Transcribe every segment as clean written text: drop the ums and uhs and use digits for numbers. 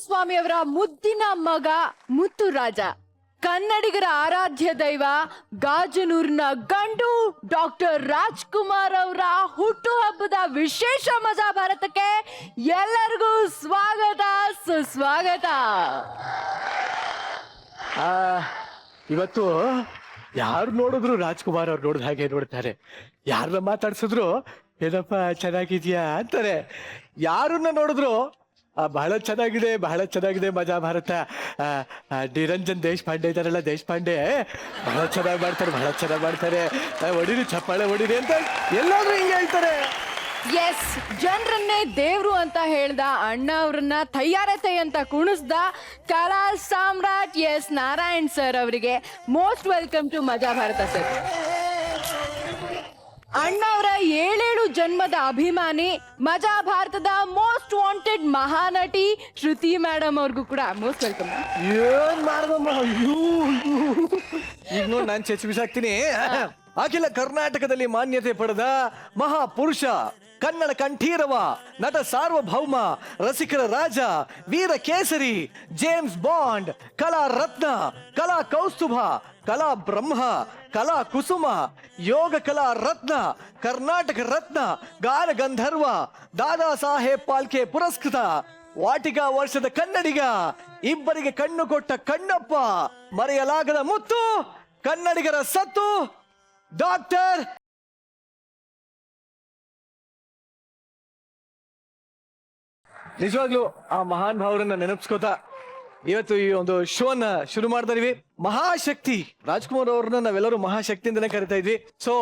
ಕುಮಾರಸ್ವಾಮಿ ಅವರ ಮುದ್ದಿನ ಮಗ ಮುತ್ತುರಾಜ, ಕನ್ನಡಿಗರ ಆರಾಧ್ಯ ದೈವ ಗಾಜನೂರಿನ ಗಂಡು ಡಾಕ್ಟರ್ ರಾಜ್ಕುಮಾರ್ ಅವರ ಹುಟ್ಟುಹಬ್ಬದ ವಿಶೇಷ ಮಜಾ ಭಾರತಕ್ಕೆ ಎಲ್ಲರಿಗೂ ಸ್ವಾಗತ ಸುಸ್ವಾಗತ. ಇವತ್ತು ಯಾರು ನೋಡಿದ್ರು ರಾಜ್ಕುಮಾರ್ ಅವ್ರು ನೋಡಿದ ಹಾಗೆ ನೋಡ್ತಾರೆ. ಯಾರನ್ನ ಮಾತಾಡ್ಸಿದ್ರು ಏನಪ್ಪ ಚೆನ್ನಾಗಿದ್ಯಾ ಅಂತಾರೆ. ಯಾರನ್ನ ನೋಡಿದ್ರು ಬಹಳ ಚೆನ್ನಾಗಿದೆ ಮಜಾ ಭಾರತ. ನಿರಂಜನ್ ದೇಶಪಾಂಡೆ ಇದಾರಲ್ಲ, ದೇಶಪಾಂಡೆ ಬಹಳ ಚೆನ್ನಾಗಿ ಮಾಡ್ತಾರೆ. ಹೊಡಿರಿ, ಚಪ್ಪಾಳೆ ಹೊಡಿರಿ ಅಂತ ಎಲ್ಲಾದ್ರೂ ಹಿಂಗೆ ಹೇಳ್ತಾರೆ. ಎಸ್, ಜನರನ್ನೇ ದೇವ್ರು ಅಂತ ಹೇಳ್ದ ಅಣ್ಣ ಅವ್ರನ್ನ ತಯ್ಯಾರತೆ ಅಂತ ಕುಣಿಸ್ದ ಕಲಾ ಸಾಮ್ರಾಟ್ ಎಸ್ ನಾರಾಯಣ್ ಸರ್ ಅವರಿಗೆ ಮೋಸ್ಟ್ ವೆಲ್ಕಮ್ ಟು ಮಜಾ ಭಾರತ ಸರ್. ಅಣ್ಣ ಅವರ 7 ಜನ್ಮದ ಅಭಿಮಾನಿ, ಮಜಾ ಭಾರತದ ಮೋಸ್ಟ್ ವಾಂಟೆಡ್ ಮಹಾನಟಿ ಶ್ರುತಿ ಮೇಡಮ್ ಅವ್ರಿಗೂ ಕೂಡ ಮೋಸ್ಟ್ ವೆಲ್ಕಮ್. ಏನ್ ಮಾಡ್ದಮ್ಮ, ಈಗ ನೋಡಿ ನಾನು ಚೆಚ್ಚಿ ಬಿಸಾಕ್ತೀನಿ. ಅಖಿಲ ಕರ್ನಾಟಕದಲ್ಲಿ ಮಾನ್ಯತೆ ಪಡೆದ ಮಹಾಪುರುಷ, ಕನ್ನಡ ಕಂಠೀರವ, ನಟ ಸಾರ್ವಭೌಮ, ರಸಿಕರ ರಾಜ, ವೀರ ಕೇಸರಿ, ಜೇಮ್ಸ್ ಬಾಂಡ್, ಕಲಾ ರತ್ನ, ಕಲಾ ಕೌಸ್ತುಭ, ಕಲಾ ಬ್ರಹ್ಮ, ಕಲಾ ಕುಸುಮ, ಯೋಗ ಕಲಾ ರತ್ನ, ಕರ್ನಾಟಕ ರತ್ನ, ಗಾನ ಗಂಧರ್ವ, ದಾದಾ ಸಾಹೇಬ್ ಪಾಲ್ಕೆ ಪುರಸ್ಕೃತ, ವಾಟಿಕಾ ವರ್ಷದ ಕನ್ನಡಿಗ, ಇಬ್ಬರಿಗೆ ಕಣ್ಣು ಕೊಟ್ಟ ಕಣ್ಣಪ್ಪ, ಮರೆಯಲಾಗದ ಮುತ್ತು, ಕನ್ನಡಿಗರ ಸತ್ತು ಡಾಕ್ಟರ್ ನಿಜವಾಗ್ಲೂ ಆ ಮಹಾನ್ ಭಾವರನ್ನ ನೆನಪಿಸ್ಕೋತಾ ಇವತ್ತು ಈ ಒಂದು ಶೋನ ಶುರು ಮಾಡ್ತಾ ಇದೀವಿ. ಮಹಾಶಕ್ತಿ ರಾಜ್ಕುಮಾರ್ ಅವ್ರನ್ನ ನಾವೆಲ್ಲರೂ ಮಹಾಶಕ್ತಿ ಅಂತಾನೆ ಕರಿತಾ ಇದ್ವಿ. ಸೊ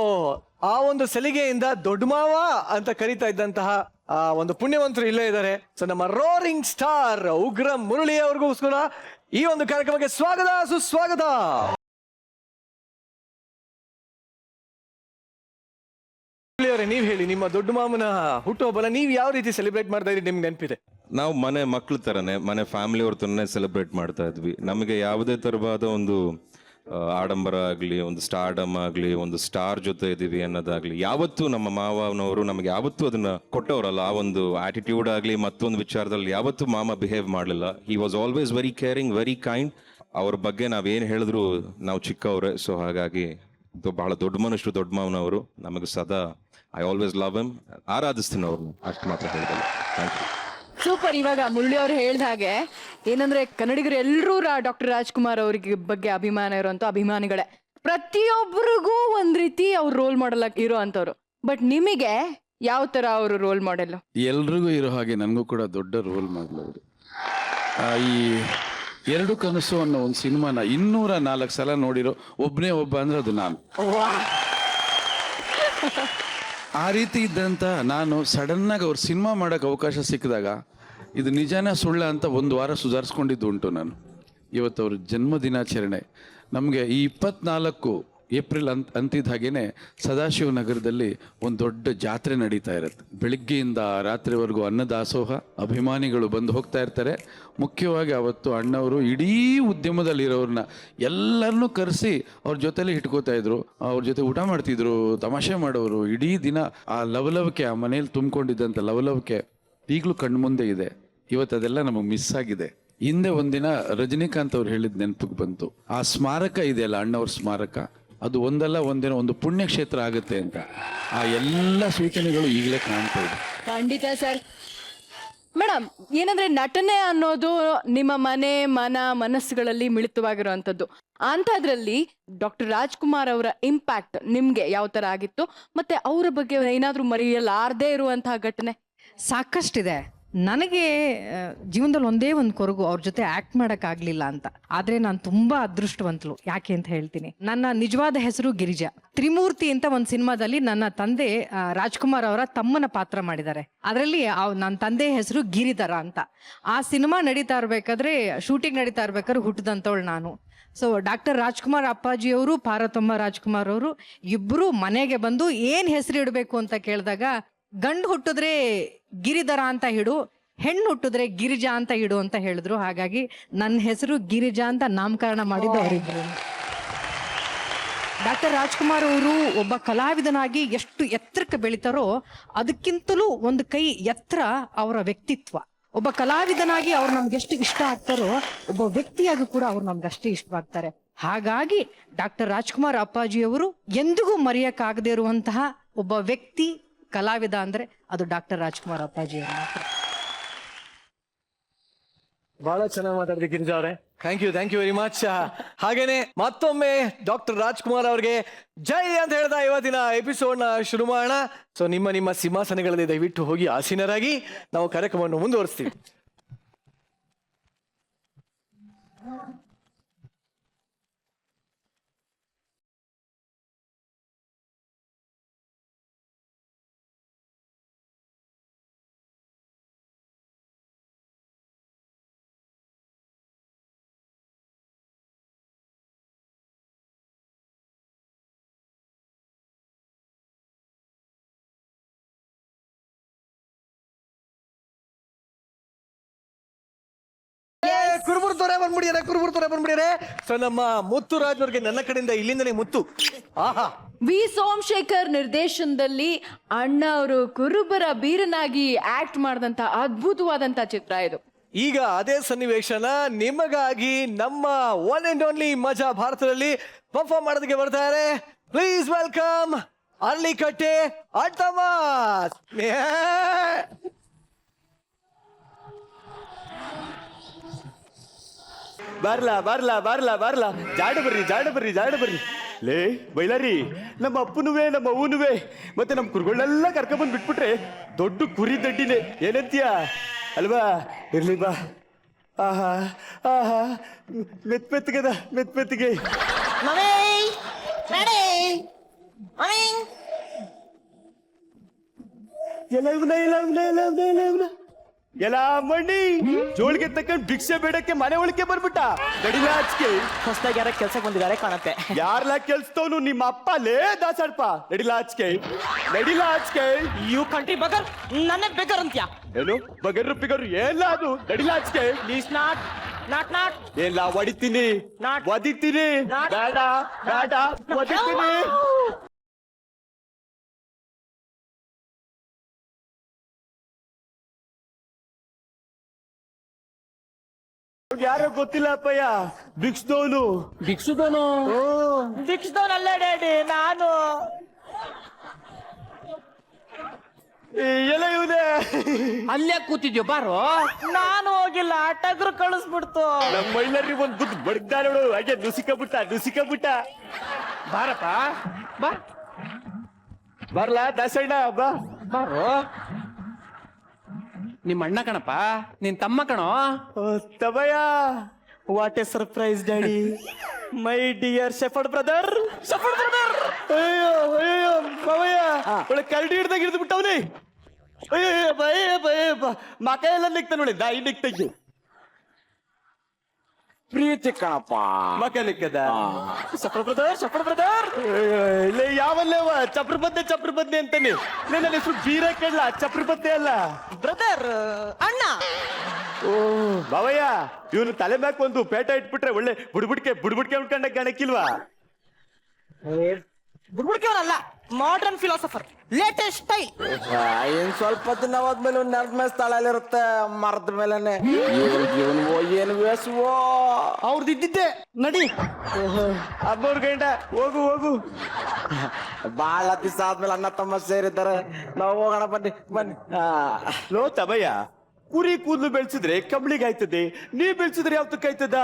ಆ ಒಂದು ಸಲಿಗೆಯಿಂದ ದೊಡ್ಡ ಮಾವ ಅಂತ ಕರಿತಾ ಇದ್ದಂತಹ ಆ ಒಂದು ಪುಣ್ಯವಂತರು ಇಲ್ಲೇ ಇದ್ದಾರೆ. ಸೊ ನಮ್ಮ ರೋರಿಂಗ್ ಸ್ಟಾರ್ ಉಗ್ರ ಮುರಳಿ ಅವ್ರಿಗೂ ಈ ಒಂದು ಕಾರ್ಯಕ್ರಮಕ್ಕೆ ಸ್ವಾಗತ ಸುಸ್ವಾಗತ. ನೀವ್ ಹೇಳಿ, ನಿಮ್ಮ ದೊಡ್ಡ ಮಾಮನ ಹುಟ್ಟುಹಬ್ಬನ ನೀವ್ ಯಾವ ರೀತಿ ಸೆಲೆಬ್ರೇಟ್ ಮಾಡ್ತಾ ಇದ್ರಿ? ನಿಮ್ಗೆ ನೆನಪಿದೆ? ನಾವು ಮನೆ ಮಕ್ಳ ತರನೇ, ಮನೆ ಫ್ಯಾಮಿಲಿ ಅವ್ರ ತರನೇ ಸೆಲೆಬ್ರೇಟ್ ಮಾಡ್ತಾ ಇದ್ವಿ. ನಮಗೆ ಯಾವುದೇ ತರವಾದ ಒಂದು ಆಡಂಬರ ಆಗಲಿ, ಒಂದು ಸ್ಟಾರ್ಡಮ್ ಆಗಲಿ, ಒಂದು ಸ್ಟಾರ್ ಜೊತೆ ಇದೀವಿ ಅನ್ನೋದಾಗ್ಲಿ ಯಾವತ್ತೂ ನಮ್ಮ ಮಾವನವರು ನಮಗೆ ಯಾವತ್ತೂ ಅದನ್ನ ಕೊಟ್ಟವರಲ್ಲ. ಆ ಒಂದು ಆಟಿಟ್ಯೂಡ್ ಆಗಲಿ ಮತ್ತೊಂದು ವಿಚಾರದಲ್ಲಿ ಯಾವತ್ತೂ ಮಾಮ ಬಿಹೇವ್ ಮಾಡಲಿಲ್ಲ. He was always very caring, very kind. ಅವ್ರ ಬಗ್ಗೆ ನಾವೇನು ಹೇಳಿದ್ರು ನಾವು ಚಿಕ್ಕವ್ರೆ. ಸೊ ಹಾಗಾಗಿ ಬಹಳ ದೊಡ್ಡ ಮನುಷ್ಯರು ದೊಡ್ಡ ಮಾವನವರು. ನಮಗೆ ಸದಾ ಐ ಆಲ್ವೇಸ್ ಲವ್ ಹಿಮ್, ಆರಾಧಿಸ್ತೀನಿ ಅವ್ರನ್ನ, ಅಷ್ಟು ಮಾತ್ರ ಹೇಳಿದಲ್ಲ. Thank you. ಸೂಪರ್. ಇವಾಗ ಮುರಳಿ ಅವ್ರು ಹೇಳ್ದ ಹಾಗೆ ಏನಂದ್ರೆ ಕನ್ನಡಿಗರು ಎಲ್ಲರೂ ಡಾಕ್ಟರ್ ರಾಜ್ಕುಮಾರ್ ಅವ್ರಿಗೆ ಬಗ್ಗೆ ಅಭಿಮಾನ ಇರುವಂತ ಅಭಿಮಾನಿಗಳೇ. ಪ್ರತಿಯೊಬ್ಬರಿಗೂ ಒಂದ್ ರೀತಿ ಅವ್ರ ರೋಲ್ ಮಾಡೆಲ್ ಇರೋ ಅಂತವ್ರು. ಬಟ್ ನಿಮಗೆ ಯಾವ ತರ ಅವರು ರೋಲ್ ಮಾಡೆಲ್? ಎಲ್ರಿಗೂ ಇರೋ ಹಾಗೆ ನನಗೂ ಕೂಡ ದೊಡ್ಡ ರೋಲ್ ಮಾಡೆಲ್ ಅವರು. ಈ 2 ಕನಸು ಅನ್ನೋ ಒಂದು ಸಿನಿಮಾನ 204 ಸಲ ನೋಡಿರೋ ಒಬ್ಬನೇ ಒಬ್ಬ ಅಂದ್ರೆ ಅದು ನಾನು. ಆ ರೀತಿ ಇದ್ದಂತ ನಾನು ಸಡನ್ ಆಗಿ ಅವ್ರ ಸಿನಿಮಾ ಮಾಡೋಕೆ ಅವಕಾಶ ಸಿಕ್ಕಿದಾಗ ಇದು ನಿಜಾನ ಸುಳ್ಳ ಅಂತ 1 ವಾರ ಸುಧಾರಿಸ್ಕೊಂಡಿದ್ದು ಉಂಟು ನಾನು. ಇವತ್ತು ಅವ್ರ ಜನ್ಮ ದಿನಾಚರಣೆ. ನಮಗೆ ಈ 24 ಏಪ್ರಿಲ್ ಅಂತಿದ್ದ ಹಾಗೇನೆ ಸದಾಶಿವ ನಗರದಲ್ಲಿ ಒಂದು ದೊಡ್ಡ ಜಾತ್ರೆ ನಡೀತಾ ಇರುತ್ತೆ. ಬೆಳಿಗ್ಗೆಯಿಂದ ರಾತ್ರಿವರೆಗೂ ಅನ್ನದಾಸೋಹ, ಅಭಿಮಾನಿಗಳು ಬಂದು ಹೋಗ್ತಾ ಇರ್ತಾರೆ. ಮುಖ್ಯವಾಗಿ ಅವತ್ತು ಅಣ್ಣವರು ಇಡೀ ಉದ್ಯಮದಲ್ಲಿರೋರನ್ನ ಎಲ್ಲರನ್ನೂ ಕರೆಸಿ ಅವ್ರ ಜೊತೆಲಿ ಇಟ್ಕೋತಾ ಇದ್ರು. ಅವ್ರ ಜೊತೆ ಊಟ ಮಾಡ್ತಿದ್ರು, ತಮಾಷೆ ಮಾಡೋರು. ಇಡೀ ದಿನ ಆ ಲವಲವಿಕೆ, ಆ ಮನೇಲಿ ತುಂಬಿಕೊಂಡಿದ್ದಂಥ ಲವಲವಿಕೆ ಈಗಲೂ ಕಣ್ಮುಂದೆ ಇದೆ. ಇವತ್ತು ಅದೆಲ್ಲ ನಮಗೆ ಮಿಸ್ ಆಗಿದೆ. ಹಿಂದೆ ಒಂದಿನ ರಜನಿಕಾಂತ್ ಅವ್ರು ಹೇಳಿದ ನೆನಪಿಗೆ ಬಂತು. ಆ ಸ್ಮಾರಕ ಇದೆಯಲ್ಲ, ಅಣ್ಣವ್ರ ಸ್ಮಾರಕ, ಅದು ಒಂದಲ್ಲ ಒಂದಿನ ಒಂದು ಪುಣ್ಯಕ್ಷೇತ್ರ ಆಗುತ್ತೆ ಅಂತ. ಆ ಎಲ್ಲ ಸೂಚನೆಗಳು ಈಗಲೇ ಕಾಣ್ತಾ ಇದೆ. ಖಂಡಿತ ಸರ್. ಮೇಡಮ್, ಏನಂದ್ರೆ ನಟನೆ ಅನ್ನೋದು ನಿಮ್ಮ ಮನಸ್ಸುಗಳಲ್ಲಿ ಮಿಳಿತವಾಗಿರುವಂಥದ್ದು. ಅಂಥದ್ರಲ್ಲಿ ಡಾಕ್ಟರ್ ರಾಜ್ಕುಮಾರ್ ಅವರ ಇಂಪ್ಯಾಕ್ಟ್ ನಿಮ್ಗೆ ಯಾವ ತರ ಆಗಿತ್ತು? ಮತ್ತೆ ಅವರ ಬಗ್ಗೆ ಏನಾದ್ರೂ ಮರೆಯಲಾರದೇ ಇರುವಂತಹ ಘಟನೆ? ಸಾಕಷ್ಟಿದೆ. ನನಗೆ ಜೀವನದಲ್ಲಿ ಒಂದೇ ಒಂದು ಕೊರಗು, ಅವ್ರ ಜೊತೆ ಆಕ್ಟ್ ಮಾಡೋಕ್ಕಾಗಲಿಲ್ಲ ಅಂತ. ಆದರೆ ನಾನು ತುಂಬ ಅದೃಷ್ಟವಂತಳು. ಯಾಕೆ ಅಂತ ಹೇಳ್ತೀನಿ. ನನ್ನ ನಿಜವಾದ ಹೆಸರು ಗಿರಿಜಾ. ತ್ರಿಮೂರ್ತಿ ಅಂತ ಒಂದು ಸಿನಿಮಾದಲ್ಲಿ ನನ್ನ ತಂದೆ ರಾಜ್ಕುಮಾರ್ ಅವರ ತಮ್ಮನ ಪಾತ್ರ ಮಾಡಿದ್ದಾರೆ. ಅದರಲ್ಲಿ ನನ್ನ ತಂದೆ ಹೆಸರು ಗಿರಿಧರ ಅಂತ. ಆ ಸಿನಿಮಾ ನಡೀತಾ ಇರಬೇಕಾದ್ರೆ, ಶೂಟಿಂಗ್ ನಡೀತಾ ಇರ್ಬೇಕಾದ್ರೆ ಹುಟ್ಟಿದಂಥವಳು ನಾನು. ಸೊ ಡಾಕ್ಟರ್ ರಾಜ್ಕುಮಾರ್ ಅಪ್ಪಾಜಿಯವರು, ಪಾರ್ವತಮ್ಮ ರಾಜ್ಕುಮಾರ್ ಅವರು ಇಬ್ಬರು ಮನೆಗೆ ಬಂದು ಏನು ಹೆಸರು ಇಡಬೇಕು ಅಂತ ಕೇಳಿದಾಗ, ಗಂಡು ಹುಟ್ಟಿದ್ರೆ ಗಿರಿಧರ ಅಂತ ಇಡು, ಹೆಣ್ಣು ಹುಟ್ಟಿದ್ರೆ ಗಿರಿಜಾ ಅಂತ ಇಡು ಅಂತ ಹೇಳಿದ್ರು. ಹಾಗಾಗಿ ನನ್ನ ಹೆಸರು ಗಿರಿಜಾ ಅಂತ ನಾಮಕರಣ ಮಾಡಿದ್ದು ಅವರಿದ್ರು. ಡಾಕ್ಟರ್ ರಾಜ್ಕುಮಾರ್ ಅವರು ಒಬ್ಬ ಕಲಾವಿದನಾಗಿ ಎಷ್ಟು ಎತ್ತರಕ್ಕೆ ಬೆಳಿತಾರೋ ಅದಕ್ಕಿಂತಲೂ ಒಂದು ಕೈ ಎತ್ತರ ಅವರ ವ್ಯಕ್ತಿತ್ವ. ಒಬ್ಬ ಕಲಾವಿದನಾಗಿ ಅವ್ರು ನಮ್ಗೆ ಎಷ್ಟು ಇಷ್ಟ ಆಗ್ತಾರೋ ಒಬ್ಬ ವ್ಯಕ್ತಿಯಾಗಿ ಕೂಡ ಅವ್ರು ನಮ್ಗೆ ಅಷ್ಟೇ ಇಷ್ಟವಾಗ್ತಾರೆ. ಹಾಗಾಗಿ ಡಾಕ್ಟರ್ ರಾಜ್ಕುಮಾರ್ ಅಪ್ಪಾಜಿಯವರು ಎಂದಿಗೂ ಮರೆಯಕ್ಕಾಗದೇ ಇರುವಂತಹ ಒಬ್ಬ ವ್ಯಕ್ತಿ, ಕಲಾವಿದ ಅಂದ್ರೆ ಅದು ಡಾಕ್ಟರ್ ರಾಜ್ಕುಮಾರ್ ಅಪ್ಪಾಜಿಯವರು ಮಾತ್ರ. ಬಹಳ ಚೆನ್ನಾಗಿ ಮಾತಾಡಿದೆ ಗಿರಿಜಾ ಅವರೇ. Thank you very much. ಹಾಗೇನೆ ಮತ್ತೊಮ್ಮೆ ಡಾಕ್ಟರ್ ರಾಜ್ಕುಮಾರ್ ಅವ್ರಿಗೆ ಜೈ ಅಂತ ಹೇಳ್ತಾ ಇವತ್ತಿನ ಎಪಿಸೋಡ್ ನ ಶುರು ಮಾಡೋಣ. ಸೊ ನಿಮ್ಮ ಸಿಂಹಾಸನಗಳಲ್ಲಿ ದಯವಿಟ್ಟು ಹೋಗಿ ಆಸೀನರಾಗಿ ನಾವು ಕಾರ್ಯಕ್ರಮವನ್ನು ಮುಂದುವರಿಸ್ತೀವಿ. ಕುರುಬುರು ತೋರೆ ಬಂದ್ಬಿಡಿಯಾರೆ. ಸೊ ನಮ್ಮ ಮುತ್ತುರಾಜ್ ಅವ್ರಿಗೆ ನನ್ನ ಕಡೆಯಿಂದ ಇಲ್ಲಿಂದನೇ ಮುತ್ತು. ಆಹಾ, ವಿ ಸೋಮಶೇಖರ್ ನಿರ್ದೇಶನದಲ್ಲಿ ಅಣ್ಣ ಅವರು ಕುರುಬರ ಬೀರನಾಗಿ ಆಕ್ಟ್ ಮಾಡಿದಂತ ಅದ್ಭುತವಾದಂತ ಚಿತ್ರ ಇದು. ಈಗ ಅದೇ ಸನ್ನಿವೇಶನ ನಿಮಗಾಗಿ ನಮ್ಮ ಒನ್ ಅಂಡ್ ಓನ್ಲಿ ಮಜಾ ಭಾರತದಲ್ಲಿ ಪರ್ಫಾರ್ಮ್ ಮಾಡೋದಕ್ಕೆ ಬರ್ತಾರೆ. Please welcome ಅರ್ಲಿಕಟ್ಟೆ ಅಟ್ಟಮಾಸ್. ಬರ್ಲಾ ಜಾಡ ಬರ್ರಿ ಲೇ ಬೈಲಾರಿ. ನಮ್ಮ ಅಪ್ಪನುವೆ ನಮ್ಮ ಅವ್ವನುವೆ ಮತ್ತೆ ನಮ್ಮ ಕುರುಗಳನ್ನೆಲ್ಲ ಕರ್ಕೊಂಡ್ಬಂದು ಬಿಟ್ಬಿಟ್ರೆ ದೊಡ್ಡ ಕುರಿ ದಡ್ಡಿನೇ, ಏನಂತೀಯ ಅಲ್ವಾ? ಇರ್ಲಿ ಬಾ. ಆಹಾ ಆಹಾ ಮೆತ್ಮೆತ್ತಿಗೆ ಎಲ್ಲ ಮಣ್ಣಿ ಜೋಳಿಗೆ ತಕೊಂಡ್ ಭಿಕ್ಷೆ ಬೇಡಕ್ಕೆ ಮನೆ ಒಳಗೆ ಬರ್ಬಿಟ್ಟ. ಗಡಿಲ ಹಚ್ಕೆ ಹೊಸದಾಗಿ ಯಾರ ಕೆಲ್ಸಕ್ಕೆ ಬಂದಿದ್ದಾರೆ ಕಾಣತ್ತೆ. ಯಾರ್ಲಾ ಕೆಲ್ಸದವನು? ನಿಮ್ಮ ಅಪ್ಪ ಲೇ ದಾಸಡ್ಪ. ನಡಿಲ ಹಚ್ಕೆ ಯು ಕಂಟ್ರಿ ಬಗರ್, ನನ್ನ ಬೆಗರ್ ಅಂತ್ಯ. ಏನು ಬಗರ್ರು ಪಿಗರು ಎಲ್ಲ ಅದು? ನಡಿಲ ಹಚ್ಕೆ ಪ್ಲೀಸ್ ನಾಟ್ ಎಲ್ಲ ಹೊಡಿತೀನಿ, Not. ಒದಿತೀನಿ. Not. ಬೇಡ ಒದಿತೀನಿ. ಯಾರೋ ಗೊತ್ತಿಲ್ಲ ಅಪ್ಪಯ್ಯ, ಭಿಕ್ಷದವನು. ದಿಕ್ಸ್ದವನಲ್ಲ ಡ್ಯಾಡಿ, ನಾನು. ಎಲ್ಲ ಇವನೇ. ಅಲ್ಲೇ ಕೂತಿದ್ಯೋ ಬಾರೋ. ನಾನು ಹೋಗಿಲ್ಲ, ಟಗ್ರು ಕಳಿಸ್ಬಿಡ್ತು. ನಮ್ಮ ಮೈಲರಿ ಒಂದ್ ಬುದ್ಧ ಬಡ್ದ ನೋಡು, ಹಾಗೆ ನುಸಿಕ ಬಿಟ್ಟ. ಬಾರಪ್ಪ ಬಾ ಬರ್ಲಾ ದಾಸಣ್ಣ ಬಾ. ಬಾರೋ. ನಿಮ್ಮ ಅಣ್ಣ ಕಣಪ್ಪ, ನಿನ್ ತಮ್ಮ ಕಣೋ. ತಬಯ್ಯ, what a surprise daddy, my dear shepherd brother. ಅಯ್ಯೋ ಬಾವಯ್ಯ, ಒಳ್ಳೆ ಕರಡಿ ಹಿಡ್ದಾಗ ಹಿಡಿದು ಬಿಟ್ಟವನಿ. ಅಯ್ಯೋ ಮಕ ಎಲ್ಲ ನಿಕ್ತ ನೋಡಿ, ದಾಯಿ ನಿಕ್ತಯ್ಯ. ಪ್ರೀತಿ ಕಣಪ್ಪ. ಮಕ ನಿಕ್ಕದ ಶಫರ್ಡ್ ಬ್ರದರ್. ಇಲ್ಲ ಯಾವಲ್ಲೇವ ಚಪ್ರ ಬದ್ನೆ ಅಂತಾನೆ. ನನ್ನ ಹೆಸರು ಬೀರ ಕೇಳಲ್ಲ, ಚಪ್ರ ಬದ್ನೆ ಅಲ್ಲ ಬ್ರದರ್, ಅಣ್ಣ. ಓ ಬಾವಯ್ಯ, ಇವನು ತಲೆ ಮ್ಯಾಕ್ ಒಂದು ಪೇಟ ಇಟ್ಬಿಟ್ರೆ ಒಳ್ಳೆ ಬುಡ್ಬುಡ್ಕೆ ಉಳ್ಕೊಂಡ ಗಣಕ್ಕಿಲ್ವಾ? ಬುಡ್ಬುಡ್ಕೆವನಲ್ಲ, ಮಾಡರ್ನ್ ಫಿಲಾಸಫರ್, ಲೇಟೆಸ್ಟ್ ಸ್ಟೈಲ್. ಇನ್ ಸ್ವಲ್ಪ ದಿನ ಹೋದ್ಮೇಲೆ ನೆನಪ ಸ್ಥಳಲ್ಲಿರುತ್ತೆ, ಮರದ ಮೇಲೆನೆ. ಏನು ವೇಸುವೋ ಅವ್ರದ್ದು ಇದ್ದಿದ್ದೆ. ನಡಿ ಹಬ್ಬವ್ರ ಗಂಡ, ಹೋಗು. ಬಾಳ ದಿವಸ ಆದ್ಮೇಲೆ ಅಣ್ಣ ತಮ್ಮ ಸೇರಿದ್ದಾರೆ, ನಾವು ಹೋಗೋಣ ಬನ್ನಿ. ಲೋ ತಬಯ್ಯ, ಕುರಿ ಕೂದಲು ಬೆಳೆಸಿದ್ರೆ ಕಂಬಳಿಗೆ ಆಯ್ತದೆ, ನೀ ಬೆಳೆಸಿದ್ರೆ ಯಾವ್ದಕ್ಕಾಯ್ತದ?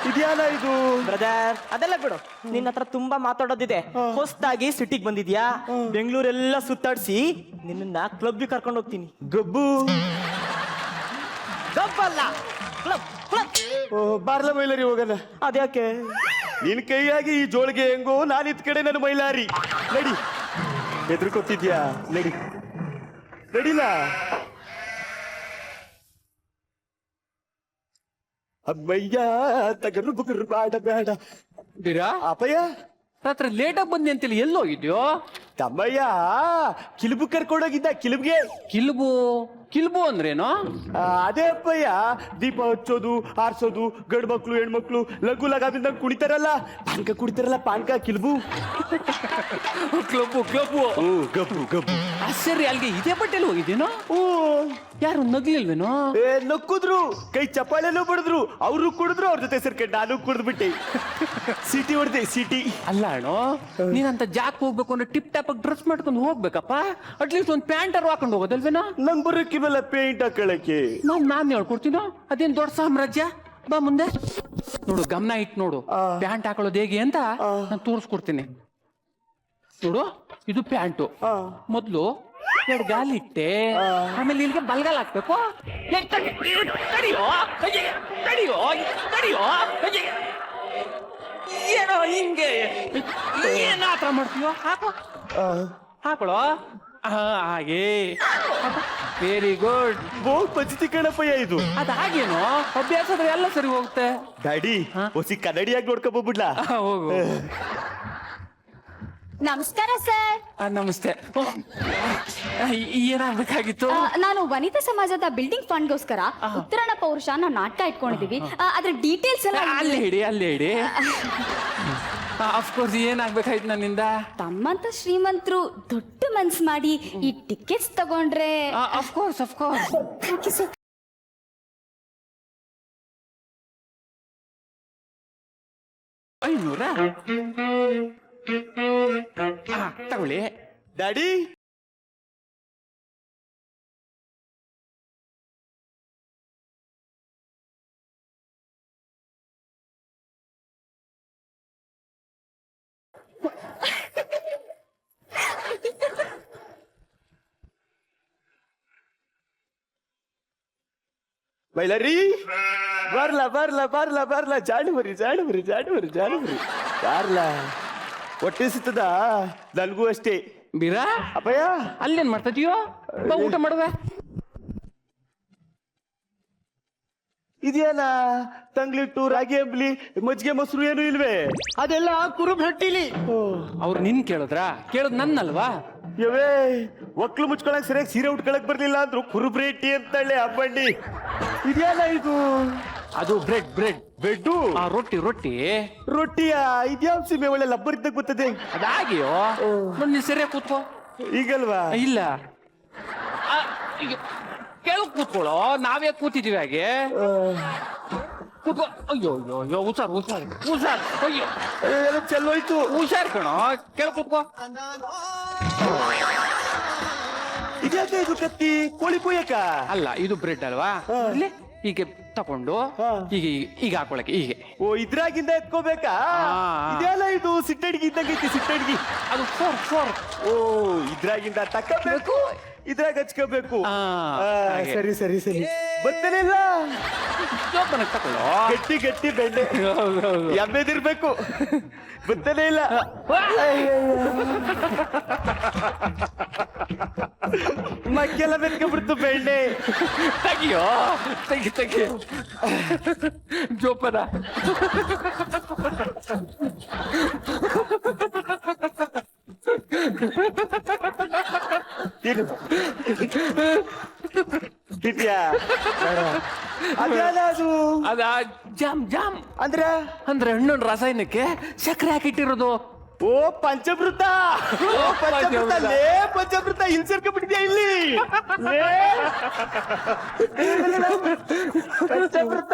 ಇದ್ಯಾನ ಇದು? ಬ್ರದರ್ ಅದೆಲ್ಲ ಬಿಡು, ನಿನ್ನ ಹತ್ರ ತುಂಬಾ ಮಾತಾಡೋದಿದೆ. ಹೊಸದಾಗಿ ಸಿಟಿಗೆ ಬಂದಿದ್ಯಾ, ಬೆಂಗಳೂರೆಲ್ಲ ಸುತ್ತಾಡ್ಸಿ ನಿನ್ನ ಕ್ಲಬ್ಗೆ ಕರ್ಕೊಂಡು ಹೋಗ್ತೀನಿ. ಗಬ್ಬು ಗಬ್ಬಲ್ಲ, ಕ್ಲಬ್. ಓ ಬಾರ್ಲ ಮೈಲಾರಿ ಹೋಗಲ್ಲ. ಅದ್ಯಾಕೆ? ನಿನ್ ಕೈಯಾಗಿ ಈ ಜೋಳಿಗೆ ಹೆಂಗೋ, ನಾನು ಇದ್ ಕಡೆ ನನ್ನ ಮೈಲಾರಿ. ನಡಿ, ಹೆದರ್ಕೊತಿದ್ಯಾ? ನಡಿಲ್ಲ. ಅಮ್ಮಯ್ಯ ತಗರು ಬುಗರು ಬೇಡ. ಬೀರಾ ಅಪ್ಪಯ್ಯ, ರಾತ್ರಿ ಲೇಟ್ ಆಗಿ ಬಂದಿ ಅಂತೇಳಿ ಎಲ್ಲೋಗಿದ್ಯೋ? ತಮ್ಮಯ್ಯ ಕಿಲುಬು ಕರ್ಕೊಂಡೋಗಿದ್ದ ಕಿಲುಬ್ಗೆ. ಕಿಲ್ಬು ಅಂದ್ರೇನು? ಅದೇ ಅಪ್ಪಯ್ಯ, ದೀಪ ಹಚ್ಚೋದು, ಆರ್ಸೋದು, ಗಂಡು ಮಕ್ಳು ಹೆಣ್ಮಕ್ಳು ಲಘು ಲಗಾದಿಂದ ಕುಣಿತಾರಲ್ಲ, ಪಾನ್ಕ ಕುಡಿತಾರಲ್ಲ, ಪಾನ್ಕ ಕಿಲ್ಬು. ಕ್ಲಬ್ಬು ಗಬ್ಬು ಗಬ್ಬು. ಸರಿ, ಅಲ್ಲಿಗೆ ಇದೇ ಬಟ್ಟೆಲಿ ಹೋಗಿದ್ದೇನೋ? ಯಾರು ನಗ್ಲಿಲ್ವೇನೋ? ನಕ್ಕುದ್ರು, ಕೈ ಚಪ್ಪಾಳೆನೂ ಬಡಿದ್ರು, ಅವರು ಕುಡಿದ್ರು, ಅವ್ರ ಜೊತೆ ಸೇರ್ಕೊಂಡು ನಾನು ಕುಡಿದ್ಬಿಟ್ಟೆ. ಸಿಟಿ ಹೊಡೆದೆ, ಸಿಟಿ. ಅಲ್ಲ ಅಣ್ಣೋ, ನೀನಂತ ಜಾಕ್ ಹೋಗ್ಬೇಕು ಅಂದ್ರೆ ಟಿಪ್ ಟಾಪ್ ಡ್ರೆಸ್ ಮಾಡ್ಕೊಂಡು ಹೋಗ್ಬೇಕಪ್ಪ. ಅಟ್ಲೀಸ್ಟ್ ಒಂದು ಪ್ಯಾಂಟರ್ ಹಾಕೊಂಡು ಹೋಗೋದಲ್ವೇನೋ? ನಂಗೆ ಬರೋಕ್ಕಿವಲ್ಲ ಪೇಂಟ್ ಹಾಕೊಳ್ಳಕ್ಕೆ. ನಾನು ಹೇಳ್ಕೊಡ್ತೀನೋ, ಅದೇನ್ ದೊಡ್ಡ ಸಾಮ್ರಾಜ್ಯ. ಬಾ ಮುಂದೆ ನೋಡು, ಗಮನ ಇಟ್ಟು ನೋಡು, ಪ್ಯಾಂಟ್ ಹಾಕೊಳ್ಳೋದು ಹೇಗೆ ಅಂತ ನಾನು ತೋರಿಸ್ಕೊಡ್ತೀನಿ. ನೋಡು, ಇದು ಪ್ಯಾಂಟು. ಮೊದ್ಲು ಎರಡು ಗಾಲಿ ಇಟ್ಟೆ, ಆಮೇಲೆ ಇಲ್ಲಿಗೆ ಬಲ್ಗಾಲ್ ಹಾಕ್ಬೇಕು. ಏನೋ ಹಿಂಗೆ ಏನ ಆತರ ಮಾಡ್ತೀಯೋ? ಹಾಕೊಳ್ಳೋ. ಹಾಗೆ, ವೆರಿ ಗುಡ್. ಬಹುತ್ ಪಚಿತಿ ಕಣಪ್ಪಯ್ಯ ಇದು. ಅದಾಗೇನು ಅಭ್ಯಾಸದ್ರೆ ಎಲ್ಲ ಸರಿ ಹೋಗುತ್ತೆ. ಡ್ಯಾಡಿ ಹೊಸಿ ಕನ್ನಡಿಯಾಗಿ ನೋಡ್ಕೊಬೋಗ್ಬಿಡ್ಲಾ? ಹೋಗು. ನಮಸ್ಕಾರ ಸರ್. ನಮಸ್ತೆ. ಏನಾಗ್ಬೇಕಾಗಿತ್ತು? ನಾನು ವನಿತಾ ಸಮಾಜದ ಬಿಲ್ಡಿಂಗ್ ಫಂಡ್ಗೋಸ್ಕರ ಉತ್ತರಣ ಪೌರುಷ ನಾವು ನಾಟಕ ಇಟ್ಕೊಂಡಿದೀವಿ. ಅದ್ರ ಡೀಟೇಲ್ಸ್ ಎಲ್ಲ ಅಲ್ಲಿ ಹಿಡಿ. ಅಫ್ಕೋರ್ಸ್, ಏನಾಗ್ಬೇಕಾಯ್ತು ನನ್ನಿಂದ? ತಮ್ಮಂತ ಶ್ರೀಮಂತರು ದೊಡ್ಡ ಮನ್ಸ್ ಮಾಡಿ ಈ ಟಿಕೆಟ್ಸ್ ತಗೊಂಡ್ರೆ. ಅಫ್ಕೋರ್ಸ್. Thank you sir. 500 ತಗೊಳ್ಳಿ. ಡ್ಯಾಡಿ ಬೈಲರಿ ಬರ್ಲ ಜಾಡು ಬರಿ ಬಾರ್ಲ. ಹೊಟ್ಟೆ ಸಿತ್ತದ ನನ್ಗೂ ಅಷ್ಟೇ. ಬೀರಾ, ಅಪ್ಪಯ್ಯ ಅಲ್ಲೇನ್ ಮಾಡ್ತಿದ್ಯೋ? ಊಟ ಮಾಡುವೆ. ಇದೇನ ತಂಗ್ಲಿಟ್ಟು, ರಾಗಿ ಅಂಬ್ಲಿ, ಮಜ್ಜಿಗೆ ಮೊಸರು ಏನು ಇಲ್ವೇ? ಅದೆಲ್ಲ ಕುರುಬ್ ಹಟ್ಟಿಲಿ. ಅವ್ರು ನಿನ್ ಕೇಳಿದ್ರಾ? ಕೇಳದ್ ನನ್ನಲ್ವಾ? ಯವೇ, ಒಕ್ಲು ಮುಚ್ಕೊಳಕ್ ಸರಿಯಾಗಿ ಸೀರೆ ಉಟ್ಕೊಳಕ್ ಬರ್ಲಿಲ್ಲ ಅಂದ್ರು ಕುರುಬ್ರೇಟಿ ಅಂತಳ್ಳೆ ಅಬ್ಬಂಡಿ. ಇದೇನ ಇದು? ಅದು ಬ್ರೆಡ್. ಬೆಡ್ಡು, ರೊಟ್ಟಿಯ. ಇದ್ಯಾವ ಸೀಮೆ ಒಳ್ಳೆ ಲಬ್ಬರ್ ಇದ್ದಾಗ ಬರ್ತದೆ. ಅದಾಗಿಯೋ, ನೀನ್ ಸರಿಯಾಗಿ ಕೂತ್ಕೋ. ಈಗಲ್ವಾ? ಇಲ್ಲ, ಕೆಳಗ್ ಕೂತ್ಕೊಳ್ಳೋ. ನಾವೇ ಕೂತಿದೀವಿ ಹಾಗೆ. ಕೂತ್ಕೋ. ಅಯ್ಯೋ, ಹುಷಾರ್. ಅಯ್ಯೋ, ಚೆಲ್ಲೋಯ್ತು. ಹುಷಾರ್ ಕಣೋ. ಕೆಳಗ್ ಕೂತ್ಕೋ. ಇದ್ಯಾಕೆ ಇದು ಕತ್ತಿ? ಕೋಳಿ ಕೊಯ್ಯಕ? ಅಲ್ಲ, ಇದು ಬ್ರೆಡ್ ಅಲ್ವಾ? ಇಲ್ಲಿ ಹೀಗೆ ತಕೊಂಡು ಈಗ ಹಾಕೊಳಕ್ಕೆ ಹೀಗೆ. ಓ, ಇದ್ರಾಗಿಂದ ಎತ್ಕೋಬೇಕಾ? ಇದೆಲ್ಲ ಇದು ಸಿಟ್ಟಡ್ಗಿ ಇದ್ದಂಗೈತಿ, ಸಿಟ್ಟಡ್ಗಿ. ಅದು ಫೋರ್. ಓ, ಇದ್ರಾಗಿಂದ ತಕ್ಕಬೇಕು, ಇದ್ರಾಗ ಹಚ್ಕೋಬೇಕು. ಸರಿ ಬರ್ತೇನೆ ಇಲ್ಲ. ಜೋಪಾನಕ್ಕೆ ತಕೊಳ್ಳೋ. ಗಟ್ಟಿ ಬೆಂಡೆ ಎಮ್ಮೆದಿರ್ಬೇಕು. ಬರ್ತೇನೆ ಇಲ್ಲ. ಮಕ್ಕೆಲ್ಲ ಬೆತ್ಕೊಂಡ್ಬಿಡ್ತು ಬೆಂಡೆ. ತೆಗಿಯೋ, ತೆಗಿ. ಜೋಪಾನ. ಅದ ಜಾಮ್ ಅಂದ್ರೆ ಹಣ್ಣು ರಾಸಾಯನಿಕಕ್ಕೆ ಸಕ್ಕರೆ ಹಾಕಿಟ್ಟಿರೋದು. ಓ, ಪಂಚಮೃತ ಇಲ್ಲಿ ಸೇರ್ಕೊಂಡ್ಬಿಟ್ಟಿದ್ಯಾ ಇಲ್ಲಿ? ಪಂಚಾಮೃತ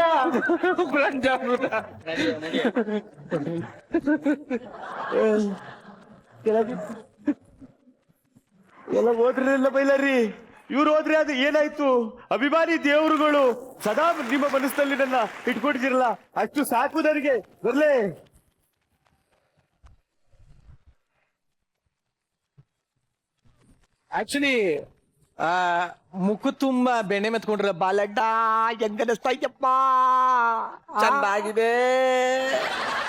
ಎಲ್ಲ ಹೋದ್ರಲ್ಲ ಬೈಲಾರಿ. ಇವ್ರು ಹೋದ್ರೆ ಅದು ಏನಾಯ್ತು? ಅಭಿಮಾನಿ ದೇವರುಗಳು ಸದಾ ನಿಮ್ಮ ಮನಸ್ಸಿನಲ್ಲಿ ನನ್ನ ಇಟ್ಕೊಂಡಿದ್ದೀರಲ್ಲ, ಅಷ್ಟು ಸಾಕು ನನಗೆ. ಬರ್ಲೇ ಆಕ್ಚುಲಿ ಮುಖ ತುಂಬಾ ಬೆಣ್ಣೆ ಮೆತ್ಕೊಂಡ್ರೆ ಬಾಲಡ್ಡ ಹೆಂಗನಿಸ್ತಾಯ್ತಪ್ಪ, ಚೆನ್ನಾಗಿದೆ.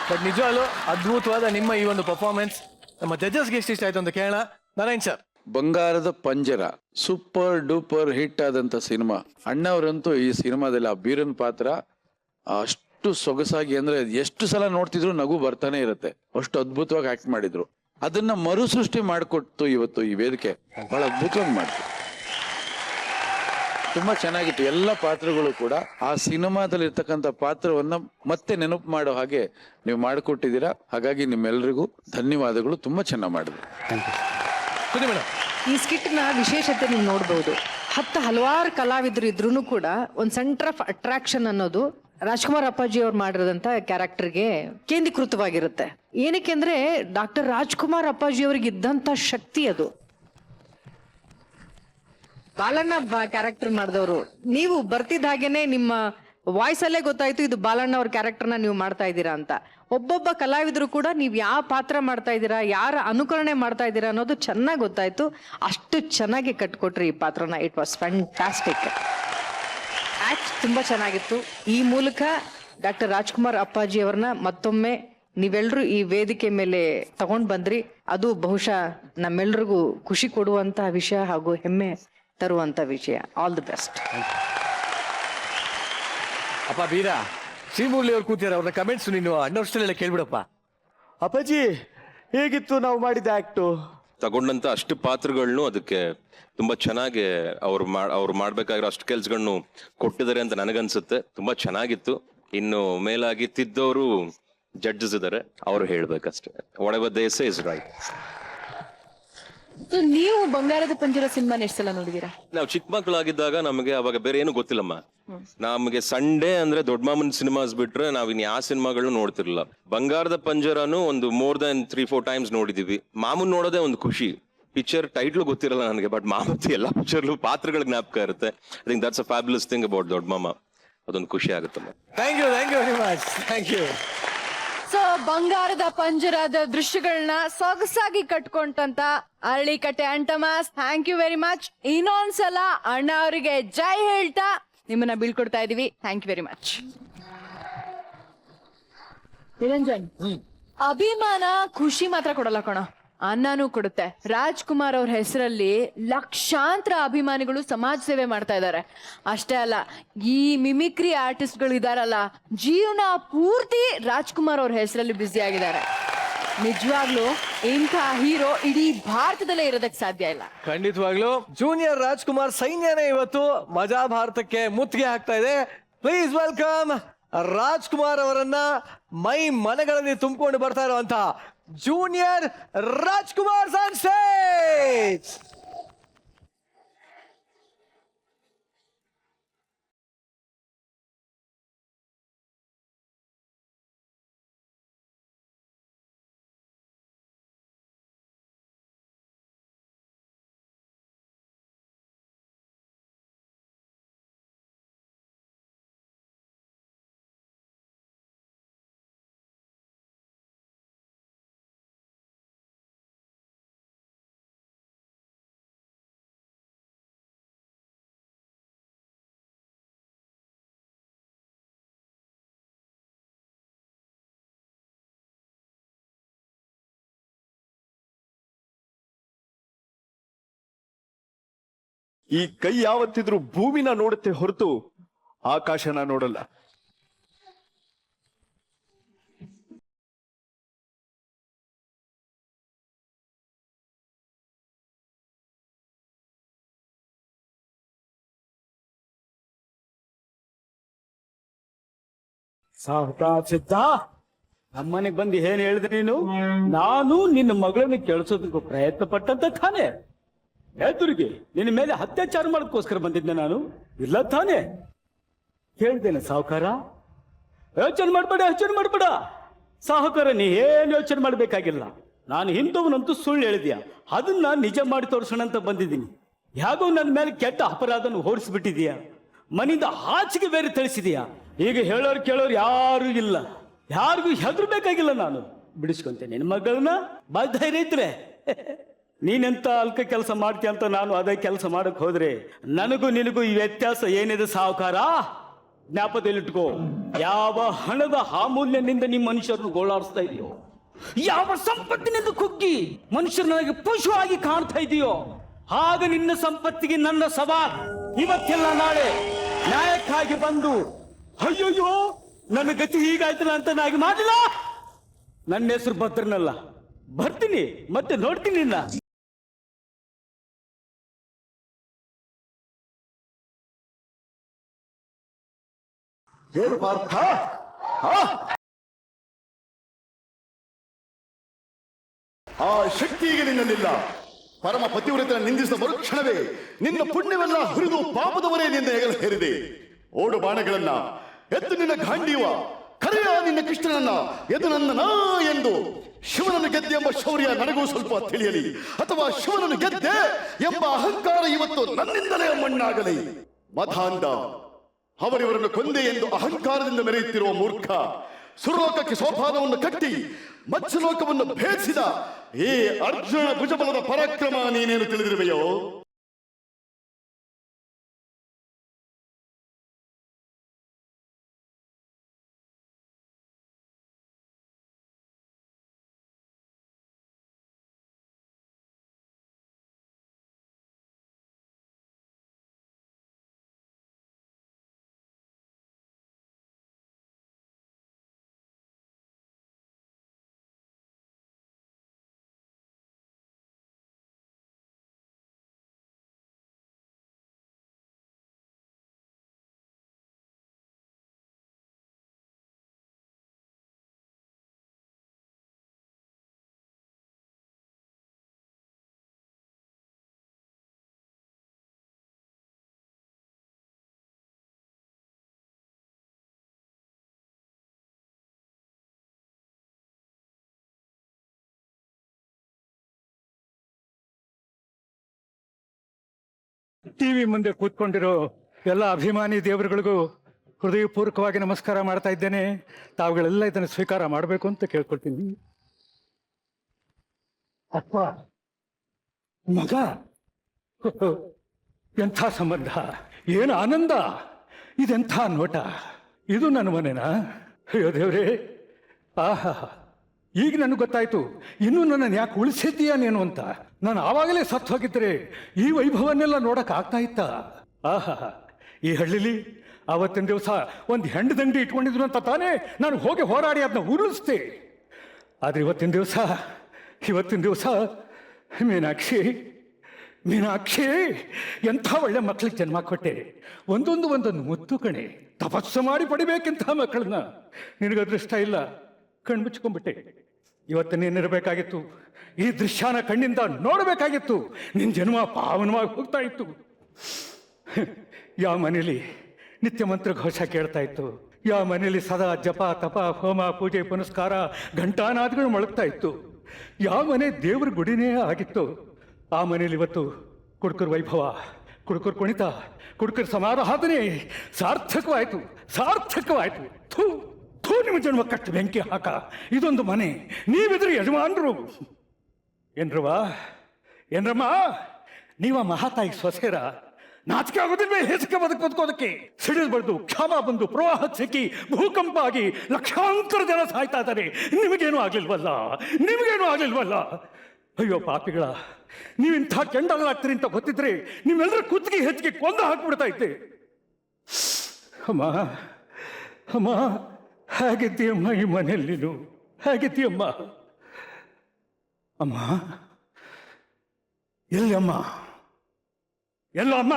ಬಟ್ ನಿಜವಾಗ್ಲು ಅದ್ಭುತವಾದ ನಿಮ್ಮ ಈ ಒಂದು ಪರ್ಫಾರ್ಮೆನ್ಸ್ ನಮ್ಮ ಜಡ್ಜಸ್ಗೆ ಎಷ್ಟು ಇಷ್ಟ ಆಯ್ತು ಅಂತ ಕೇಳೋಣ. ನಾರಾಯಣ್ ಸರ್. ಬಂಗಾರದ ಪಂಜರ ಸೂಪರ್ ಡೂಪರ್ ಹಿಟ್ ಆದಂತ ಸಿನಿಮಾ. ಅಣ್ಣವರಂತೂ ಈ ಸಿನಿಮಾದಲ್ಲಿ ಆ ಬೀರನ್ ಪಾತ್ರ ಅಷ್ಟು ಸೊಗಸಾಗಿ, ಅಂದ್ರೆ ಎಷ್ಟು ಸಲ ನೋಡ್ತಿದ್ರು ನಗು ಬರ್ತಾನೆ ಇರುತ್ತೆ, ಅಷ್ಟು ಅದ್ಭುತವಾಗಿ ಆಕ್ಟ್ ಮಾಡಿದ್ರು. ಅದನ್ನ ಮರುಸೃಷ್ಟಿ ಮಾಡಿಕೊಟ್ಟು ಇವತ್ತು ಈ ವೇದಿಕೆ ಬಹಳ ಅದ್ಭುತವಾಗಿ ಮಾಡ್ತು. ತುಂಬಾ ಚೆನ್ನಾಗಿತ್ತು. ಎಲ್ಲ ಪಾತ್ರಗಳು ಕೂಡ ಆ ಸಿನಿಮಾದಲ್ಲಿ ಇರ್ತಕ್ಕಂಥ ಪಾತ್ರವನ್ನ ಮತ್ತೆ ನೆನಪು ಮಾಡೋ ಹಾಗೆ ನೀವು ಮಾಡಿಕೊಟ್ಟಿದ್ದೀರಾ. ಹಾಗಾಗಿ ನಿಮ್ಮೆಲ್ಲರಿಗೂ ಧನ್ಯವಾದಗಳು. ತುಂಬಾ ಚೆನ್ನಾಗಿ ಮಾಡಿದ್ರು. ಈ ಸ್ಕಿಟ್ನ ವಿಶೇಷತೆ ನೀವು ನೋಡ್ಬೋದು. ಹಲವಾರು ಕಲಾವಿದರು ಇದ್ರೂ ಕೂಡ ಒಂದು ಸೆಂಟರ್ ಆಫ್ ಅಟ್ರಾಕ್ಷನ್ ಅನ್ನೋದು ರಾಜ್ಕುಮಾರ್ ಅಪ್ಪಾಜಿ ಅವ್ರು ಮಾಡಿರೋದಂತ ಕ್ಯಾರೆಕ್ಟರ್ಗೆ ಕೇಂದ್ರೀಕೃತವಾಗಿರುತ್ತೆ. ಏನಕ್ಕೆ ಅಂದ್ರೆ ಡಾಕ್ಟರ್ ರಾಜ್ಕುಮಾರ್ ಅಪ್ಪಾಜಿ ಅವ್ರಿಗೆ ಇದ್ದಂತ ಶಕ್ತಿ ಅದು. ಬಾಲಣ್ಣ ಕ್ಯಾರೆಕ್ಟರ್ ಮಾಡಿದವರು, ನೀವು ಬರ್ತಿದ್ದ ಹಾಗೇನೆ ನಿಮ್ಮ ವಾಯ್ಸ್ ಅಲ್ಲೇ ಗೊತ್ತಾಯ್ತು ಇದು ಬಾಲಣ್ಣ ಅವ್ರ ಕ್ಯಾರೆಕ್ಟರ್ನ ನೀವು ಮಾಡ್ತಾ ಇದ್ದೀರಾ ಅಂತ. ಒಬ್ಬೊಬ್ಬ ಕಲಾವಿದರು ಕೂಡ ನೀವು ಯಾವ ಪಾತ್ರ ಮಾಡ್ತಾ ಇದ್ದೀರಾ, ಯಾರ ಅನುಕರಣೆ ಮಾಡ್ತಾ ಇದ್ದೀರಾ ಅನ್ನೋದು ಚೆನ್ನಾಗಿ ಗೊತ್ತಾಯ್ತು. ಅಷ್ಟು ಚೆನ್ನಾಗಿ ಕಟ್ಕೊಟ್ರಿ ಈ ಪಾತ್ರನ. It was fantastic. ಆಕ್ಟ್ ತುಂಬಾ ಚೆನ್ನಾಗಿತ್ತು. ಈ ಮೂಲಕ ಡಾಕ್ಟರ್ ರಾಜ್ಕುಮಾರ್ ಅಪ್ಪಾಜಿ ಅವ್ರನ್ನ ಮತ್ತೊಮ್ಮೆ ನೀವೆಲ್ಲರೂ ಈ ವೇದಿಕೆ ಮೇಲೆ ತಗೊಂಡ್ ಬಂದ್ರಿ. ಅದು ಬಹುಶಃ ನಮ್ಮೆಲ್ರಿಗೂ ಖುಷಿ ಕೊಡುವಂತಹ ವಿಷಯ ಹಾಗೂ ಹೆಮ್ಮೆ ತರುವಂತ ವಿಷಯ. All the best. ಅಪ್ಪ ಬೀರಾ, ಶ್ರೀಮೂರ್ಲಿ ಅವ್ರು ಕೂತಿದ್ದಾರೆ, ಅವ್ರನ್ನ ಕಮೆಂಟ್ಸ್ ನೀನು ಅಣ್ಣವಷ್ಟೆಲ್ಲ ಕೇಳ್ಬಿಡಪ್ಪ. ಅಪ್ಪಾಜಿ ಹೇಗಿತ್ತು ನಾವು ಮಾಡಿದ ಆಕ್ಟು? ತಗೊಂಡಂತ ಅಷ್ಟು ಪಾತ್ರಗಳನ್ನು ಅದಕ್ಕೆ ತುಂಬಾ ಚೆನ್ನಾಗಿ ಅವ್ರು ಮಾಡ್ಬೇಕಾಗಿರೋ ಅಷ್ಟು ಕೆಲ್ಸಗಳನ್ನು ಕೊಟ್ಟಿದ್ದಾರೆ ಅಂತ ನನಗನ್ಸುತ್ತೆ. ತುಂಬಾ ಚೆನ್ನಾಗಿತ್ತು. ಇನ್ನು ಮೇಲಾಗಿ ತಿದ್ದವರು ಜಡ್ಜಸ್ ಇದ್ದಾರೆ, ಅವ್ರು ಹೇಳ್ಬೇಕಷ್ಟೇ. whatever they say is right. ನೀವು ಬಂಗಾರದ ಪಂಜರ ಸಿನಿಮಾನ ಎಷ್ಟು ಸಲ ನೋಡಿದೀರಾ? ನಾವು ಚಿಕ್ಕ ಮಕ್ಕಳಾಗಿದ್ದಾಗ ನಮಗೆ ಅವಾಗ ಬೇರೆ ಏನು ಗೊತ್ತಿಲ್ಲಮ್ಮ. ನಮಗೆ ಸಂಡೇ ಅಂದ್ರೆ ದೊಡ್ಡ ಮಾಮನ್ ಸಿನಿಮಾಸ್ ಬಿಟ್ರೆ ನಾವ್ ಇನ್ ಯಾವ ಸಿನಿಮಾಗಳನ್ನ ನೋಡ್ತಿರ್ಲಿಲ್ಲ. ಬಂಗಾರದ ಪಂಜರನು ಒಂದು ಮೋರ್ ದನ್ 3-4 ಟೈಮ್ಸ್ ನೋಡಿದೀವಿ. ಮಾಮೂನ್ ನೋಡೋದೇ ಒಂದು ಖುಷಿ. ಪಿಕ್ಚರ್ ಟೈಟ್ಲು ಗೊತ್ತಿರಲ್ಲ ನನಗೆ, ಬಟ್ ಮಾಮೂತಿ ಎಲ್ಲಾ ಪಿಕ್ಚರ್ಲು ಪಾತ್ರಗಳ ಜ್ಞಾಪಕ ಇರುತ್ತೆ. I think that's a fabulous thing about ದೊಡ್ಡ ಮಾಮ. ಅದೊಂದು ಖುಷಿ ಆಗುತ್ತಮ್ಮ. Thank you very much. Thank you. So ಬಂಗಾರದ ಪಂಜರದ ದೃಶ್ಯಗಳನ್ನ ಸೊಗಸಾಗಿ ಕಟ್ಕೊಂಡಂತ ಅರಳಿಕಟ್ಟೆ ಅಂಟಮಾಸ್, ಥ್ಯಾಂಕ್ ಯು ವೆರಿ ಮಚ್. ಇನ್ನೊಂದ್ಸಲ ಅಣ್ಣ ಅವರಿಗೆ ಜೈ ಹೇಳ್ತಾ ನಿಮ್ಮನ್ನ ಬೀಳ್ಕೊಡ್ತಾ ಇದೀವಿ. Thank you very much. Niranjan, ಅಭಿಮಾನ ಖುಷಿ ಮಾತ್ರ ಕೊಡಲ್ಲ ಕಣ, ಅನ್ನನೂ ಕೊಡುತ್ತೆ. ರಾಜ್ಕುಮಾರ್ ಅವ್ರ ಹೆಸರಲ್ಲಿ ಲಕ್ಷಾಂತರ ಅಭಿಮಾನಿಗಳು ಸಮಾಜ ಸೇವೆ ಮಾಡ್ತಾ ಇದ್ದಾರೆ. ಅಷ್ಟೇ ಅಲ್ಲ, ಈ ಮಿಮಿಕ್ರಿ ಆರ್ಟಿಸ್ಟ್ಗಳು ಇದಾರಲ್ಲ, ಜೀವನ ಪೂರ್ತಿ ರಾಜ್ಕುಮಾರ್ ಅವ್ರ ಹೆಸರಲ್ಲಿ ಬ್ಯುಸಿ ಆಗಿದ್ದಾರೆ. ನಿಜವಾಗ್ಲೂ ಇಂಥ ಹೀರೋ ಇಡೀ ಭಾರತದಲ್ಲೇ ಇರೋದಕ್ಕೆ ಸಾಧ್ಯ ಇಲ್ಲ. ಖಂಡಿತವಾಗ್ಲು ಜೂನಿಯರ್ ರಾಜ್ಕುಮಾರ್ ಸೈನ್ಯನೇ ಇವತ್ತು ಮಜಾ ಭಾರತಕ್ಕೆ ಮುತ್ತಿಗೆ ಹಾಕ್ತಾ ಇದೆ. ಪ್ಲೀಸ್ ವೆಲ್ಕಮ್ ರಾಜ್ಕುಮಾರ್ ಅವರನ್ನ ಮೈ ಮನೆಗಳಲ್ಲಿ ತುಂಬಿಕೊಂಡು ಬರ್ತಾ ಇರುವಂತ ಜೂನಿಯರ್ ರಾಜ್ಕುಮಾರ್ ಆನ್ ಸ್ಟೇಜ್. ಈ ಕೈ ಯಾವತ್ತಿದ್ರೂ ಭೂಮಿನ ನೋಡುತ್ತೆ ಹೊರತು ಆಕಾಶನ ನೋಡಲ್ಲ. ಸಿದ್ಧ, ನಮ್ಮನೆಗೆ ಬಂದು ಏನ್ ಹೇಳಿದ್ರೆ ನೀನು? ನಾನು ನಿನ್ನ ಮಗಳನ್ನು ಕೇಳಿಸೋದಕ್ಕೂ ಪ್ರಯತ್ನ ಪಟ್ಟಂತ ತಾನೆ? ಎದುರಿಗೆ ನಿನ್ನ ಮೇಲೆ ಅತ್ಯಾಚಾರ ಮಾಡೋದಕ್ಕೋಸ್ಕರ ಬಂದಿದ್ದೆ ನಾನು, ಇಲ್ಲ ತಾನೆ? ಹೇಳ್ದೇನೆ ಸಾಹುಕಾರ, ಯೋಚನೆ ಮಾಡ್ಬೇಡ ಸಾಹುಕಾರ, ನೀ ಏನ್ ಯೋಚನೆ ಮಾಡ್ಬೇಕಾಗಿಲ್ಲ. ನಾನು ಹಿಂದವನಂತೂ ಸುಳ್ಳು ಹೇಳಿದ್ಯಾ, ಅದನ್ನ ನಿಜ ಮಾಡಿ ತೋರಿಸೋಣ ಅಂತ ಬಂದಿದ್ದೀನಿ. ಯಾಗೋ ನನ್ನ ಮೇಲೆ ಕೆಟ್ಟ ಅಪರಾಧನ ಹೊರಿಸ್ಬಿಟ್ಟಿದೀಯಾ, ಮನಿಂದ ಆಚೆಗೆ ಬೇರೆ ತಿಳಿಸಿದೀಯಾ. ಈಗ ಹೇಳೋರು ಕೇಳೋರು ಯಾರು ಇಲ್ಲ, ಯಾರಿಗೂ ಹೆದರ್ಬೇಕಾಗಿಲ್ಲ. ನಾನು ಬಿಡಿಸ್ಕೊಂತೇನೆ ನಿನ್ನ ಮಗಳನ್ನ. ಧೈರ್ಯ ಇದ್ರೆ ನೀನೆಂತ ಅಲ್ಕ ಕೆಲಸ ಮಾಡ್ತೀಯ ಅಂತ ನಾನು ಅದೇ ಕೆಲಸ ಮಾಡಕ್ ಹೋದ್ರೆ ನನಗೂ ನಿನಗೂ ಈ ವ್ಯತ್ಯಾಸ ಏನಿದೆ ಸಾಹುಕಾರ, ಜ್ಞಾಪಕದಲ್ಲಿಟ್ಕೋ. ಯಾವ ಹಣದ ಅಮೂಲ್ಯನಿಂದ ನಿಮ್ಮ ಮನುಷ್ಯರನ್ನು ಗೋಳಾಡಿಸ್ತಾ ಇದೆಯೋ, ಯಾವ ಸಂಪತ್ತಿನಿಂದ ಕುಗ್ಗಿ ಮನುಷ್ಯರನ್ನಾಗಿ ಪಶುವಾಗಿ ಕಾಣ್ತಾ ಇದೆಯೋ, ಆಗ ನಿನ್ನ ಸಂಪತ್ತಿಗೆ ನನ್ನ ಸವಾಲ್. ಇವತ್ತೆಲ್ಲ ನಾಳೆ ನ್ಯಾಯಕ್ಕಾಗಿ ಬಂದು ಅಯ್ಯೋಯ್ಯೋ ನನ್ನ ಗತಿ ಹೀಗಾಯ್ತಲ್ಲ ಅಂತ ನಾಗಿ ಮಾಡಿಲ್ಲ. ನನ್ನ ಹೆಸರು ಭದ್ರನಲ್ಲ, ಬರ್ತೀನಿ ಮತ್ತೆ ನೋಡ್ತೀನಿ ನಿನ್ನ. ಏನು ಪಾರ್ಥ? ಆ ಶಕ್ತಿ ಈಗ ನಿನ್ನಲ್ಲಿಲ್ಲ. ಪರಮ ಪತಿವ್ರತನ ನಿಂದಿಸಿದ ಮರುಕ್ಷಣವೇ ನಿನ್ನ ಪುಣ್ಯವೆಲ್ಲ ಹುರಿದು ಪಾಪದವರೇ ನಿನ್ನ ಹೆಗಲು ಹೇರಿದೆ. ಓಡು ಬಾಣಗಳನ್ನ ಎದ್ದು ನಿನ್ನ ಗಾಂಡೀವ ಕರೆಯ ನಿನ್ನ ಕೃಷ್ಣನನ್ನ ಎದು ನನ್ನ ಎಂದು. ಶಿವನನ್ನು ಗೆದ್ದೆ ಎಂಬ ಶೌರ್ಯ ನನಗೂ ಸ್ವಲ್ಪ ತಿಳಿಯಲಿ, ಅಥವಾ ಶಿವನನ್ನು ಗೆದ್ದೆ ಎಂಬ ಅಹಂಕಾರ ಇವತ್ತು ನನ್ನಿಂದಲೇ ಮಣ್ಣಾಗಲಿ. ಮಧಾಂಧ ಅವರಿವರನ್ನು ಕೊಂದೆ ಎಂದು ಅಹಂಕಾರದಿಂದ ಮೆರೆಯುತ್ತಿರುವ ಮೂರ್ಖ, ಸುರಲೋಕಕ್ಕೆ ಸೋಪಾನವನ್ನು ಕಟ್ಟಿ ಮತ್ಸ್ಯಲೋಕವನ್ನು ಭೇದಿಸಿದ ಈ ಅರ್ಜುನ ಭುಜಬಲದ ಪರಾಕ್ರಮ ನೀನೇನು ತಿಳಿದಿರುವೆಯೋ? ಟಿವಿ ಮುಂದೆ ಕೂತ್ಕೊಂಡಿರೋ ಎಲ್ಲ ಅಭಿಮಾನಿ ದೇವರುಗಳಿಗೂ ಹೃದಯಪೂರ್ವಕವಾಗಿ ನಮಸ್ಕಾರ ಮಾಡ್ತಾ ಇದ್ದೇನೆ. ತಾವುಗಳೆಲ್ಲ ಇದನ್ನು ಸ್ವೀಕಾರ ಮಾಡಬೇಕು ಅಂತ ಕೇಳ್ಕೊಳ್ತೀನಿ. ಅಪ್ಪ ಮಗ, ಎಂಥ ಸಂಬಂಧ, ಏನು ಆನಂದ, ಇದೆಂಥ ನೋಟ. ಇದು ನನ್ನ ಮನೆನಾ? ಅಯ್ಯೋ ದೇವ್ರೇ, ಆಹಾ, ಈಗ ನನಗೆ ಗೊತ್ತಾಯ್ತು ಇನ್ನೂ ನನ್ನನ್ನು ಯಾಕೆ ಉಳಿಸಿದ್ದೀಯಾ ನೀನು ಅಂತ. ನಾನು ಆವಾಗಲೇ ಸತ್ತು ಹೋಗಿದ್ರೆ ಈ ವೈಭವನ್ನೆಲ್ಲ ನೋಡಕ್ ಆಗ್ತಾ ಇತ್ತ? ಆಹಾ, ಈ ಹಳ್ಳಿಲಿ ಆವತ್ತಿನ ದಿವಸ ಒಂದು ಹೆಂಡು ದಂಡಿ ಇಟ್ಕೊಂಡಿದ್ರು ಅಂತ ತಾನೇ ನಾನು ಹೋಗಿ ಹೋರಾಡಿ ಅದನ್ನ ಉರುಳಿಸ್ದೆ. ಆದ್ರೆ ಇವತ್ತಿನ ದಿವಸ ಮೀನಾಕ್ಷಿ ಎಂಥ ಒಳ್ಳೆ ಮಕ್ಕಳಿಗೆ ಜನ್ಮ ಕೊಟ್ಟೆ. ಒಂದೊಂದು ಮುತ್ತು ಕಣೆ, ತಪಸ್ಸು ಮಾಡಿ ಪಡಿಬೇಕಿಂತ ಮಕ್ಕಳನ್ನ. ನಿನಗೆ ಅದೃಷ್ಟ ಇಲ್ಲ, ಕಣ್ಮುಚ್ಕೊಂಡ್ಬಿಟ್ಟೆ. ಇವತ್ತು ನೀನಿರಬೇಕಾಗಿತ್ತು, ಈ ದೃಶ್ಯನ ಕಣ್ಣಿಂದ ನೋಡಬೇಕಾಗಿತ್ತು. ನಿನ್ನ ಜನ್ಮ ಪಾವನವಾಗಿ ಹೋಗ್ತಾ ಇತ್ತು. ಯಾವ ಮನೇಲಿ ನಿತ್ಯ ಮಂತ್ರ ಘೋಷ ಕೇಳ್ತಾ ಇತ್ತು, ಯಾವ ಮನೇಲಿ ಸದಾ ಜಪ ತಪ ಹೋಮ ಪೂಜೆ ಪುನಸ್ಕಾರ ಘಂಟಾನಾದಗಳು ಮೊಳಗ್ತಾ ಇತ್ತು, ಯಾವ ಮನೆ ದೇವ್ರ ಗುಡಿನೇ ಆಗಿತ್ತು, ಆ ಮನೇಲಿ ಇವತ್ತು ಕುಡುಕರ ವೈಭವ, ಕುಡುಕರ ಕುಣಿತ, ಕುಡುಕರ ಸಮಾರಾಧನೆ ಸಾರ್ಥಕವಾಯಿತು. ಥೂ ಥೂ, ನಿಮ್ಮ ಜನ್ಮ ಕಟ್ಟು ಬೆಂಕಿ ಹಾಕ. ಇದೊಂದು ಮನೆ, ನೀವಿದ್ರಿ ಯಜಮಾನರು. ಏನ್ರಮ್ಮ, ನೀವ ಮಹಾತಾಯಿ ಸೊಸೆರ? ನಾಚಿಕೆ ಆಗೋದಿಲ್ವೇ ಹೆಸಕ್ಕೆ ಬದುಕೋದಕ್ಕೆ? ಸಿಡಿಲ್ ಬಡ್ದು, ಕ್ಷಾಮ ಬಂದು, ಪ್ರವಾಹ ಸಿಕ್ಕಿ, ಭೂಕಂಪ ಆಗಿ ಲಕ್ಷಾಂತರ ಜನ ಸಾಯ್ತಾ ಇದ್ದಾರೆ. ನಿಮಗೇನು ಆಗ್ಲಿಲ್ವಲ್ಲ? ಅಯ್ಯೋ ಪಾಪಿಗಳ, ನೀವಿಂಥ ಕೆಂಡಲ್ಲಾಗ್ತೀರಿ ಅಂತ ಗೊತ್ತಿದ್ರೆ ನಿಮ್ಮೆಲ್ಲರ ಕುತ್ತಿಗೆ ಹೆಚ್ಚಿಗೆ ಕೊಂದು ಹಾಕ್ಬಿಡ್ತಾ ಇದ್ದೆ. ಅಮ್ಮ ಹೇಗಿದ್ದೀಯಮ್ಮ? ಈ ಮನೆಯಲ್ಲಿ ನೀನು ಹೇಗಿದ್ದೀಯಮ್ಮ? ಅಮ್ಮ ಎಲ್ಲಮ್ಮ? ಎಲ್ಲೋ ಅಮ್ಮ?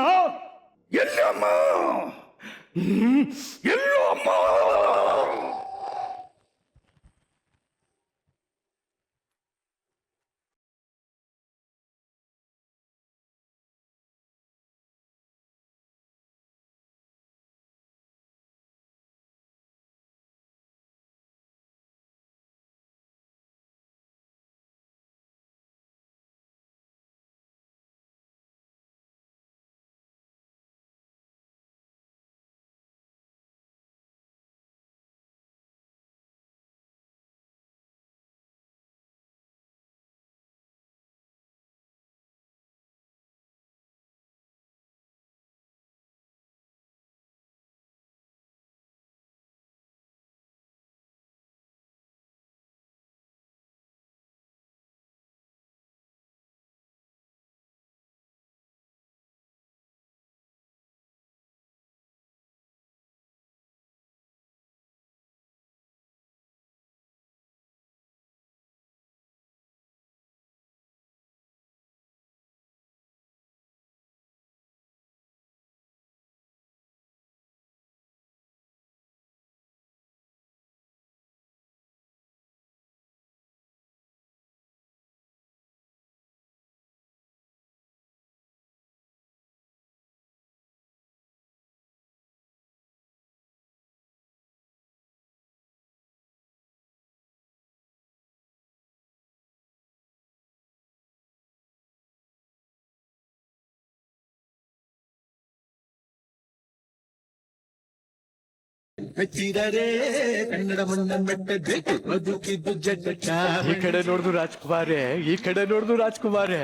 ಈ ಕಡೆ ನೋಡ್ದು ರಾಜ್ಕುಮಾರೇ, ಈ ಕಡೆ ನೋಡ್ದು ರಾಜ್ಕುಮಾರೇ,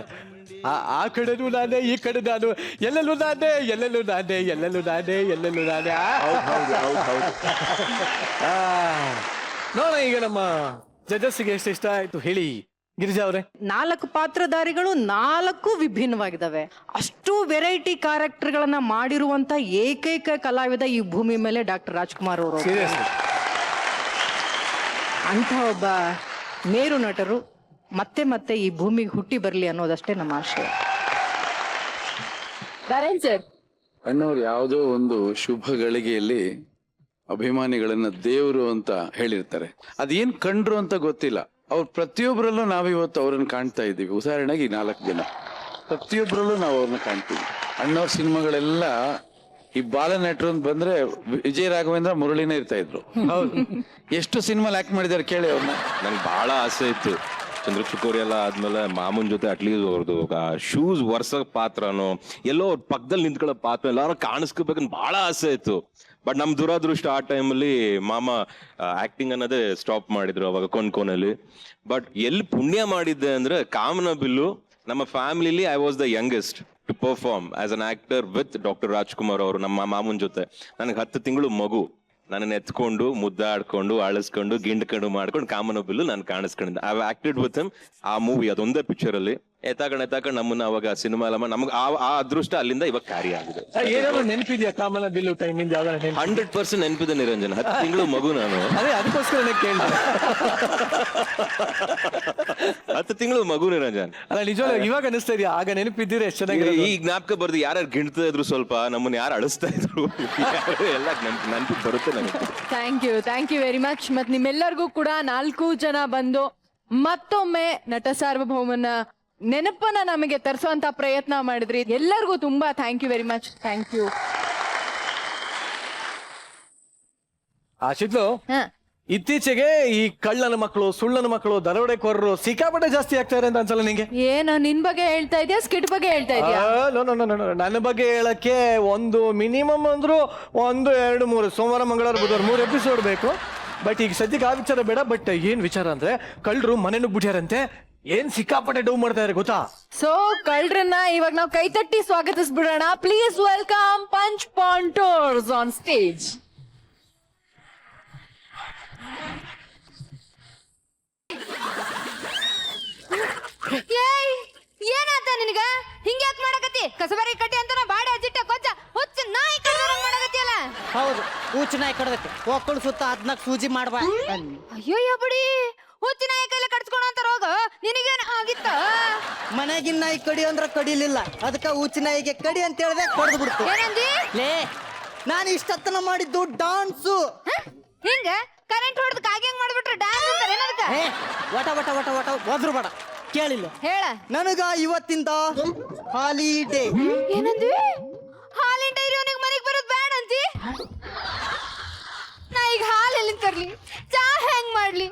ಆ ಕಡೆನೂ ನಾನೇ, ಈ ಕಡೆ ನಾನು, ಎಲ್ಲೆಲ್ಲೂ ನಾನೇ, ಎಲ್ಲೆಲ್ಲೂ ನಾನೇ, ಎಲ್ಲೆಲ್ಲೂ ನಾನೇ, ಎಲ್ಲೆಲ್ಲೂ ನಾನೇ. ನೋಡ ಈಗ ನಮ್ಮ ಜಜಸ್ಸಿಗೆ ಎಷ್ಟು ಇಷ್ಟ ಆಯ್ತು ಹೇಳಿ ಗಿರಿಜಾ ಅವರೇ. 4 ಪಾತ್ರಧಾರಿಗಳು 4 ವಿಭಿನ್ನವಾಗಿದ್ದಾವೆ. ಅಷ್ಟು ವೆರೈಟಿ ಕ್ಯಾರೆಕ್ಟರ್ಗಳನ್ನ ಮಾಡಿರುವಂತ ಏಕೈಕ ಕಲಾವಿದ ಈ ಭೂಮಿ ಮೇಲೆ ಡಾಕ್ಟರ್ ರಾಜ್ಕುಮಾರ್ ಅವರು. ಅಂತ ಒಬ್ಬ ಮೇರು ನಟರು ಮತ್ತೆ ಮತ್ತೆ ಈ ಭೂಮಿಗೆ ಹುಟ್ಟಿ ಬರಲಿ ಅನ್ನೋದಷ್ಟೇ ನಮ್ಮ ಆಶಯ. ಸರ್ ಅಣ್ಣವ್ರು ಯಾವುದೋ ಒಂದು ಶುಭ ಗಳಿಗೆಯಲ್ಲಿ ಅಭಿಮಾನಿಗಳನ್ನ ದೇವರು ಅಂತ ಹೇಳಿರ್ತಾರೆ. ಅದೇನ್ ಕಂಡ್ರು ಅಂತ ಗೊತ್ತಿಲ್ಲ. ಅವ್ರು ಪ್ರತಿಯೊಬ್ಬರಲ್ಲೂ ನಾವಿವತ್ತು ಅವ್ರನ್ನ ಕಾಣ್ತಾ ಇದ್ದೀವಿ. ಉದಾಹರಣೆಗೆ ಈ 4 ಜನ ಪ್ರತಿಯೊಬ್ಬರಲ್ಲೂ ನಾವು ಅವ್ರನ್ನ ಕಾಣ್ತೀವಿ. ಅಣ್ಣವ್ರ ಸಿನಿಮಾಗಳೆಲ್ಲ ಈ ಬಾಲ ನಟರು ಅಂತ ಬಂದ್ರೆ ವಿಜಯ ರಾಘವೇಂದ್ರ, ಮುರಳಿನೇ ಇರ್ತಾ ಇದ್ರು. ಎಷ್ಟು ಸಿನಿಮಾ ಆಕ್ಟ್ ಮಾಡಿದಾರೆ ಕೇಳಿ ಅವ್ರನ್ನ. ನನ್ಗೆ ಬಹಳ ಆಸೆ ಇತ್ತು ಚಂದ್ರಚೂಕೋರಿ ಎಲ್ಲ ಆದ್ಮೇಲೆ ಮಾಮೂನ್ ಜೊತೆ ಅಟ್ಲೀಸ್ಟ್ ಅವ್ರದ್ದು ಶೂಸ್ ವರ್ಷ ಪಾತ್ರನೋ ಎಲ್ಲೋ ಪಕ್ಕದಲ್ಲಿ ನಿಂತ್ಕೊಳ್ಳೋ ಪಾತ್ರ ಎಲ್ಲಾರು ಕಾಣಿಸ್ಕೋಬೇಕಂತ ಬಹಳ ಆಸೆ ಇತ್ತು. ಬಟ್ ನಮ್ ದುರಾದೃಷ್ಟ ಆ ಟೈಮಲ್ಲಿ ಮಾಮ ಆಕ್ಟಿಂಗ್ ಅನ್ನೋದೇ ಸ್ಟಾಪ್ ಮಾಡಿದ್ರು ಅವಾಗ ಕೊನ್ಕೋನಲ್ಲಿ. ಬಟ್ ಎಲ್ಲಿ ಪುಣ್ಯ ಮಾಡಿದ್ದೆ ಅಂದ್ರೆ ಕಾಮನ ಬಿಲ್ಲು ನಮ್ಮ ಫ್ಯಾಮಿಲಿಲಿ I was the youngest to perform as an actor with doctor Rajkumar ಅವರು. ನಮ್ಮ ಮಾಮೂನ್ ಜೊತೆ ನನಗೆ 10 ತಿಂಗಳು ಮಗು, ನನ್ನನ್ನು ಎತ್ಕೊಂಡು ಮುದ್ದಾಡ್ಕೊಂಡು ಅಳಿಸ್ಕೊಂಡು ಗಿಂಡ್ಕೊಂಡು ಮಾಡ್ಕೊಂಡು ಕಾಮನ ಬಿಲ್ಲು ನಾನು ಕಾಣಿಸ್ಕೊಂಡಿದ್ದೆ. ಐ ಆಕ್ಟೆಡ್ ವಿತ್ ಹಿಮ್ ಆ ಮೂವಿ, ಅದೊಂದೇ ಪಿಕ್ಚರ್ ಅಲ್ಲಿ. ಎತ್ತಾಕೊಂಡು ನಮ್ಮನ್ನ ಅವಾಗ ಸಿನಿಮಾ ಎಲ್ಲ ನಮ್ಗೆ ಆ ಅದೃಷ್ಟ ಅಲ್ಲಿಂದ ಇವಾಗ ಕ್ಯಾರಿ ಆಗಿದೆ. ಏನಾದ್ರು ನೆನಪಿದ್ಯಾ ಕಾಮನ ಬಿಲ್ಲು ಟೈಮಿಂದ? 100% ನೆನಪಿದೆ ನಿರಂಜನ್. 10 ತಿಂಗಳು ಮಗು ನಾನು. ಅದೇ ಅದಕ್ಕೋಸ್ಕರ ಕೇಳಿದೆ. 10 ತಿಂಗಳು ಮಗು ನಿರಂಜನ್. ಅಲ್ಲ ನಿಜವಾಗ್ಲೂ ಇವಾಗ ಅನಿಸ್ತಾ ಇದೆಯಾ ಆಗ ನೆನಪಿದ್ದೀರಾ ಎಷ್ಟು ಚೆನ್ನಾಗಿ? ಈ ಜ್ಞಾಪಕ ಬರ್ದು ಯಾರ್ಯಾರು ಗಿಣ್ತಾ ಇದ್ರು, ಸ್ವಲ್ಪ ನಮ್ಮನ್ನ ಯಾರು ಅಳಿಸ್ತಾ ಇದ್ರು ಎಲ್ಲ ನೆನಪಿಗೆ ಬರುತ್ತೆ ನನಗೆ. Thank you very much. ಮತ್ ನಿಮ್ಮೆಲ್ಲರಿಗೂ ಕೂಡ 4 ಜನ ಬಂದು ಮತ್ತೊಮ್ಮೆ ನಟ ಸಾರ್ವಭೌಮನ ನೆನಪನ್ನ ನಮಗೆ ತರಿಸುವಂತ ಪ್ರಯತ್ನ ಮಾಡಿದ್ರಿ. ಎಲ್ಲರಿಗೂ ತುಂಬಾ thank you very much. Thank you. ಆಶಿತ್ಲು, ಇತ್ತೀಚೆಗೆ ಈ ಕಳ್ಳನ ಮಕ್ಕಳು, ಸುಳ್ಳನ ಮಕ್ಕಳು, ದರೋಡೆಕೋರರು ಸಿಕ್ಕಾಪಟ್ಟೆ ಜಾಸ್ತಿ ಆಗ್ತಾರೆ ಅಂತ ಅನ್ಸಲ್ಲ ನಿಂಗೆ? ಏನ ನಿನ್ ಬಗ್ಗೆ ಹೇಳ್ತಾ ಇದೆಯಾ, ಸ್ಕಿಟ್ ಬಗ್ಗೆ ಹೇಳ್ತಾ ಇದೆಯಾ? ನನ್ನ ಬಗ್ಗೆ ಹೇಳಕ್ಕೆ ಒಂದು ಮಿನಿಮಮ್ ಅಂದ್ರು 1, 2, 3 ಸೋಮವಾರ, ಮಂಗಳವಾರ, ಬುಧವಾರ 3 ಎಪಿಸೋಡ್ ಬೇಕು. ಬಟ್ ಈಗ ಸದ್ಯಕ್ಕೆ ಆ ವಿಚಾರ ಬೇಡ. ಬಟ್ ಏನ್ ವಿಚಾರ ಅಂದ್ರೆ ಕಳ್ಳರು ಮನೆ ನುಗ್ಬಿಟ್ಟಾರಂತೆ. ಏನ್ ಸಿಕ್ಕಾಪಟ್ಟೆ ಡೌ ಮಾಡ್ತಾ ಇದಾರೆ ಗೊತ್ತಾ? ಸೊ ಕಳ್ಳರನ್ನ ಇವಾಗ ನಾವು ಕೈ ತಟ್ಟಿ ಸ್ವಾಗತಿಸ್ಬಿಡೋಣ. ಪ್ಲೀಸ್ ವೆಲ್ಕಮ್ ಪಂಚ್ ಪಾಂಟೋರ್ಸ್ ಆನ್ ಸ್ಟೇಜ್. ಏನಾತ ನಿನಗ? ಹಿಂಗ್ಯಾಕ್ ಮಾಡಕತ್ತಿ? ಕಸಬಾರಿ ಕಟ್ಟಿ ಅಂತ ಬಾಡಿ ಹಚ್ಚಿಟ್ಟ ಕೊಚ್ಚ ಹುಚ್ಚ ನಾಯಿ ಕಡ್ದಂಗ್ ಮಾಡಕತ್ತಿಯಲ್ಲ. ಹೌದು, ಹುಚ್ಚ ನಾಯಿ ಕಡ್ದಕ್ಕೆ ಒಕ್ಕಳು ಸುತ್ತ 14 ಸೂಜಿ ಮಾಡ್ಬಾ. ಅಯ್ಯೋ ಬಿಡಿ, ಹುಚ್ಚ ನಾಯಿ ಕೈಲಿ ಕಡ್ಸ್ಕೊಳ ಅಂತ ರೋಗ ನಿನಗೇನ ಆಗಿತ್ತ? ಮನೆಗಿನ ನಾಯಿ ಕಡಿ ಅಂದ್ರ ಕಡಿಲಿಲ್ಲ, ಅದಕ್ಕ ಹುಚ್ಚ ನಾಯಿಗೆ ಕಡಿ ಅಂತ ಹೇಳ್ದೆ ಕಡ್ದು ಬಿಡ್ತು. ಏನಂದಿ? ಲೇ, ನಾನು ಇಷ್ಟತ್ತನ ಮಾಡಿದ್ದು ಡಾನ್ಸು. ಹಿಂಗ ಕರೆಂಟ್ ಹೊಡೆದ್ ಕಾಗ್ಯಾಂಗ್ ಮಾಡ್ಬಿಟ್ರೆ ಡ್ಯಾನ್ಸ್ ಅಂತಾರೆ ಏನದಕ್ಕ? ವಟ ವಟ ವಟ ವಟ ಒದ್ರು ಬೇಡ, ಕೇಳಿಲ್ಲ ಹೇಳ. ನನಗ ಇವತ್ತಿಂದ ಹಾಲಿಡೇ. ಏನಂದಿ? ಹಾಲಿನ ಡೈರಿ ಅವನಿಗೆ ಮನೆಗೆ ಬರೋದು ಬೇಡ ಅಂತಿ? ನಾ ಈಗ ಹಾಲು ಎಲ್ಲಿಂದ ತರ್ಲಿ? ಚಾ ಹೆಂಗ್ ಮಾಡ್ಲಿ?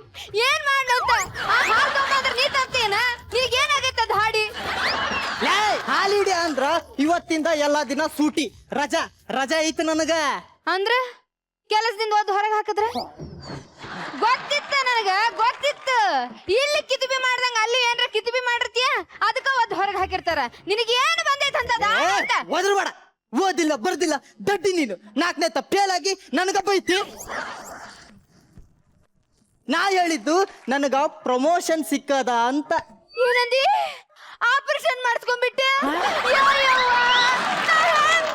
ಏನ್ ಮಾಡ್ಲಂತ? ಆ ಹಾಲು ತಗೊಂಡ್ರೆ ನೀ ತರ್ತೀಯನ? ಈಗ ಏನಾಗೈತೆ ಅದ್ ಹಾಡಿ? ಹಾಲಿಡೇ ಅಂದ್ರ ಇವತ್ತಿಂದ ಎಲ್ಲಾ ದಿನ ಸೂಟಿ, ರಜಾ ಐತಿ ನನಗ. ಅಂದ್ರ ಕೆಲಸದಿಂದ ಒದ್ದು ಹೊರಗೆ ಹಾಕಿದ್ರ? ಗೊತ್ತಿತ್ತ ನನಗ, ಗೊತ್ತಿತ್ತು. ಇಲ್ಲಿ ಕಿತಿಬಿ ಮಾಡ್ದಂಗ ಅಲ್ಲಿ ಏನ್ರ ಕಿತಿಬಿ ಮಾಡಿರ್ತೀಯ, ಅದಕ್ಕ ಒದ್ದು ಹೊರಗೆ ಹಾಕಿರ್ತಾರ. ನಿನಗೆ ಏನು ಬಂದೈತೆ ಅಂತ ಒದ್ರು ಬೇಡ, ಓದಿಲ್ಲ ಬರ್ದಿಲ್ಲ ದಡ್ಡಿ ನೀನು. 4ನೇ ಫೇಲ್ ಆಗಿ ನನಗ ಬೈತಿ. ನಾ ಹೇಳಿದ್ದು ನನಗ ಪ್ರಮೋಷನ್ ಸಿಕ್ಕದ ಅಂತ. ಏನಂದಿ? ಆಪರೇಷನ್ ಮಾಡಿಸ್ಕೊಂಡ್ಬಿಟ್ಟೆ?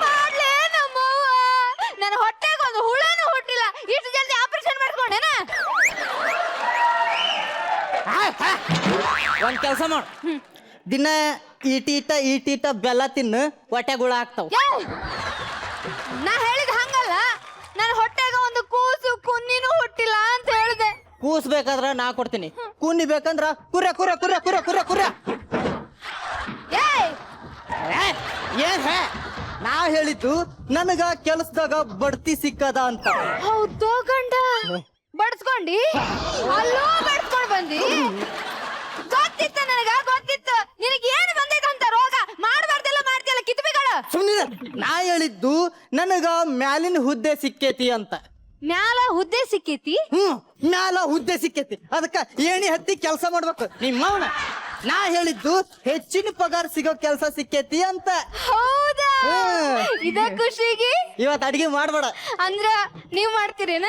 ಮಾಡ್ಲೆ ನಮ್ಮವ್ವ, ನನ್ನ ಹೊಟ್ಟೆಗೆ ಒಂದು ಹುಳನೂ ಹುಟ್ಟಿಲ್ಲ, ಇಷ್ಟು ಜಲ್ದಿ ಆಪರೇಷನ್ ಮಾಡಿಸ್ಕೊಂಡೇನ? ಒಂದ್ ಕೆಲಸ ಮಾಡು, ದಿನ ಈಟೀಟ ಬೆಲ್ಲ ತಿನ್ನು, ಹೊಟ್ಟೆಗುಳ ಆಗ್ತಾವ. ನಾ ಹೇಳಿದ ಹಂಗಲ್ಲ, ನನ್ನ ಹೊಟ್ಟೆಗೆ ಒಂದು ಕೂಸು ಕುನ್ನಿನೂ ಹುಟ್ಟಿಲ್ಲ ಅಂತ ಹೇಳಿದೆ. ಕೂಸ್ಬೇಕಾದ್ರ ನಾ ಕೊಡ್ತೀನಿ, ಕುನ್ನಿ ಬೇಕಂದ್ರ ಕುರ್ರ ಕುರ್ರ ಕುರ್ರ ಕುರ್ರ ಕುರ್ರ ಕುರ್ರ. ಏನ್ ಹೇ? ನಾ ಹೇಳಿದ್ದು ನನಗ ಕೆಲಸದಾಗ ಬಡ್ತಿ ಸಿಕ್ಕದ ಅಂತ. ಹೌದೋ ಗಂಡ? ಬಡ್ಸ್ಕೊಂಡಿ? ಅಲ್ಲೂ ಬಡ್ಸ್ಕೊಂಡ್ ಬಂದಿ? ಗೊತ್ತಿತ್ತ ನನಗ, ಗೊತ್ತಿತ್ತು. ನಿನಗೆ ಏನು ಬಂದೈತೆ ಅಂತ ರೋಗ. ಮಾಡ್ಬಾರ್ದೆಲ್ಲ ಮಾಡ್ತಿಯಲ್ಲ ಕಿತ್ಬಿಗಳ. ಸುಮ್ಮನೆ. ನಾ ಹೇಳಿದ್ದು ನನಗ ಮ್ಯಾಲಿನ ಹುದ್ದೆ ಸಿಕ್ಕೇತಿ ಅಂತ. ಮ್ಯಾಲ ಹುದ್ದೆ ಸಿಕ್ಕೇತಿ. ಮ್ಯಾಲ ಹುದ್ದೆ ಸಿಕ್ಕೈತಿ, ಅದಕ್ಕ ಏಣಿ ಹತ್ತಿ ಕೆಲಸ ಮಾಡ್ಬೇಕು. ನಿಮ್ಮವನ ನಾ ಹೇಳಿದ್ದು ಹೆಚ್ಚಿನ ಪಗಾರ ಸಿಗೋ ಕೆಲಸ ಸಿಕ್ಕೇತಿ ಅಂತ. ಹೌದಾ? ಇದ ಖುಷಿಗೆ ಇವತ್ ಅಡಿಗೆ ಮಾಡ್ಬೇಡ. ಅಂದ್ರ ನೀವ್ ಮಾಡ್ತೀರೇನ?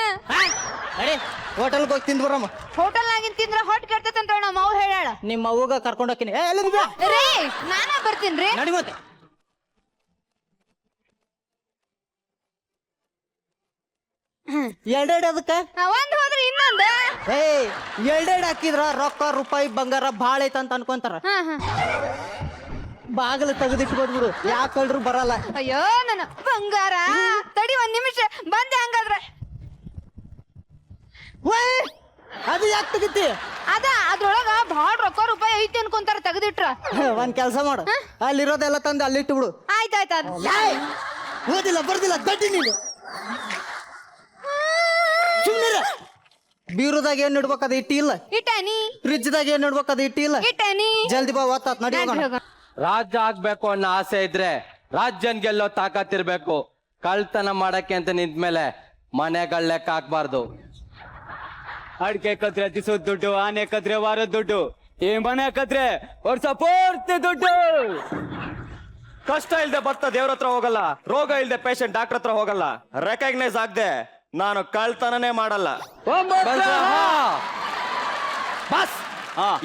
ಅಡೆ ಹೋಟೆಲ್ಗೆ ಹೋಗಿ ತಿಂದ್ ಬರಮ್ಮ. ಹೋಟೆಲ್ ನಾಗಿನ್ ತಿಂದ್ರ ಹೊಟ್ಟೆ ಕೆಡ್ತೈತಂತ ನಮ್ಮ ಅವ್ವ ಹೇಳಾಳ. ನಿಮ್ಮ ಅವ್ವಗ ಕರ್ಕೊಂಡು ಹೋಗ್ತೀನಿ. ರೇ ನಾನಾ ಬರ್ತೀನ್ರಿ. ನಡಿ ಮತ್ತೆ. ಎರಡೆರಡು ಅದಕ್ಕ ಒಂದ್ ಹೋದ್ರೆ ಇನ್ನೊಂದ. ಎರಡೆರಡು ಹಾಕಿದ್ರ ರೊಕ್ಕ ರೂಪಾಯಿ ಬಂಗಾರ ಭಾಳ ಐತಂತ ಅನ್ಕೊಂತಾರ. ಬಾಗಿಲು ತೆಗೆದಿಟ್ಕೊಡ್ಬಿಡು, ಯಾಕಲ್ರು ಬರಲ್ಲ. ಅಯ್ಯೋ ನನ್ನ ಬಂಗಾರ, ತಡಿ ಒಂದ್ ನಿಮಿಷ ಬಂದೆ. ಹಂಗಾದ್ರ ಅದು ಯಾಕೆ ತೆಗಿತಿ? ಅದ್ರೊಳಗ ಭಾಳ ರೊಕ್ಕ ರೂಪಾಯಿ ಐತಿ ಅನ್ಕೊಂತಾರ ತೆಗೆದಿಟ್ರ. ಒಂದ್ ಕೆಲಸ ಮಾಡು, ಅಲ್ಲಿರೋದೆಲ್ಲ ತಂದು ಅಲ್ಲಿಟ್ಟು ಬಿಡು. ಆಯ್ತಾಯ್ತ. ಓದಿಲ್ಲ ಬರ್ದಿಲ್ಲ ದಡ್ಡಿ ನೀನು. ಸುಮ್ಮನೆ ಬೀರುದಾಗ ಏನ್ ಇಡ್ಬೇಕು ಅದು ಇಟ್ಟಿ ಇಲ್ಲ. ಇಟ್ಟಾನಿ. ಫ್ರಿಜ್ದಾಗ ಏನ್ ಇಡ್ಬೇಕು ಅದು ಇಟ್ಟಿ ಇಲ್ಲ. ಇಟ್ಟಾನಿ. ಜಲ್ದಿ ಬಾ, ಓದ್ತಾತ್ ನಡಿ ಹೋಗೋಣ. ರಾಜ್ಯ ಆಗ್ಬೇಕು ಅನ್ನೋ ಆಸೆ ಇದ್ರೆ ರಾಜ್ಯನ್ ಗೆಲ್ಲೋ ತಾಕತ್ತಿರ್ಬೇಕು. ಕಳ್ತನ ಮಾಡಕ್ಕೆ ಅಂತ ನಿಂತ್ಮೇಲೆ ಮನೆಗಳ ಲೆಕ್ಕ ಹಾಕ್ಬಾರ್ದು. ಅಡಿಕೆ ಕತ್ರೆ ಹತ್ತಿಸೋದ್ ದುಡ್ಡು, ಆನೆ ಕತ್ರೆ ವಾರದ ದುಡ್ಡು, ಈ ಮನೆ ಕತ್ರೆ ವರ್ಷ ಪೂರ್ತಿ ದುಡ್ಡು. ಕಷ್ಟ ಇಲ್ದೆ ಭತ್ತ ದೇವ್ರ ಹತ್ರ ಹೋಗಲ್ಲ, ರೋಗ ಇಲ್ದೆ ಪೇಷಂಟ್ ಡಾಕ್ಟರ್ ಹತ್ರ ಹೋಗಲ್ಲ. ರೆಕಗ್ನೈಸ್ ಆಗದೆ ನಾನು ಕಳ್ತನನೇ ಮಾಡಲ್ಲ. ಬಸ್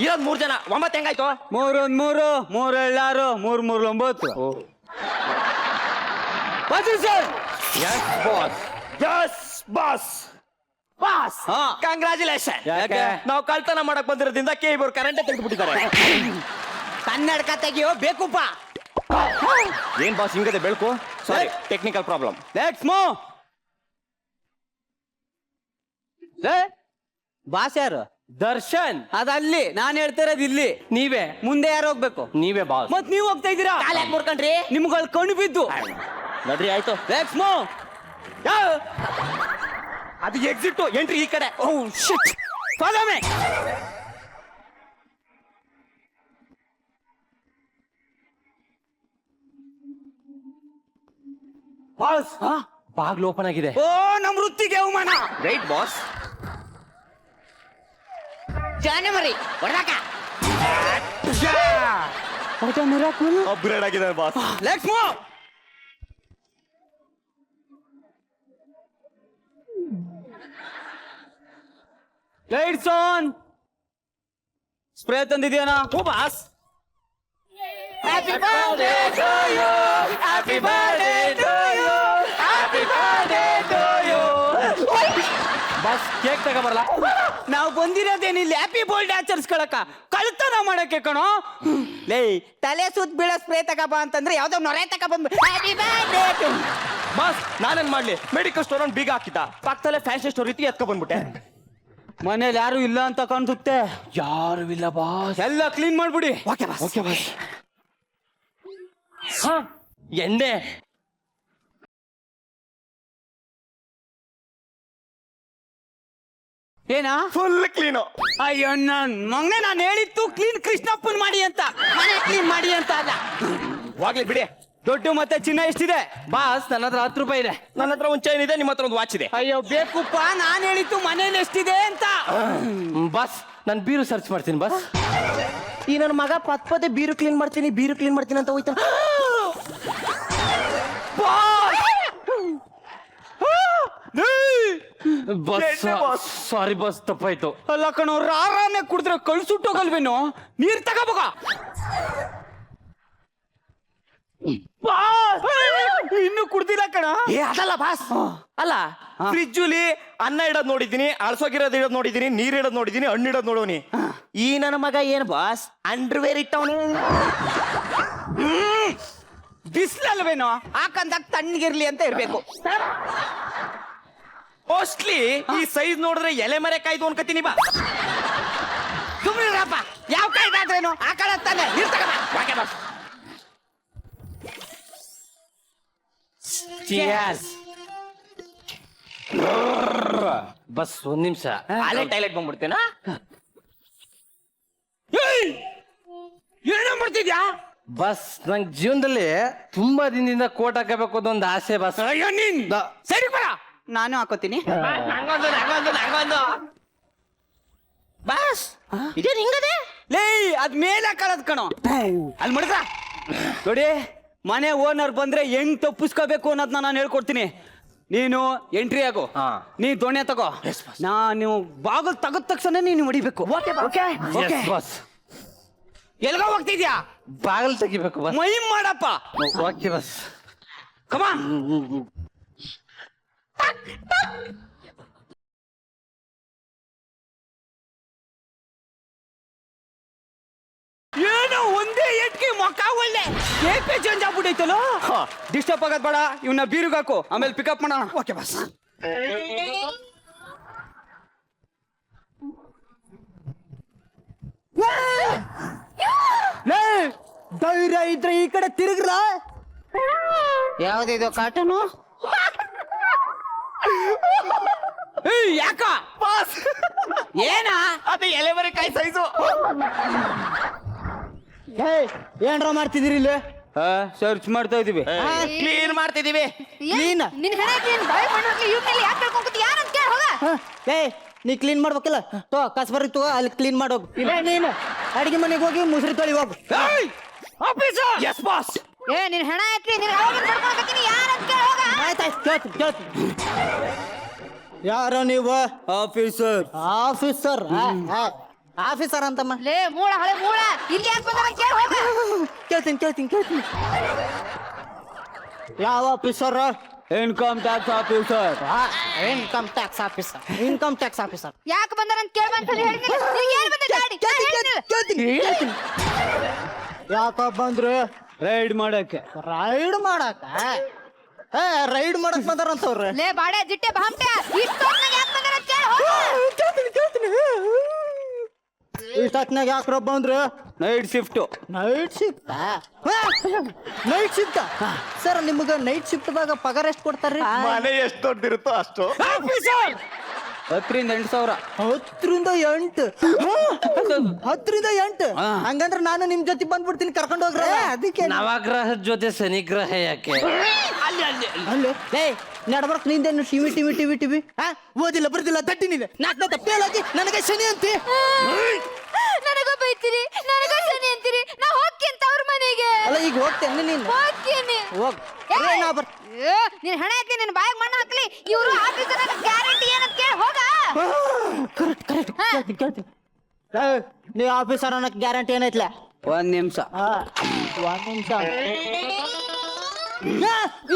ಇರೋದ್ 3 ಜನ, 9 ಹೆಂಗಾಯ್ತು? 3 1 3 3 7 6 3 3 ಬಾಸ್ ಕಂಗ್ರಾಚುಲೇಷನ್. ಯಾಕೆ? ನಾವು ಕಳ್ತನ ಮಾಡಕ್ ಬಂದಿರೋದ್ರಿಂದ ಕೇಬರ್ ಕರೆಂಟ್ ತೆಗೆದುಬಿಟ್ಟಿದ್ದಾರೆ. ಕನ್ನಡಕ ತೆಗಿಯೋ ಬೇಕುಪ್ಪ. ಏನ್ ಬಾಸ್ ಹಿಂಗದೆ ಬೆಳಕು? ಸಾರಿ, ಟೆಕ್ನಿಕಲ್ ಪ್ರಾಬ್ಲಮ್. ಬಾಸ್ ಯಾರು? ದರ್ಶನ್ ಅದಲ್ಲಿ, ನಾನ್ ಹೇಳ್ತಿರೋದು ಇಲ್ಲಿ. ನೀವೇ ಮುಂದೆ ಯಾರು ಹೋಗ್ಬೇಕು? ನೀವೇ ಬಾಸ್. ಮತ್ ನೀವ್ ಹೋಗ್ತಾ ಇದ್ದೀರಾ? ಮುರ್ಕಂಡ್ರಿ ನಿಮ್ಗಳ ಕಣ್ಣು ಬಿದ್ದು. ನಡ್ರಿ ಆಯ್ತು. ಅದು ಎಕ್ಸಿಟ್, ಎಂಟ್ರಿ ಈ ಕಡೆ. Oh shit, follow me. Boss ಬಾಗ್ಲು ಓಪನ್ ಆಗಿದೆ. ಓ ನಮ್ ವೃತ್ತಿಗೆ ಅವಮಾನ. Right boss. ಜಾನವರಿ ಹೊಡ್ದಾಕ. ಅಪ್ಗ್ರೇಡ್ ಆಗಿದೆ boss. Let's move. Lights on. Spray ತಂದಿದ್ಯಾನ? Oh boss. Happy birthday to you, happy birthday to you, happy birthday to you. Boss cake ತಗೋಬರಲ್ಲ. ನಾವು ಬಂದಿರೋದೇನಿಲ್ಲ ಹ್ಯಾಪಿ ಬರ್ತ್ಡೇ ಆಚರಿಸ್ಕೊಳಕ, ಕಳ್ತನ ಮಾಡಕ್ಕೆ ಕಣೋ. ಲೇ ತಲೆ ಸುತ್ತ ಬೀಳೋ ಸ್ಪ್ರೇ ತಗೋಬ ಅಂತಂದ್ರೆ ಯಾವ್ದೋ ನೊರೆ ತಗೊಬಂದ್ ಹ್ಯಾಪಿ ಬರ್ತ್ಡೇ ಟು. ಬಾಸ್ ನಾನೇನ್ ಮಾಡ್ಲಿ? ಮೆಡಿಕಲ್ ಸ್ಟೋರ್ ಬೀಗ ಹಾಕಿದ್ದ, ಪಕ್ಕದಲ್ಲೇ ಫ್ಯಾನ್ಸಿ ಸ್ಟೋರ್ ಇತ್ತು, ಎತ್ಕೊ ಬಂದ್ಬಿಟ್ಟೆ. ಮನೇಲಿ ಯಾರು ಇಲ್ಲ ಅಂತ ಕಾಣಿಸುತ್ತೆ. ಯಾರು ಇಲ್ಲ ಬಾಸ್, ಎಲ್ಲ ಕ್ಲೀನ್ ಮಾಡ್ಬಿಡಿ. Okay boss. Okay boss. ಎಣ್ಣೆ ಏನಾ? Full clean. ಅಯ್ಯೋ ನನ್ ಮಗನೇ, ನಾನು ಹೇಳಿತ್ತು ಕ್ಲೀನ್ ಕೃಷ್ಣಪ್ಪನ್ ಮಾಡಿ ಅಂತ, ಮನೆ ಕ್ಲೀನ್ ಮಾಡಿ ಅಂತ ಅಲ್ಲ. ಹೋಗ್ಲಿ ಬಿಡಿ. ದುಡ್ಡು ಮತ್ತೆ ಚಿನ್ನ ಎಷ್ಟಿದೆ? ಬಾಸ್ ನನ್ನ ಹತ್ರ 10 ರೂಪಾಯಿ ಇದೆ. ನನ್ನ ಹತ್ರ ಒಂದು ಚೈನ್ ಇದೆ, ನಿಮ್ಮ ಹತ್ರ ಒಂದು ವಾಚ್ ಇದೆ. ಅಯ್ಯೋ ಬೇಕುಪ್ಪ, ನಾನು ಹೇಳಿತ್ತು ಮನೇಲಿ ಎಷ್ಟಿದೆ ಅಂತ. ಬಸ್ ನಾನು ಬೀರು ಸರ್ಚ್ ಮಾಡ್ತೀನಿ ಬಸ್. ಈ ನನ್ನ ಮಗ ಪದೇ ಬೀರು ಕ್ಲೀನ್ ಮಾಡ್ತೀನಿ ಅಂತ ಹೋಯ್ತಾ. ಬಸ್ ಸಾರಿ ಬಸ್, ತಪ್ಪಾಯ್ತು. ಅಲ್ಲ ಕಣೋ, ರಾರಾನೆ ಕುಡಿದ್ರೆ ಕಳ್ಸುಟ್ಟೋಗಲ್ವೇನೋ? ನೀರ್ ತಗೋಬೋಗ. ಇನ್ನು ಕುಡ್ದಿಲ್ಲ ಕಣ. ಅದಲ್ಲ ಬಾಸ್, ಅಲ್ಲ ಫ್ರಿಜ್ಜುಲಿ ಅನ್ನ ಇಡೋದ್ ನೋಡಿದೀನಿ, ಅಳ್ಸೋಗಿರೋದ್ ಇಡೋದ್ ನೋಡಿದೀನಿ, ನೀರ್ ಇಡೋದ್ ನೋಡಿದೀನಿ, ಹಣ್ಣು ಇಡೋದ್ ನೋಡೋನಿ. ಈ ನನ್ನ ಮಗ ಏನ್ ಬಾಸ್ ಅಂಡರ್ವೇರ್ ಇಟ್ಟವನು? ಬಿಸ್ಲಲ್ವೇನೋ, ಹಾಕಂದಾಗ ತಣ್ಣಗಿರ್ಲಿ ಅಂತ ಇರ್ಬೇಕು. ಮೋಸ್ಟ್ಲಿ ಈ ಸೈಜ್ ನೋಡಿದ್ರೆ ಎಲೆ ಮರೆ ಕಾಯ್ದು ಅನ್ಕತೀನಿ ಬಾ. ಸುಮ್ಮನಿರಪ್ಪ, ಯಾವ ಕಾಯ್ದಾದ್ರೇನು ಆ ಕಡೆ ತಾನೆ ಇರ್ತಕ್ಕ. ಬಸ್ ಒಂದ್ ನಿಮಿಷ, ಅಲ್ಲೇ ಟೈಲೆಟ್ ಬಂದ್ಬಿಡ್ತೇನಾ? ಏನ ಮಾಡ್ತಿದ್ಯಾ? ಬಸ್ ನಂಗೆ ಜೀವನದಲ್ಲಿ ತುಂಬಾ ದಿನದಿಂದ ಕೋಟ್ ಹಾಕಬೇಕು ಅಂತ ಒಂದು ಆಸೆ ಬಸ್. ಅಯ್ಯೋ ನೀನ್ ಸರಿ ಬರ. ನಾನು ಹಾಕೋತೀನಿ ಬಾಸ್ ಇದೇ ಹಿಂಗದೆ ಲೇ ಅದ್ ಮೇಲೆ ಕಳದ್ ಕಣೋ ಅಲ್ಲಿ ಮಡ್ಕ ನೋಡಿ ಮನೆ ಓನರ್ ಬಂದ್ರೆ ಹೆಂಗ್ ತಪ್ಪಿಸ್ಕೋಬೇಕು ಅನ್ನೋದನ್ನ ನಾನು ಹೇಳ್ಕೊಡ್ತೀನಿ. ನೀನು ಎಂಟ್ರಿ ಆಗೋ, ನೀ ದೋಣೆ ತಗೋ, ನಾನು ಬಾಗಲ್ ತಗದ ತಕ್ಷಣ ನೀನು ಹೊಡಿಬೇಕು. ಎಲ್ಗ ಹೋಗ್ತಿದ್ಯಾ? ಬಾಗಿಲು ತೆಗಿಬೇಕು ಬಸ್. ಮೈ ಮಾಡಪ್ಪ. Okay boss. ಕಮಾನ್. ಏನೋ ಒಂದೇ ಎಟ್ಕೆ ಮೊಕ್ಕ ಒಳ್ಳೆ ಕೇಪೆ ಚೇಂಜ್ ಆಗ್ಬಿಟ್ಟೈತಲ್ಲ. ಡಿಸ್ಟರ್ಬ್ ಆಗದ್ ಬೇಡ, ಇವನ್ನ ಬೀರುಗ್ ಹಾಕು, ಆಮೇಲೆ ಪಿಕಪ್ ಮಾಡೋಣ. Okay bus. ಧೈರ್ಯ ಇದ್ರೆ ಈ ಕಡೆ ತಿರುಗ್ರ. ಯಾವ್ದಿದು ಕಾಟನು? ಯಾಕ ಏನ ಅದು ಎಲೆಬರೆಕಾಯಿ ಸೈಜು. ಏನ್ರ ಮಾಡ್ತಿದ್ದೀರಿ ಇಲ್ಲಿ? ಸರ್ಚ್ ಮಾಡ್ತಾ ಇದೀವಿ, ಕ್ಲೀನ್ ಮಾಡ್ತಿದೀವಿ. ಕ್ಲೀನ್ ನಿನ್ ಹಣೆ ಕ್ಲೀನ್ ಬಾಯ್ ಮಾಡ್ಲಿ ಇವ್ನಲ್ಲಿ ಯಾಕೆ ಕಳ್ಕೊಂಡ್ತಿ ಯಾರಂತ ಕೇಳ ಹೋಗ. ನೀ ಕ್ಲೀನ್ ಮಾಡ್ಬೇಕಲ್ಲ, ತೋ ಕಸ್ಬರ್ಗ್ ತಗೋ, ಅಲ್ಲಿ ಕ್ಲೀನ್ ಮಾಡೋಗು. ಇಲ್ಲ ನೀನು ಅಡಿಗೆ ಮನೆಗೆ ಹೋಗಿ ಮುಸ್ರಿ ತೊಳಿ ಹೋಗು. Officer yes boss. ನಿನ್ ಹಣ ಹಾಕಿ ನಿನ್ ಹೋಗಿ ಮಾಡ್ಕೊಳಕತ್ತೀನಿ ಯಾರಂತ ಕೇಳ ಹೋಗ. ಆಯ್ತಾಯ್ತು, ಕೇಳ್ತೀನಿ. ಯಾರೋ ನೀವು? ಆಫೀಸರ್. ಆಫೀಸರ್ ಆಫೀಸರ್ ಅಂತಮ್ಮ. ಲೇ ಮೂಳ ಹಳೆ ಮೂಳ ಇಲ್ಲಿ ಯಾಕೆ ಬಂದ ಕೇಳ ಹೋಗ. ಕೇಳ್ತೀನಿ. ಯಾವ officer? Income tax officer. Income tax officer. ಯಾಕೆ ಬಂದಾರ ಅಂತ ಕೇಳ ಬಂತ ಹೇಳ್ತೀನಿ. ನಿನಗೆ ಏನು ಬಂದ ಗಾಡಿ? ಕೇಳ್ತೀನಿ. ಯಾಕ ಬಂದ್ರು? ರೈಡ್ ಮಾಡಕ್ಕೆ ಬಂದಾರಂತವ್ರೆ. ಲೇ ಬಾಡೆ ಜಿಟ್ಟೆ ಬಾಂಟೆ ಇಷ್ಟೊತ್ತಿನಾಗ ಯಾಕೆ ಬಂದಾರ ಅಂತ ಕೇಳ ಹೋಗ. ಇಷ್ಟೊತ್ತಿನಾಗ ಯಾಕ್ರ ಬಂದ್ರು? Night shift sir. ನಿಮ್ಗ ನೈಟ್ ಶಿಫ್ಟ್ದಾಗ ಪಗಾರ ಎಷ್ಟು ಕೊಡ್ತಾರ್ರಿ? ಮನೆ ಎಷ್ಟು ದೊಡ್ಡಿರುತ್ತೋ ಅಷ್ಟು. 10,000 10 10 8 ಹಂಗಂದ್ರೆ ನಾನು ನಿಮ್ ಜೊತೆ ಬಂದ್ಬಿಡ್ತೀನಿ, ಕರ್ಕೊಂಡು ಹೋಗ್ರ. ಅದಕ್ಕೆ ನವಗ್ರಹದ ಜೊತೆ ಶನಿಗ್ರಹ ಯಾಕೆ? ಅಲ್ಲಿ ನಡ್ಬರ್ಕ್ ನಿಂದೇನು ಟಿವಿ ಓದಿಲ್ಲ ಬರ್ದಿಲ್ಲ ದಡ್ಡಿ ನೀನು. ನಾಲ್ಕನೇ ಫೇಲಾಗಿ ನನಗೆ ಶನಿ ಅಂತಿ. ನನಗ ಬೈತೀರಿ, ನನಗ ಶನಿ ಅಂತೀರಿ. ನಾ ಹೋಗ್ತೀನಿ ತವ್ರ ಮನೆಗೆ. ಅಲ್ಲ ಈಗ ಹೋಗ್ತೇನೆ ನೀನು? ಹೋಗ್ತೀನಿ. ಹೋಗ್. ನೀನ್ ಹಣ ಹಾಕ್ಲಿ, ನಿನ್ ಬಾಯಿಗೆ ಮಣ್ಣು ಹಾಕ್ಲಿ. ಇವರು ಆಫೀಸರ್ ಗ್ಯಾರಂಟಿ ಏನಂತ ಕೇಳ ಹೋಗ. ಕೇಳ್ತೀನಿ. ನೀ ಆಫೀಸರ್ ಅನ್ನಕ್ ಗ್ಯಾರಂಟಿ ಏನೈತ್ಲ? ಒಂದ್ ನಿಮಿಷ.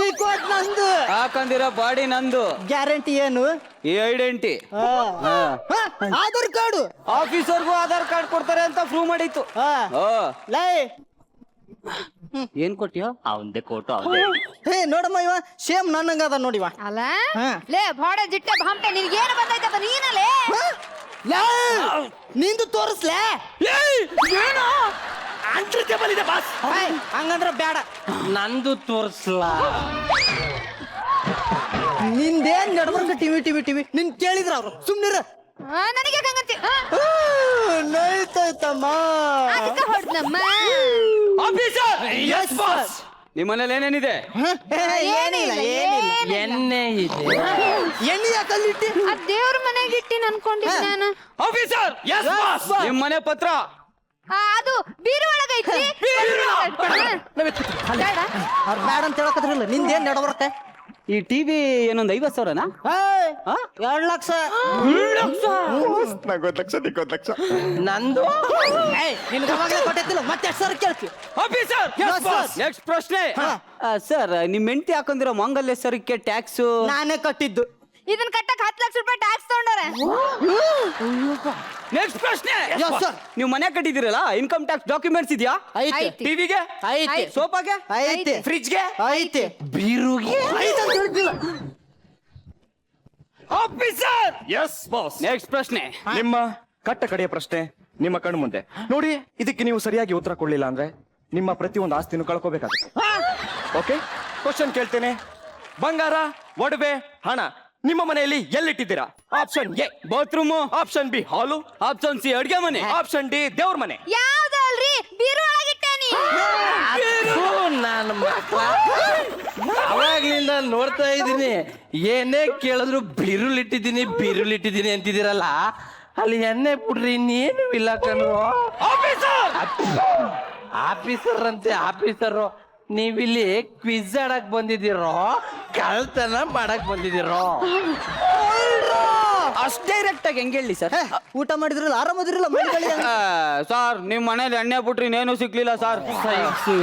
ಈ ಕೋಟ್ ನಂದು, ಹಾಕೊಂಡಿರೋ ಬಾಡಿ ನಂದು. ಗ್ಯಾರಂಟಿ ಏನು? ಈ ಐಡೆಂಟಿ. ಆಧಾರ್ ಕಾರ್ಡ್. ಆಫೀಸರ್ಗೂ ಆಧಾರ್ ಕಾರ್ಡ್ ಕೊಡ್ತಾರೆ ಅಂತ ಪ್ರೂವ್ ಮಾಡಿತ್ತು. ಲೈ ಏನ್ ಕೊಟ್ಟಿಯೋ? ಅವಂದೇ ಕೋಟು. ಹೇ ನೋಡಮ್ಮ, ಇವ ಸೇಮ್ ನನ್ನಂಗ ಅದ ನೋಡಿವ. ಅಲ್ಲ ಲೇ ಬಾಡೆ ಜಿಟ್ಟೆ ಬಾಂಟೆ ನಿನಗೆ ಏನು ಬಂದೈತಪ್ಪ? ನೀನಲ್ಲೇ ನಿಂದು ತೋರಿಸ್ಲೇ. ಏನು ಅನ್ಸುತ್ತೆ ಬಾಸ್? ಹಂಗಂದ್ರ ಬೇಡ, ನಂದು ತೋರ್ಸ್ಲಾ? ನಿಂದೇನ್ ನಡ್ಬರ್ಕ ಟಿವಿ ನಿನ್ ಕೇಳಿದ್ರ ಅವ್ರು ಸುಮ್ನಿರ. ನನಗೆ ಹಂಗಂತಿ ನೈತಮ್ಮ. ಅದಕ್ಕೆ ಹೊಡ್ದಮ್ಮ. Officer yes boss. ನಿಮ್ಮ ಮನೇಲಿ ಏನೇನಿದೆ? ಏನಿಲ್ಲ. ಎಣ್ಣೆ ಇದೆ. ಎಣ್ಣೆ ಯಾಕಲ್ಲಿಟ್ಟಿ? ಆ ದೇವ್ರ ಮನೆಗೆ ಇಟ್ಟಿನ ಅನ್ಕೊಂಡಿದ್ದೆ ನಾನು. Officer yes boss. ನಿಮ್ಮ ಮನೆ ಪತ್ರ ಅದು ಬೀರು ಒಳಗೈತಿ. ಬೇಡ ಅಂತ ಹೇಳಕತ್ರಲ್ಲ. ನಿಂದೇನ್ ನಡಬರ್ತೆ? ಈ ಟಿವಿ ಏನೊಂದು 50,000ನಾ? 2 ಲಕ್ಷ. 50 ಲಕ್ಷ. ನಂದು ನಿನ್ಗೆ ಅವಾಗಲೇ ಕೊಟ್ಟಿಲ್ಲ, ಮತ್ತೆ 2 ಸಾವಿರ ಕೇಳ್ತೀವಿ. ಆಫೀಸರ್ ನೆಕ್ಸ್ಟ್ ಪ್ರಶ್ನೆ. ಸರ್, ನಿಮ್ ಹೆಂಡತಿ ಹಾಕೊಂಡಿರೋ ಮಂಗಲ್ಯ ಸರ್ಗೆ ಟ್ಯಾಕ್ಸ್ ನಾನೇ ಕಟ್ಟಿದ್ದು. ಇದನ್ನ ಕಟ್ಟಕ್ 10 ಲಕ್ಷ ರೂಪಾಯಿ ಟ್ಯಾಕ್ಸ್ ತಗೊಂಡಾರೆ. ನೆಕ್ಸ್ಟ್ ಪ್ರಶ್ನೆ. ನೀವು ಮನೆ ಕಟ್ಟಿದಿರಲ್ಲ, ಇನ್ಕಮ್ ಟ್ಯಾಕ್ಸ್ ಡಾಕ್ಯುಮೆಂಟ್ಸ್ ಇದೆಯಾ? ಐತೆ. ಟಿವಿಗೆ ಐತೆ. ಸೋಫಾಗೆ ಐತೆ. ಫ್ರಿಡ್ಜ್ಗೆ ಐತೆ. ಬೀರುಗೆ ಐತೆ ಅಂತ ಹೇಳ್ತಿಲ್ಲ. Officer yes boss. ನೆಕ್ಸ್ಟ್ ಪ್ರಶ್ನೆ. ನಿಮ್ಮ ಕಟ್ಟ ಕಡೆಯ ಪ್ರಶ್ನೆ ನಿಮ್ಮ ಕಣ್ಣು ಮುಂದೆ ನೋಡಿ. ಇದಕ್ಕೆ ನೀವು ಸರಿಯಾಗಿ ಉತ್ತರ ಕೊಡ್ಲಿಲ್ಲ ಅಂದ್ರೆ ನಿಮ್ಮ ಪ್ರತಿಯೊಂದು ಆಸ್ತಿನೂ ಕಳ್ಕೋಬೇಕಾಗುತ್ತೆ. ಓಕೆ, ಕ್ವಶನ್ ಕೇಳ್ತೇನೆ. ಬಂಗಾರ, ಒಡವೆ, ಹಣ ನಿಮ್ಮ ಮನೆಯಲ್ಲಿ ಎಲ್ಲಿಟ್ಟಿದ್ದೀರಾ? Option A bathroom, option B hall, option C ಅಡ್ಗೆ ಮನೆ, ಆಪ್ಷನ್ ಡಿ ದೇವ್ರ ಮನೆ. ಯಾವ್ದಲ್ರಿ? ಬೀರು ಒಳಗಿಟ್ಟೇನಿ. ನನ್ನ ಮಕ್ಕಳ ಅವಾಗ್ಲಿಂದ ನಾನು ನೋಡ್ತಾ ಇದ್ದೀನಿ, ಏನೇ ಕೇಳಿದ್ರು ಬಿರುಲಿಟ್ಟಿದ್ದೀನಿ ಅಂತಿದ್ದೀರಲ್ಲ, ಅಲ್ಲಿ ಎಣ್ಣೆ ಬಿಡ್ರಿ ಇನ್ನೇನು ಇಲ್ಲ ಕಣ್ರು. ಆಫೀಸರ್ ಅಂತೆ ಆಫೀಸರು, ನೀವಿಲ್ಲಿ ಕ್ವಿಜ್ ಆಡಕ್ ಬಂದಿದ್ದೀರೋ ಕಳ್ತನ ಮಾಡಕ್ ಬಂದಿದ್ದೀರೋ? ಅಷ್ಟ್ ಡೈರೆಕ್ಟ್ ಆಗಿ ಹೆಂಗ್ ಹೇಳಿ ಸರ್? ಊಟ ಮಾಡಿದ್ರಲ್ಲ ಆರಾಮದಿರಲ್ಲ ಸರ್ ನಿಮ್ ಮನೇಲಿ ಎಣ್ಣೆ ಬಿಟ್ರಿ ಇನ್ನೇನು ಸಿಗ್ಲಿಲ್ಲ ಸರ್.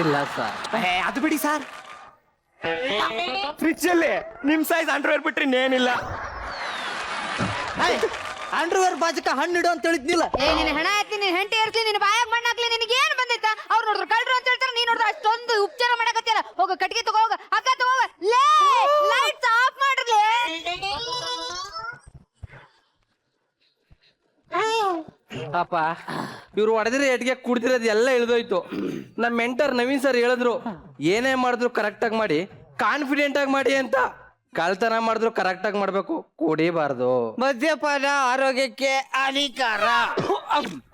ಇಲ್ಲ ಸರ್. ಅದು ಬಿಡಿ ಸರ್, ಫ್ರಿಡ್ಜ್ ಅಲ್ಲಿ ನಿಮ್ ಸೈಜ್ ಅಂಡರ್ವೇರ್ ಬಿಟ್ರಿ ಇನ್ನೇನಿಲ್ಲ. ಅಂಡರ್ವೇರ್ ಬಾಜಕ ಹಣ್ಣು ಇಡು ಅಂತ ಹೇಳಿದ್ನಿಲ್ಲ. ನಿನ್ನ ಹಣ ಎತ್ತಿ ನಿನ್ನ ಹೆಂಡತಿ ಇರ್ಲಿ ನಿನ್ನ ಬಾಯಾಗ ಮಣ್ಣು ಹಾಕ್ಲಿ, ನಿನಗೆ ಏನ್ ಬಂದೈತ? ಅವ್ರು ನೋಡಿದ್ರು ಕಳ್ರು ಅಂತ ಹೇಳ್ತಾರೆ, ನೀನ್ ನೋಡಿದ್ರೆ ಅಷ್ಟೊಂದು ಉಪಚಾರ ಮಾಡಕತ್ತಿಯಲ್ಲ. ಹೋಗ ಕಟ್ಟಿಗೆ ತಗೋ, ಹೋಗ ಅಕ್ಕ ತಗೋ, ಲೇ ಲೈಟ್ಸ್ ಆಫ್ ಮಾಡ್ರಲೇ. ಅಪ್ಪ ಇವ್ರು ಹೊಡೆದಿರೋ ಎಟ್ಗೆ ಕುಡ್ದಿರೋದು ಎಲ್ಲ ಇಳಿದೋಯ್ತು. ನಮ್ಮ ಮೆಂಟರ್ ನವೀನ್ ಸರ್ ಹೇಳಿದ್ರು, ಏನೇ ಮಾಡಿದ್ರು ಕರೆಕ್ಟ್ ಆಗಿ ಮಾಡಿ, ಕಾನ್ಫಿಡೆಂಟ್ ಆಗಿ ಮಾಡಿ ಅಂತ. ಕಳ್ತನ ಮಾಡಿದ್ರು ಕರೆಕ್ಟ್ ಆಗಿ ಮಾಡ್ಬೇಕು, ಕುಡಿಬಾರ್ದು. ಮದ್ಯಪಾನ ಆರೋಗ್ಯಕ್ಕೆ ಹಾನಿಕಾರ.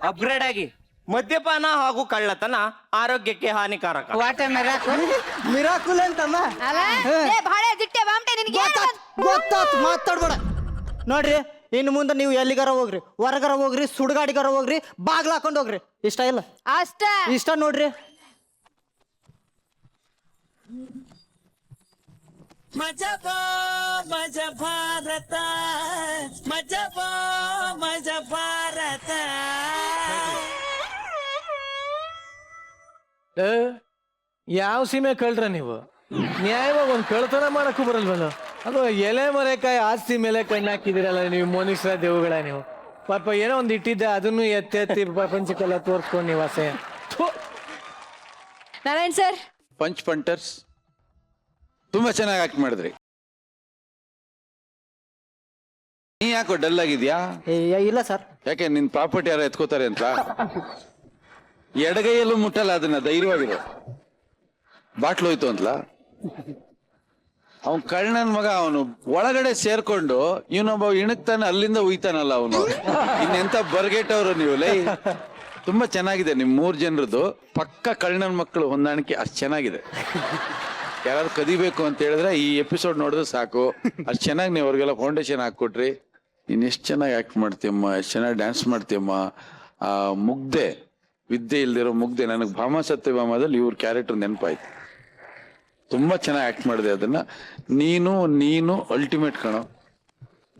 ಅಪ್ಗ್ರೇಡ್ ಆಗಿ ಮದ್ಯಪಾನ ಹಾಗೂ ಕಳ್ಳತನ ಆರೋಗ್ಯಕ್ಕೆ ಹಾನಿಕಾರಕ. ಮಿರಾಕುಲ್ ಅಂತಮ್ಮ. ಅಲ್ಲ ಲೇ ಬಾಳೆ ಜಿಟ್ಟೆ ಬಾಮ್ಟೆ, ನಿನಗೆ ಏನ್ ಗೊತ್ತಾತು, ಮಾತಾಡ್ಬೇಡ. ನೋಡ್ರಿ, ಇನ್ನು ಮುಂದೆ ನೀವು ಎಲ್ಲಿಗಾರ ಹೋಗ್ರಿ, ಹೊರಗಾರ ಹೋಗ್ರಿ, ಸುಡ್ಗಾಡಿಗಾರ ಹೋಗ್ರಿ, ಬಾಗ್ಲ ಹಾಕೊಂಡು ಹೋಗ್ರಿ. ಇಷ್ಟ ಇಲ್ಲ? ಅಷ್ಟ ಇಷ್ಟ ನೋಡ್ರಿ. ಯಾವ ಸೀಮೆ ಕಳ್ರ ನೀವು? ನ್ಯಾಯವಾಗಿ ಒಂದು ಕಳ್ತನ ಮಾಡಕ್ಕೂ ಬರಲ್ವಲ್ಲ? ಅದು ಎಲೆ ಮರೆಕಾಯಿ ಆಸ್ತಿ ಮೇಲೆ ಕಣ್ಣು ಹಾಕಿದಿರಲ್ಲ ನೀವು, ಮನುಷ್ಯರ ದೇವುಗಳ ನೀವು. ಪಾಪ ಏನೋ ಒಂದು ಇಟ್ಟಿದ್ದೆ, ಅದನ್ನು ಎತ್ತಿ ಪ್ರಪಂಚಕ್ಕೆಲ್ಲ ತೋರ್ಸ್ಕೊಂಡು ನೀವು ಅಸಹ್ಯ. ನಾರಾಯಣ್ ಸರ್, ಪಂಟರ್ಸ್ ತುಂಬಾ ಚೆನ್ನಾಗಿ ಆಕ್ಟ್ ಮಾಡಿದ್ರಿ. ನೀ ಯಾಕೋ ಡಲ್ ಆಗಿದ್ಯಾ? ಇಲ್ಲ ಸರ್. ಯಾಕೆ ನಿನ್ ಪ್ರಾಪರ್ಟಿ ಯಾರು ಎತ್ಕೋತಾರೆ ಅಂತ? ಎಡಗೈಯಲ್ಲೂ ಮುಟ್ಟಲ್ಲ ಅದನ್ನ, ಧೈರ್ಯವಾಗಿರೋ. ಬಾಟ್ಲು ಹೋಯ್ತು ಅಂತಲ ಅವನ್ ಕಳ್ಳನ ಮಗ, ಅವನು ಒಳಗಡೆ ಸೇರ್ಕೊಂಡು ಇವನೊಬ್ಬ ಇಣಕ್ತಾನೆ, ಅಲ್ಲಿಂದ ಉಯ್ತಾನಲ್ಲ ಅವನು. ಇನ್ನೆಂತ ಬರ್ಗೆಟ್ಟವ್ರು ನೀವು ಲೈ. ತುಂಬಾ ಚೆನ್ನಾಗಿದೆ ನಿಮ್ 3 ಜನರದ್ದು. ಪಕ್ಕ ಕಳ್ಳನ ಮಕ್ಕಳು ಹೊಂದಾಣಿಕೆ ಅಷ್ಟು ಚೆನ್ನಾಗಿದೆ. ಯಾರಾದ್ರು ಕದಿಬೇಕು ಅಂತ ಹೇಳಿದ್ರೆ ಈ ಎಪಿಸೋಡ್ ನೋಡಿದ್ರೆ ಸಾಕು. ಅಷ್ಟು ಚೆನ್ನಾಗಿ ನೀವು ಅವ್ರಿಗೆಲ್ಲ ಫೌಂಡೇಶನ್ ಹಾಕೊಟ್ರಿ. ನೀನ್ ಎಷ್ಟು ಚೆನ್ನಾಗಿ ಆಕ್ಟ್ ಮಾಡ್ತೀಯಮ್ಮ, ಎಷ್ಟು ಚೆನ್ನಾಗಿ ಡ್ಯಾನ್ಸ್ ಮಾಡ್ತೀಯಮ್ಮ. ಆ ಮುಗ್ಧೆ, ವಿದ್ಯೆ ಇಲ್ದಿರೋ ಮುಗ್ಧೆ. ನನಗೆ ಭಾಮ ಸತ್ಯಭಾಮದಲ್ಲಿ ಇವ್ರ ಕ್ಯಾರೆಕ್ಟರ್ ನೆನಪಾಯ್ತು. ತುಂಬಾ ಚೆನ್ನಾಗಿ ಆಕ್ಟ್ ಮಾಡಿದೆ ಅದನ್ನ. ನೀನು ಅಲ್ಟಿಮೇಟ್ ಕಣೋ.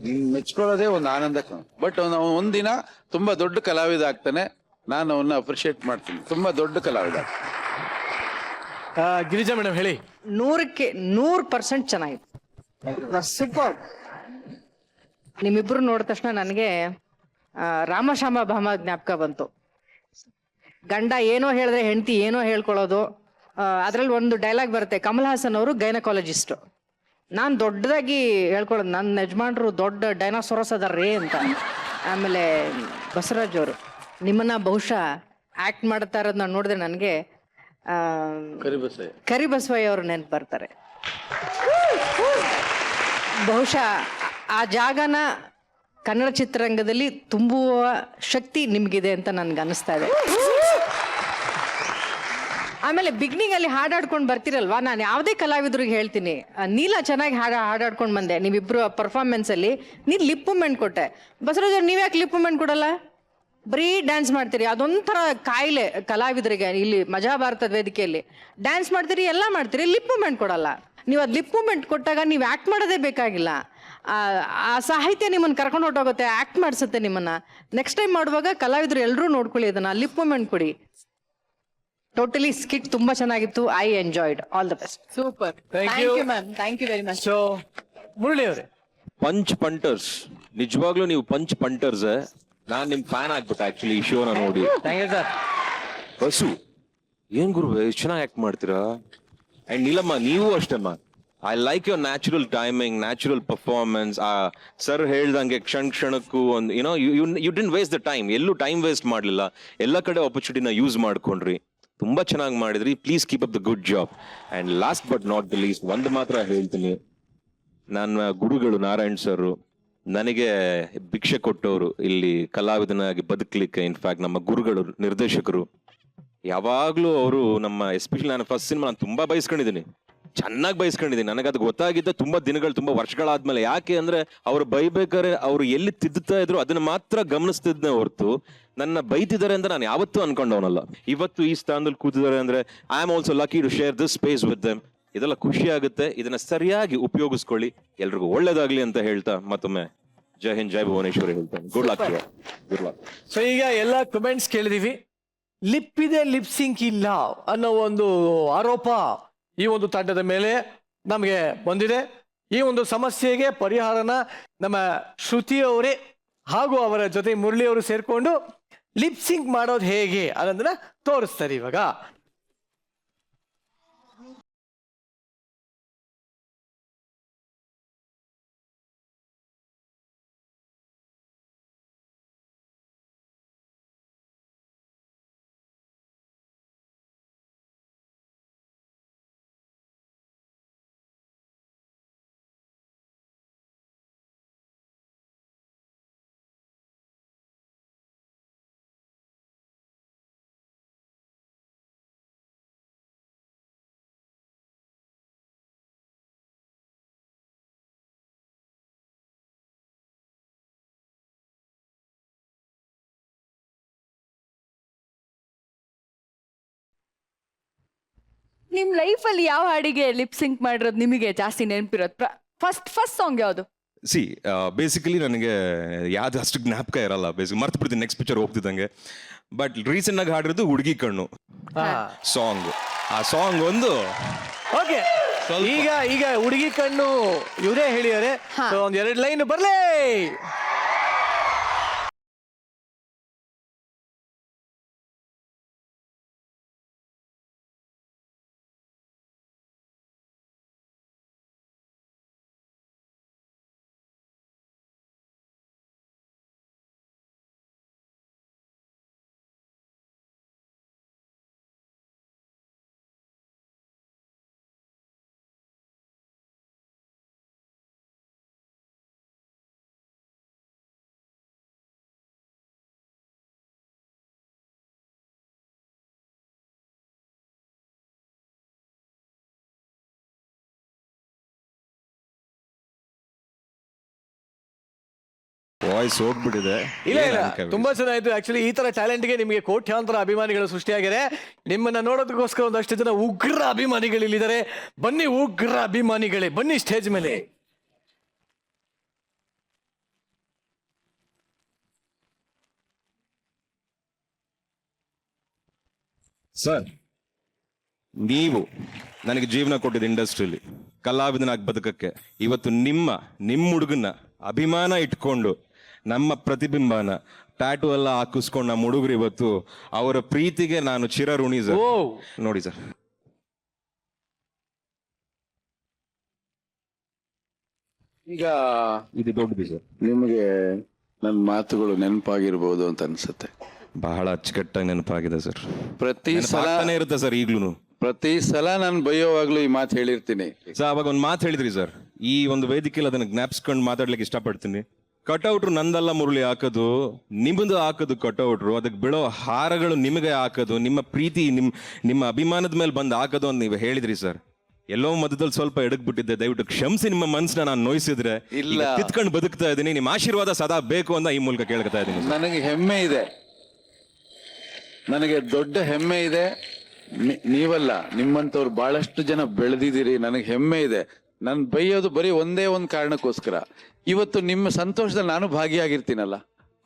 ನೀನ್ ಮೆಚ್ಕೊಳ್ಳೋದೇ ಒಂದು ಆನಂದ ಕಣೋ. ಬಟ್ ಅವನು ಒಂದಿನ ತುಂಬಾ ದೊಡ್ಡ ಕಲಾವಿದ ಆಗ್ತಾನೆ. ನಾನು ಅವನ್ನ ಅಪ್ರಿಶಿಯೇಟ್ ಮಾಡ್ತೀನಿ. ತುಂಬಾ ದೊಡ್ಡ ಕಲಾವಿದ. ಗಿರಿಜಾ ಮೇಡಮ್ ಹೇಳಿ. 100ಕ್ಕೆ 100% ಚೆನ್ನಾಗಿತ್ತು. ಸೂಪರ್. ನಿಮ್ಮಿಬ್ರು ನೋಡಿದ ತಕ್ಷಣ ನನಗೆ ರಾಮಶ್ಯಾಮ ಭಾಮ ಜ್ಞಾಪಕ ಬಂತು. ಗಂಡ ಏನೋ ಹೇಳಿದ್ರೆ ಹೆಂಡತಿ ಏನೋ ಹೇಳ್ಕೊಳ್ಳೋದು. ಅದ್ರಲ್ಲಿ ಒಂದು ಡೈಲಾಗ್ ಬರುತ್ತೆ, ಕಮಲ್ ಹಾಸನ್ ಅವರು ಗೈನಕಾಲಜಿಸ್ಟ್. ನಾನು ದೊಡ್ಡದಾಗಿ ಹೇಳ್ಕೊಳ್ಳೋದು, ನನ್ನ ಯಜಮಾನ್ರು ದೊಡ್ಡ ಡೈನಾಸೋರಸ್ ಅದಾರ್ರೀ ಅಂತ. ಆಮೇಲೆ ಬಸವರಾಜ್ ಅವರು ನಿಮ್ಮನ್ನ ಬಹುಶಃ ಆಕ್ಟ್ ಮಾಡ್ತಾ ಇರೋದು ನಾನು ನೋಡಿದ್ರೆ ನನಗೆ ಕರಿಬಸವಯ್ಯ ಅವರು ನೆನಪು ಬರ್ತಾರೆ. ಬಹುಶಃ ಆ ಜಾಗನ ಕನ್ನಡ ಚಿತ್ರರಂಗದಲ್ಲಿ ತುಂಬುವ ಶಕ್ತಿ ನಿಮ್ಗಿದೆ ಅಂತ ನನ್ಗೆ ಅನಿಸ್ತಾ ಇದೆ. ಆಮೇಲೆ ಬಿಗ್ನಿಂಗ್ ಅಲ್ಲಿ ಹಾಡಾಡ್ಕೊಂಡು ಬರ್ತಿರಲ್ವಾ, ನಾನು ಯಾವುದೇ ಕಲಾವಿದ್ರಿಗೆ ಹೇಳ್ತೀನಿ, ನೀಲ ಚೆನ್ನಾಗಿ ಹಾಡಾಡ್ಕೊಂಡು ಬಂದೆ. ನೀವಿಬ್ರು ಪರ್ಫಾರ್ಮೆನ್ಸ್ ಅಲ್ಲಿ ನೀನು ಲಿಪ್ ಮೂಮೆಂಟ್ ಕೊಟ್ಟೆ. ಬಸವರಾಜ್ ಅವ್ರು ನೀವ್ಯಾಕೆ ಲಿಪ್ ಮೂಮೆಂಟ್ ಕೊಡಲ್ಲ? ಬರೀ ಡ್ಯಾನ್ಸ್ ಮಾಡ್ತೀರಿ. ಅದೊಂಥರ ಕಾಯಿಲೆ ಕಲಾವಿದರಿಗೆ. ಇಲ್ಲಿ ಮಜಾ ಭಾರತದ ವೇದಿಕೆಯಲ್ಲಿ ಡ್ಯಾನ್ಸ್ ಮಾಡ್ತೀರಿ, ಎಲ್ಲ ಮಾಡ್ತೀರಿ, ಲಿಪ್ ಮೂಮೆಂಟ್ ಕೊಡಲ್ಲ. ನೀವು ಅದು ಲಿಪ್ ಮೂಮೆಂಟ್ ಕೊಟ್ಟಾಗ ನೀವು ಆ್ಯಕ್ಟ್ ಮಾಡೋದೇ ಬೇಕಾಗಿಲ್ಲ. ಆ ಸಾಹಿತ್ಯ ನಿಮ್ಮನ್ನು ಕರ್ಕೊಂಡು ಹೊಟ್ಟೋಗುತ್ತೆ, ಆ್ಯಕ್ಟ್ ಮಾಡಿಸುತ್ತೆ ನಿಮ್ಮನ್ನ. ನೆಕ್ಸ್ಟ್ ಟೈಮ್ ಮಾಡುವಾಗ ಕಲಾವಿದರು ಎಲ್ಲರೂ ನೋಡ್ಕೊಳ್ಳಿ ಅದನ್ನ, ಲಿಪ್ ಮೂಮೆಂಟ್ ಕೊಡಿ. ಟೋಟಲಿ ಸ್ಕಿಟ್ ತುಂಬಾ ಚೆನ್ನಾಗಿತ್ತು. I enjoyed. All the best. Super. Thank you ma'am, thank you very much. So Murali ಅವರೇ, ಪಂಟರ್ಸ್, ನಿಜವಾಗ್ಲೂ ನೀವು ಪಂಟರ್ಸ್. ನಾನ್ ನಿಮ್ ಫ್ಯಾನ್ ಆಗ್ಬಿಟ್ಟೆ ಆಕ್ಚುಲಿ ಈ ಶೋನ ನೋಡಿ. Thank you sir. ಬಸ್ಸು ಏನ್ ಗುರು ಎಷ್ಟು ಚೆನ್ನಾಗಿ ಆಕ್ಟ್ ಮಾಡ್ತೀರಾ. ಅಂಡ್ ನೀಲಮ್ಮ ನೀವು ಅಷ್ಟಮ್ಮ. I like your natural timing, natural performance. ಆ ಸರ್ ಹೇಳ್ದಂಗೆ ಕ್ಷಣಕ್ಕೂ ಒಂದು you didn't waste the time. ಎಲ್ಲೂ ಟೈಮ್ ವೇಸ್ಟ್ ಮಾಡ್ಲಿಲ್ಲ, ಎಲ್ಲ ಕಡೆ ಆಪರ್ಚುನಿಟಿನ ಯೂಸ್ ಮಾಡ್ಕೊಂಡ್ರಿ. ತುಂಬಾ ಚೆನ್ನಾಗಿ ಮಾಡಿದ್ರಿ. Please keep up the good job. And last but not the least ಒಂದು ಮಾತ್ರ ಹೇಳ್ತೀನಿ, ನನ್ನ ಗುರುಗಳು ನಾರಾಯಣ್ ಸರ್ ನನಗೆ ಭಿಕ್ಷೆ ಕೊಟ್ಟವರು ಇಲ್ಲಿ ಕಲಾವಿದನಾಗಿ ಬದುಕಲಿಕ್ಕೆ. ಇನ್ಫ್ಯಾಕ್ಟ್ ನಮ್ಮ ಗುರುಗಳು, ನಿರ್ದೇಶಕರು. ಯಾವಾಗ್ಲೂ ಅವರು ನಮ್ಮ, ಎಸ್ಪೆಷಲಿ ನಾನು ಫಸ್ಟ್ ಸಿನಿಮಾ ನಾನು ತುಂಬಾ ಬಯಸ್ಕೊಂಡಿದ್ದೀನಿ. ಚೆನ್ನಾಗಿ ಬಯಸ್ಕೊಂಡಿದ್ದೀನಿ. ನನಗೆ ಅದು ಗೊತ್ತಾಗಿದ್ದ ತುಂಬಾ ದಿನಗಳು, ತುಂಬಾ ವರ್ಷಗಳಾದ್ಮೇಲೆ. ಯಾಕೆ ಅಂದ್ರೆ ಅವ್ರು ಬೈಬೇಕಾದ್ರೆ ಅವ್ರು ಎಲ್ಲಿ ತಿದ್ದುತ್ತಾ ಇದ್ರು ಅದನ್ನ ಮಾತ್ರ ಗಮನಿಸ್ತಿದ್ದೆ ಹೊರತು ನನ್ನ ಬೈತಿದ್ದಾರೆ ಅಂತ ನಾನು ಯಾವತ್ತೂ ಅನ್ಕೊಂಡವನಲ್ಲ. ಇವತ್ತು ಈ ಸ್ಥಾನದಲ್ಲಿ ಕೂತಿದ್ದಾರೆ ಅಂದ್ರೆ I am also lucky to share this space with them. ಇದೆಲ್ಲ ಖುಷಿ ಆಗುತ್ತೆ. ಇದನ್ನ ಸರಿಯಾಗಿ ಉಪಯೋಗಿಸ್ಕೊಳ್ಳಿ. ಎಲ್ರಿಗೂ ಒಳ್ಳೇದಾಗ್ಲಿ ಅಂತ ಹೇಳ್ತಾ ಮತ್ತೊಮ್ಮೆ ಜೈ ಹಿಂದ್, ಜೈ ಭುವನೇಶ್ವರಿ ಹೇಳ್ತಾನೆ. Good luck, good luck. So ಈಗ ಎಲ್ಲ ಕಮೆಂಟ್ಸ್ ಕೇಳಿದೀವಿ. ಲಿಪ್ಪಿದೆ ಲಿಪ್ಸಿಂಕ್ ಇಲ್ಲ ಅನ್ನೋ ಒಂದು ಆರೋಪ ಈ ಒಂದು ತಂಡದ ಮೇಲೆ ನಮಗೆ ಬಂದಿದೆ. ಈ ಒಂದು ಸಮಸ್ಯೆಗೆ ಪರಿಹಾರನ ನಮ್ಮ ಶ್ರುತಿ ಅವರೇ ಹಾಗೂ ಅವರ ಜೊತೆ ಮುರಳಿ ಅವರು ಸೇರ್ಕೊಂಡು ಲಿಪ್ಸಿಂಕ್ ಮಾಡೋದು ಹೇಗೆ ಅನ್ನೋದನ್ನ ತೋರಿಸ್ತಾರೆ ಇವಾಗ. ನಿಮ್ ಲೈಫ್ ಅಲ್ಲಿ ಯಾವ ಹಾಡಿಗೆ ಲಿಪ್ಸಿಂಕ್ ಮಾಡಿರೋದು ನಿಮಗೆ ಜಾಸ್ತಿ ನೆನಪಿರೋದು? ಫಸ್ಟ್ ಸಾಂಗ್ ಯಾವುದು? ಸಿ ಬೇಸಿಕಲಿ ನನಗೆ ಯಾವ್ದು ಅಷ್ಟು ಜ್ಞಾಪಕ ಇರಲ್ಲ. ಬೇಸಿಕ್ ಮರ್ತು ಬಿಡ್ತೀನಿ ನೆಕ್ಸ್ಟ್ ಪಿಕ್ಚರ್ ಹೋಗ್ತಿದ್ದಂಗೆ. ಬಟ್ ರೀಸೆಂಟ್ ಆಗಿ ಹಾಡಿರೋದು ಹುಡುಗಿ ಕಣ್ಣು ಸಾಂಗ್. ಆ ಸಾಂಗ್ ಒಂದು ಓಕೆ, ಈಗ ಹುಡುಗಿ ಕಣ್ಣು ಇವರೇ ಹೇಳಿದ್ದಾರೆ. ಸೊ ಒಂದ್ 2 ಲೈನ್ ಬರ್ಲೇ. ವಾಯ್ಸ್ ಹೋಗ್ಬಿಟ್ಟಿದೆ. ಇಲ್ಲ ತುಂಬಾ ಚೆನ್ನಾಯ್ತು. ಆಕ್ಚುಲಿ ಈ ತರ ಟ್ಯಾಲೆಂಟ್ಗೆ ನಿಮಗೆ ಕೋಟ್ಯಾಂತರ ಅಭಿಮಾನಿಗಳು ಸೃಷ್ಟಿಯಾಗಿದೆ. ನಿಮ್ಮನ್ನ ನೋಡೋದಕ್ಕೋಸ್ಕರ ಒಂದಷ್ಟು ಜನ ಉಗ್ರ ಅಭಿಮಾನಿಗಳು ಇಲ್ಲಿದ್ದಾರೆ. ಬನ್ನಿ ಉಗ್ರ ಅಭಿಮಾನಿಗಳೇ, ಬನ್ನಿ ಸ್ಟೇಜ್ ಮೇಲೆ. ಸರ್, ನೀವು ನನಗೆ ಜೀವನ ಕೊಟ್ಟಿದ್ದ ಇಂಡಸ್ಟ್ರಿಯಲ್ಲಿ ಕಲಾವಿದನಾಗಿ ಬದುಕಕ್ಕೆ ಇವತ್ತು ನಿಮ್ಮ ಹುಡುಗನ ಅಭಿಮಾನ ಇಟ್ಕೊಂಡು ನಮ್ಮ ಪ್ರತಿಬಿಂಬನ ಟ್ಯಾಟು ಎಲ್ಲ ಹಾಕಿಸ್ಕೊಂಡು ನಮ್ಮ ಹುಡುಗರು ಇವತ್ತು ಅವರ ಪ್ರೀತಿಗೆ ನಾನು ಚಿರಋಣಿ ಸರ್. ನೋಡಿ ಸರ್, ಈಗ ಇದು ದೊಡ್ಡದು ಸರ್. ನಿಮಗೆ ನನ್ನ ಮಾತುಗಳು ನೆನಪಾಗಿರ್ಬೋದು ಅಂತ ಅನ್ಸುತ್ತೆ. ಬಹಳ ಅಚ್ಚುಕಟ್ಟಾಗಿ ನೆನಪಾಗಿದೆ ಸರ್. ಪ್ರತಿ ಸಲ ಇರುತ್ತೆ ಸರ್. ಈಗ್ಲೂ ಪ್ರತಿ ಸಲ ನಾನು ಬೈಯೋವಾಗ್ಲೂ ಈ ಮಾತು ಹೇಳಿರ್ತೀನಿ. ಸರ್, ಅವಾಗ ಒಂದು ಮಾತು ಹೇಳಿದ್ರಿ ಸರ್, ಈ ಒಂದು ವೇದಿಕೆಯಲ್ಲಿ ಅದನ್ನ ಜ್ಞಾಪಿಸ್ಕೊಂಡು ಮಾತಾಡ್ಲಿಕ್ಕೆ ಇಷ್ಟಪಡ್ತೀನಿ. ಕಟೌಟ್ರು ನಂದಲ್ಲ ಮುರಳಿ ಹಾಕೋದು, ನಿಮ್ಮದು ಹಾಕೋದು ಕಟೌಟ್ರು, ಅದಕ್ಕೆ ಬೀಳೋ ಹಾರಗಳು ನಿಮಗೆ ಹಾಕೋದು, ನಿಮ್ಮ ಪ್ರೀತಿ ನಿಮ್ಮ ಅಭಿಮಾನದ ಮೇಲೆ ಬಂದು ಹಾಕೋದು ಅಂತ ನೀವು ಹೇಳಿದ್ರಿ ಸರ್. ಎಲ್ಲೋ ಮಧ್ಯದಲ್ಲಿ ಸ್ವಲ್ಪ ಎಡಗ್ಬಿಟ್ಟಿದ್ದೆ, ದಯವಿಟ್ಟು ಕ್ಷಮಿಸಿ. ನಿಮ್ಮ ಮನಸ್ಸನ್ನ ನಾನು ನೋಯಿಸಿದ್ರೆ ಇಲ್ಲ, ಕಿತ್ಕೊಂಡು ಬದುಕ್ತಾ ಇದ್ದೀನಿ. ನಿಮ್ಮ ಆಶೀರ್ವಾದ ಸದಾ ಬೇಕು ಅಂತ ಈ ಮೂಲಕ ಕೇಳ್ಕೊತಾ ಇದ್ದೀನಿ. ನನಗೆ ಹೆಮ್ಮೆ ಇದೆ, ನನಗೆ ದೊಡ್ಡ ಹೆಮ್ಮೆ ಇದೆ. ನೀವಲ್ಲ, ನಿಮ್ಮಂಥವ್ರು ಬಹಳಷ್ಟು ಜನ ಬೆಳೆದಿದ್ದೀರಿ. ನನಗೆ ಹೆಮ್ಮೆ ಇದೆ. ನಾನು ಬೈಯೋದು ಬರೀ ಒಂದೇ ಒಂದು ಕಾರಣಕ್ಕೋಸ್ಕರ. ಇವತ್ತು ನಿಮ್ಮ ಸಂತೋಷದಲ್ಲಿ ನಾನು ಭಾಗಿಯಾಗಿರ್ತೀನಲ್ಲ.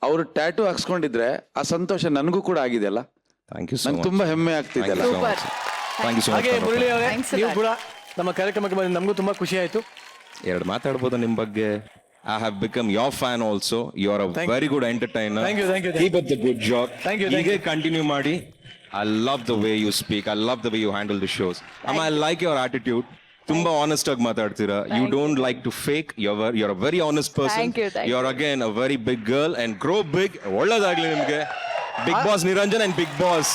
ಅವರು ಟ್ಯಾಟೂ ಹಾಕ್ಸ್ಕೊಂಡಿದ್ರೆ ಆ ಸಂತೋಷ ನನಗೂ ಕೂಡ ಆಗಿದೆಯಲ್ಲ. Thank you. ನಂಗೆ ತುಂಬಾ ಹೆಮ್ಮೆ ಆಗ್ತಿದೆಲ್ಲ. ಹಾಗೆ ಮುರಳಿ ಅವರೇ, ನೀವು ಕೂಡ ನಮ್ಮ ಕಾರ್ಯಕ್ರಮಕ್ಕೆ ಬಂದು ನಮಗೂ ತುಂಬಾ ಖುಷಿ ಆಯ್ತು. 2 ಮಾತಾಡ್ಬೋದು ನಿಮ್ಮ ಬಗ್ಗೆ. I have become your fan also. You are a very good entertainer. Thank you. Keep up the good job. Thank you. ಹೀಗೆ ಕಂಟಿನ್ಯೂ ಮಾಡಿ. I love the way you speak. I love the way you handle the shows. I like your attitude. ತುಂಬಾ honest ಆಗಿ ಮಾತಾಡ್ತೀರಾ. You don't like to fake. You're a very honest person. Thank you. You're again a very big girl and grow big. ಒಳ್ಳೆದಾಗ್ಲಿ ನಿಮ್ಗೆ. Big Boss Niranjan and Big Boss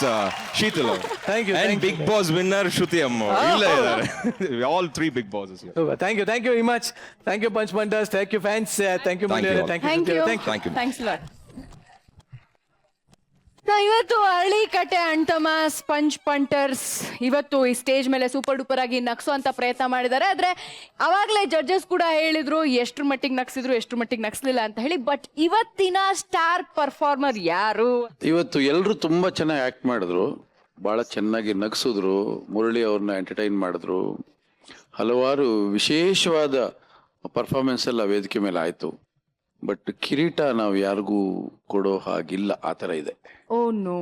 Sheetal. Thank you. And Big Boss winner Shruti Amma. ಇಲ್ಲ ಇದ್ದಾರೆ. All 3 big bosses here. Thank you very much. Thank you Punch Banders. Thank you fans. Thank you Mulia. Thank you. Thanks a lot. ಇವತ್ತು ಹಳ್ಳಿ ಕಟ್ಟೆ ಅಣ್ತಮ್ಮ sponge punters ಇವತ್ತು ಈ stage ಮೇಲೆ super duper ಆಗಿ ನಗ್ಸೋ ಪ್ರಯತ್ನ ಮಾಡಿದ್ದಾರೆ. ಆದ್ರೆ ಅವಾಗ್ಲೇ ಜಡ್ಜಸ್ ಕೂಡ ಹೇಳಿದ್ರು ಎಷ್ಟ್ರ ಮಟ್ಟಿಗೆ ನಗ್ಸಿದ್ರು ಎಷ್ಟ್ರ ಮಟ್ಟಿಗೆ ನಗ್ಸ್ಲಿಲ್ಲ ಅಂತ ಹೇಳಿ. ಬಟ್ ಇವತ್ತಿನ ಸ್ಟಾರ್ ಪರ್ಫಾರ್ಮರ್ ಯಾರು? ಇವತ್ತು ಎಲ್ಲರೂ ತುಂಬಾ ಚೆನ್ನಾಗಿ ಆಕ್ಟ್ ಮಾಡಿದ್ರು, ಬಹಳ ಚೆನ್ನಾಗಿ ನಗಿಸಿದ್ರು, ಮುರಳಿ ಅವ್ರನ್ನ ಎಂಟರ್ಟೈನ್ ಮಾಡಿದ್ರು. ಹಲವಾರು ವಿಶೇಷವಾದ ಪರ್ಫಾರ್ಮೆನ್ಸ್ ಎಲ್ಲ ವೇದಿಕೆ ಮೇಲೆ ಆಯ್ತು. ಬಟ್ ಕಿರೀಟ ನಾವು ಯಾರಿಗೂ ಕೊಡೋ ಹಾಗಿಲ್ಲ, ಆ ತರ ಇದೆ. ಓ ನೋ,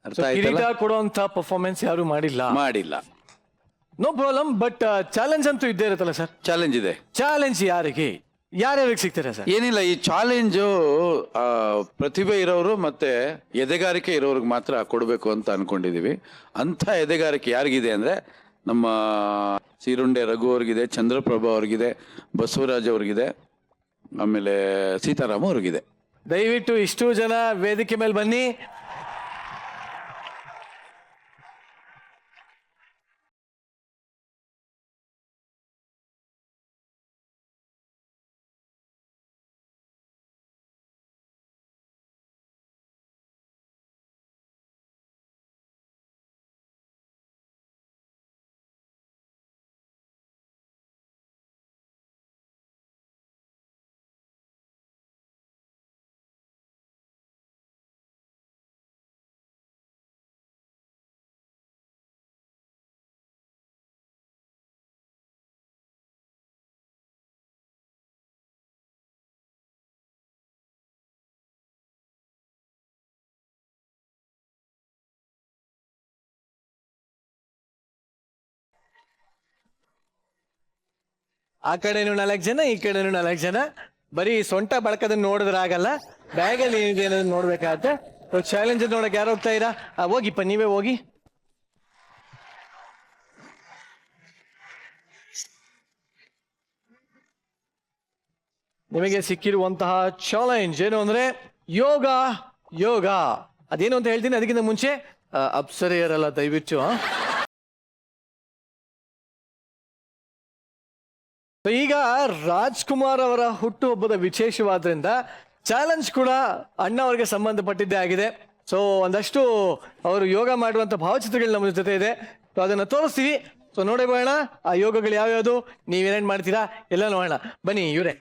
ಅರ್ಥ ಕಿರೀಟ ಆಯ್ತಲ್ಲ? ಕೊಡುವಂತ ಪರ್ಫಾರ್ಮೆನ್ಸ್ ಯಾರು ಮಾಡಿಲ್ಲ. No problem. ಬಟ್ ಚಾಲೆಂಜ್ ಅಂತೂ ಇದ್ದೇ ಇರುತ್ತಲ್ಲ ಸರ್? ಚಾಲೆಂಜ್ ಇದೆ. ಚಾಲೆಂಜ್ ಯಾರ್ಯಾರಿಗೆ ಸಿಗ್ತಾರೆ ಸರ್? ಏನಿಲ್ಲ, ಈ ಚಾಲೆಂಜು ಪ್ರತಿಭೆ ಇರೋರು ಮತ್ತೆ ಎದೆಗಾರಿಕೆ ಇರೋರ್ಗೆ ಮಾತ್ರ ಕೊಡಬೇಕು ಅಂತ ಅನ್ಕೊಂಡಿದೀವಿ. ಅಂಥ ಎದೆಗಾರಿಕೆ ಯಾರಿಗಿದೆ ಅಂದ್ರೆ ನಮ್ಮ ಸೀರುಂಡೆ ರಘು ಅವ್ರಿಗಿದೆ, ಚಂದ್ರಪ್ರಭಾ ಅವ್ರಿಗಿದೆ, ಬಸವರಾಜ್ ಅವ್ರಿಗಿದೆ, ಆಮೇಲೆ ಸೀತಾರಾಮ ಅವ್ರಿಗಿದೆ. ದಯವಿಟ್ಟು ಇಷ್ಟು ಜನ ವೇದಿಕೆ ಮೇಲೆ ಬನ್ನಿ. ಆ ಕಡೆನೂ 4 ಜನ, ಈ ಕಡೆನೂ 4 ಜನ. ಬರೀ ಸೊಂಟ ಬಳಕದನ್ನ ನೋಡಿದ್ರೆ ಆಗಲ್ಲ, ಬ್ಯಾಗಲ್ಲಿ ಏನಿದೆ ಅನ್ನೋದನ್ನ ನೋಡ್ಬೇಕಾಗತ್ತೆ. ಚಾಲೆಂಜ್ ನೋಡಕ್ ಯಾರು ಹೋಗ್ತಾ ಇರಾ? ಹೋಗಿಪ್ಪ, ನೀವೇ ಹೋಗಿ. ನಿಮಗೆ ಸಿಕ್ಕಿರುವಂತಹ ಚಾಲೆಂಜ್ ಏನು ಅಂದ್ರೆ ಯೋಗ. ಯೋಗ ಅದೇನು ಅಂತ ಹೇಳ್ತೀನಿ. ಅದಕ್ಕಿಂತ ಮುಂಚೆ ಅಪ್ಸರೆಯರಲ್ಲ, ದಯವಿಟ್ಟು ಈಗ ರಾಜ್ಕುಮಾರ್ ಅವರ ಹುಟ್ಟುಹಬ್ಬದ ವಿಶೇಷವಾದ್ರಿಂದ ಚಾಲೆಂಜ್ ಕೂಡ ಅಣ್ಣ ಅವರಿಗೆ ಸಂಬಂಧಪಟ್ಟಿದ್ದೇ ಆಗಿದೆ. ಸೊ ಒಂದಷ್ಟು ಅವರು ಯೋಗ ಮಾಡುವಂತ ಭಾವಚಿತ್ರಗಳು ನಮ್ಮ ಜೊತೆ ಇದೆ. ಸೊ ಅದನ್ನ ತೋರಿಸ್ತೀವಿ. ಸೊ ನೋಡೇ ಬರೋಣ ಆ ಯೋಗಗಳು ಯಾವ್ಯಾವುದು, ನೀವೇನೇನ್ ಮಾಡ್ತೀರಾ ಎಲ್ಲ ನೋಡೋಣ. ಬನ್ನಿ ಇವರೇ.